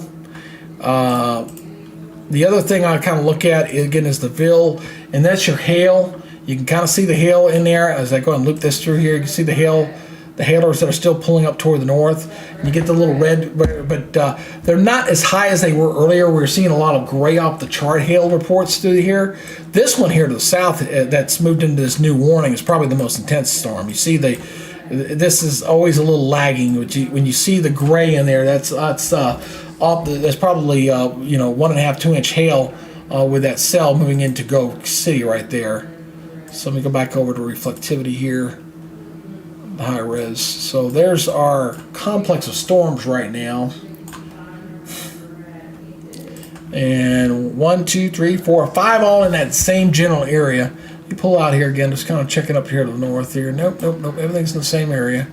The other thing I kind of look at, again, is the VIL, and that's your hail. You can kind of see the hail in there. As I go and loop this through here, you can see the hail. The hailers that are still pulling up toward the north. And you get the little red, but they're not as high as they were earlier. We were seeing a lot of gray off the chart hail reports through here. This one here to the south that's moved into this new warning is probably the most intense storm. You see this is always a little lagging. When you see the gray in there, that's probably 1.5 2 inch hail with that cell moving into Grove City right there. So let me go back over to reflectivity here. High res. So there's our complex of storms right now. And 1, 2, 3, 4, 5 all in that same general area. You pull out here again, just kind of checking up here to the north here. Nope. Everything's in the same area.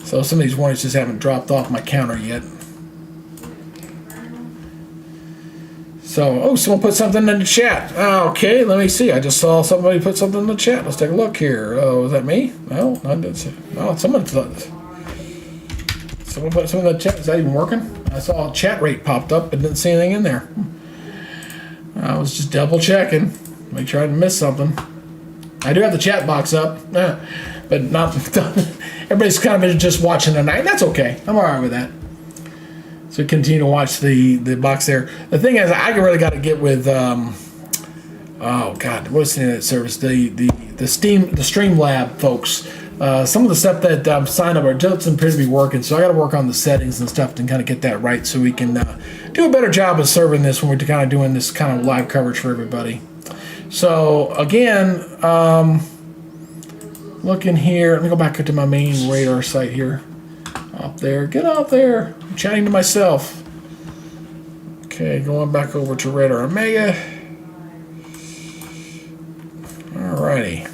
So some of these warnings just haven't dropped off my counter yet. So, someone put something in the chat. Okay, let me see. I just saw somebody put something in the chat. Let's take a look here. Oh, was that me? No, I didn't see. Oh, someone put something in the chat. Is that even working? I saw a chat rate popped up, but didn't see anything in there. I was just double checking. Make sure I didn't miss something. I do have the chat box up, but not. Everybody's kind of just watching tonight. That's okay. I'm all right with that. So continue to watch the box there. The thing is, I really got to get with what's the name of that service? The Streamlab folks. Some of the stuff that I've signed up doesn't appear to be working, so I got to work on the settings and stuff to kind of get that right, so we can do a better job of serving this when we're kind of doing this kind of live coverage for everybody. So again, looking here. Let me go back to my main radar site here. Up there, get out there. I'm chatting to myself. Okay, going back over to Radar Omega. Alrighty.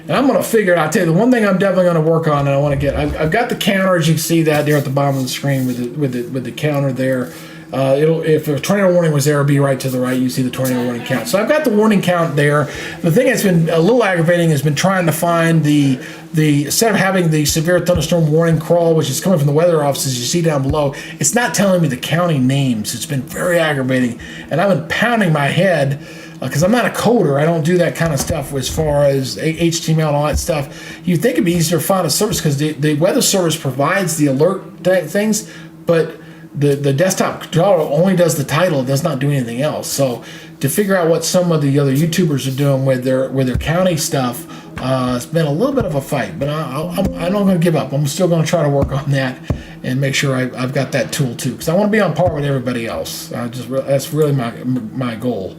And I'm going to figure it out. I'll tell you, the one thing I'm definitely going to work on, and I want to get, I've got the counter, as you can see that there at the bottom of the screen with the counter there. If a tornado warning was there, it'll be right to the right. You see the tornado warning count. So I've got the warning count there. The thing that's been a little aggravating has been trying to find the instead of having the severe thunderstorm warning crawl, which is coming from the weather offices you see down below, it's not telling me the county names. It's been very aggravating, and I've been pounding my head because I'm not a coder. I don't do that kind of stuff as far as HTML and all that stuff. You'd think it'd be easier to find a service because the weather service provides the alert things, but the desktop controller only does the title. It does not do anything else. So to figure out what some of the other YouTubers are doing with their county stuff, it's been a little bit of a fight. But I'm not going to give up. I'm still going to try to work on that and make sure I've got that tool too, because I want to be on par with everybody else. That's really my goal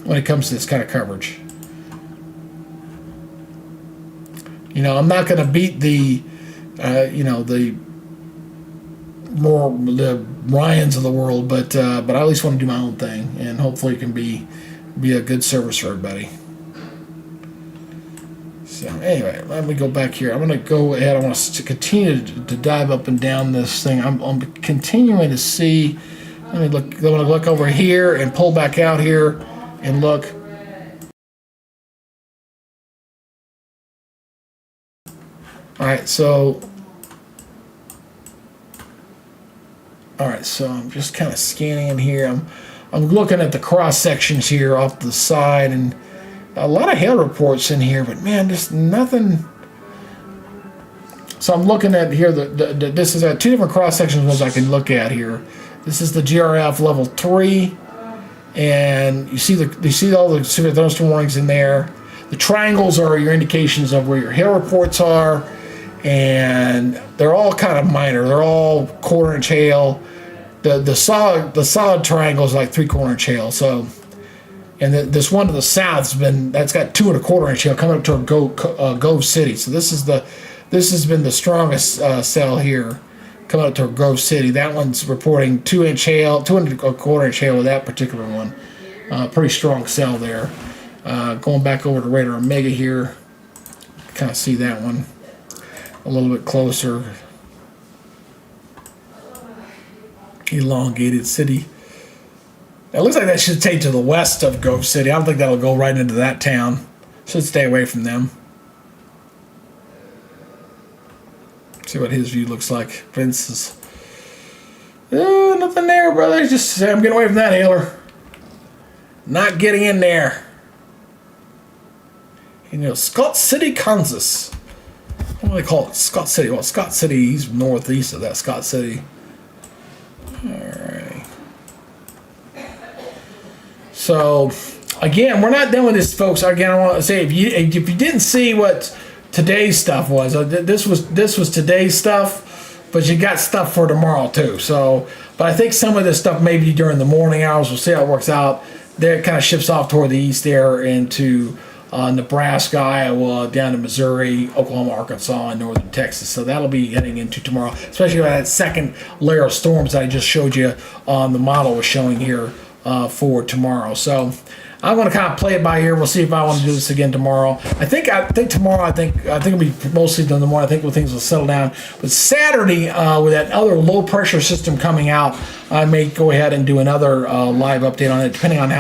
when it comes to this kind of coverage. I'm not going to beat the Ryans of the world, but I at least want to do my own thing, and hopefully it can be a good service for everybody. So anyway, let me go back here. I'm going to go ahead. I want to continue to dive up and down this thing. I'm continuing to see. Let me look. I'm going to look over here and pull back out here and look. All right, so I'm just kind of scanning in here. I'm looking at the cross sections here off the side, and a lot of hail reports in here, but man, just nothing. So I'm looking at here. This is two different cross sections ones I can look at here. This is the GRF level 3, and you see all the severe thunderstorm warnings in there. The triangles are your indications of where your hail reports are. and they're all kind of minor. They're all 1/4 inch hail. The solid triangle is like 3/4 inch hail. So, and this one to the south's that's got 2 1/4 inch hail coming up to Grove City. So this has been the strongest cell here coming up to Grove City. That one's reporting 2 inch hail, 2 1/4 inch hail with that particular one. Pretty strong cell there. Going back over to Radar Omega here, kind of see that one a little bit closer. Elongated city. It looks like that should take to the west of Grove City. I don't think that'll go right into that town. Should stay away from them. See what his view looks like. Vince is... Oh, nothing there, brother. Just I'm getting away from that hailer. Not getting in there. You know, Scott City, Kansas. What do they call it? Scott City. Well, Scott City, he's northeast of that Scott City. Alright. So, again, we're not done with this, folks. Again, I want to say, if you didn't see what today's stuff was, this was today's stuff, but you got stuff for tomorrow too. So, but I think some of this stuff maybe during the morning hours. We'll see how it works out. There, it kind of shifts off toward the east there into Nebraska, Iowa, down to Missouri, Oklahoma, Arkansas, and northern Texas. So that'll be heading into tomorrow, especially with that second layer of storms that I just showed you on the model was showing here for tomorrow. So I'm going to kind of play it by ear. We'll see if I want to do this again tomorrow. I think tomorrow. I think it'll be mostly done tomorrow. I think things will settle down. But Saturday, with that other low pressure system coming out, I may go ahead and do another live update on it, depending on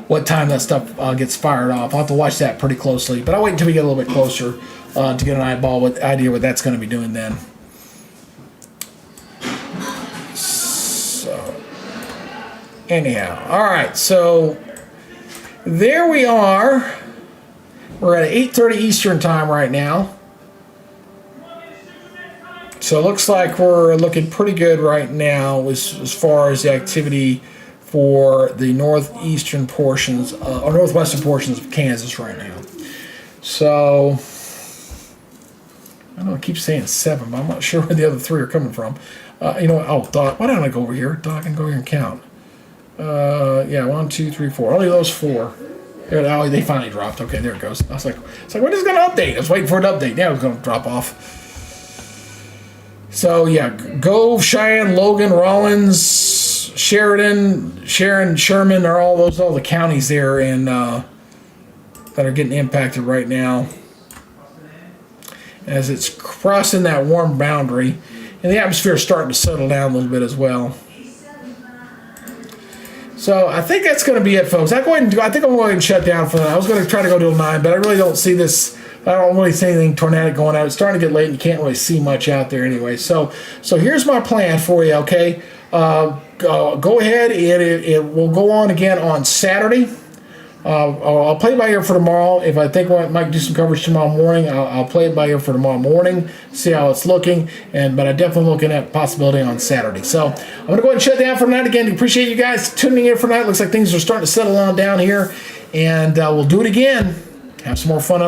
what time that stuff gets fired off. I'll have to watch that pretty closely. But I'll wait until we get a little bit closer to get an idea what that's going to be doing then. So, anyhow, all right. So there we are. We're at 8:30 Eastern time right now. So it looks like we're looking pretty good right now as far as the activity for the northeastern portions or northwestern portions of Kansas right now. So I don't know, I keep saying 7, but I'm not sure where the other 3 are coming from. You know what? Oh, Doc, why don't I go over here? Doc, I can go here and count. Yeah, 1, 2, 3, 4. Only those 4. Oh, they finally dropped. Okay, there it goes. I was like, when is it going to update? I was waiting for it to update. Now it's going to drop off. So, yeah, Gove, Cheyenne, Logan, Rollins, Sheridan, Sherman are all the counties there in that are getting impacted right now as it's crossing that warm boundary. And the atmosphere is starting to settle down a little bit as well. So I think that's going to be it, folks. I think I'm going to go ahead and shut down for that. I was going to try to go till 9, but I really don't see this. I don't really see anything tornadic going out. It's starting to get late, and you can't really see much out there anyway. So here's my plan for you, okay? Go ahead, and it will go on again on Saturday. I'll play it by ear for tomorrow. If I think I might do some coverage tomorrow morning, I'll play it by ear for tomorrow morning, see how it's looking. But I'm definitely looking at possibility on Saturday. So I'm going to go ahead and shut down for tonight. Again, appreciate you guys tuning in for tonight. Looks like things are starting to settle on down here. And we'll do it again. Have some more fun.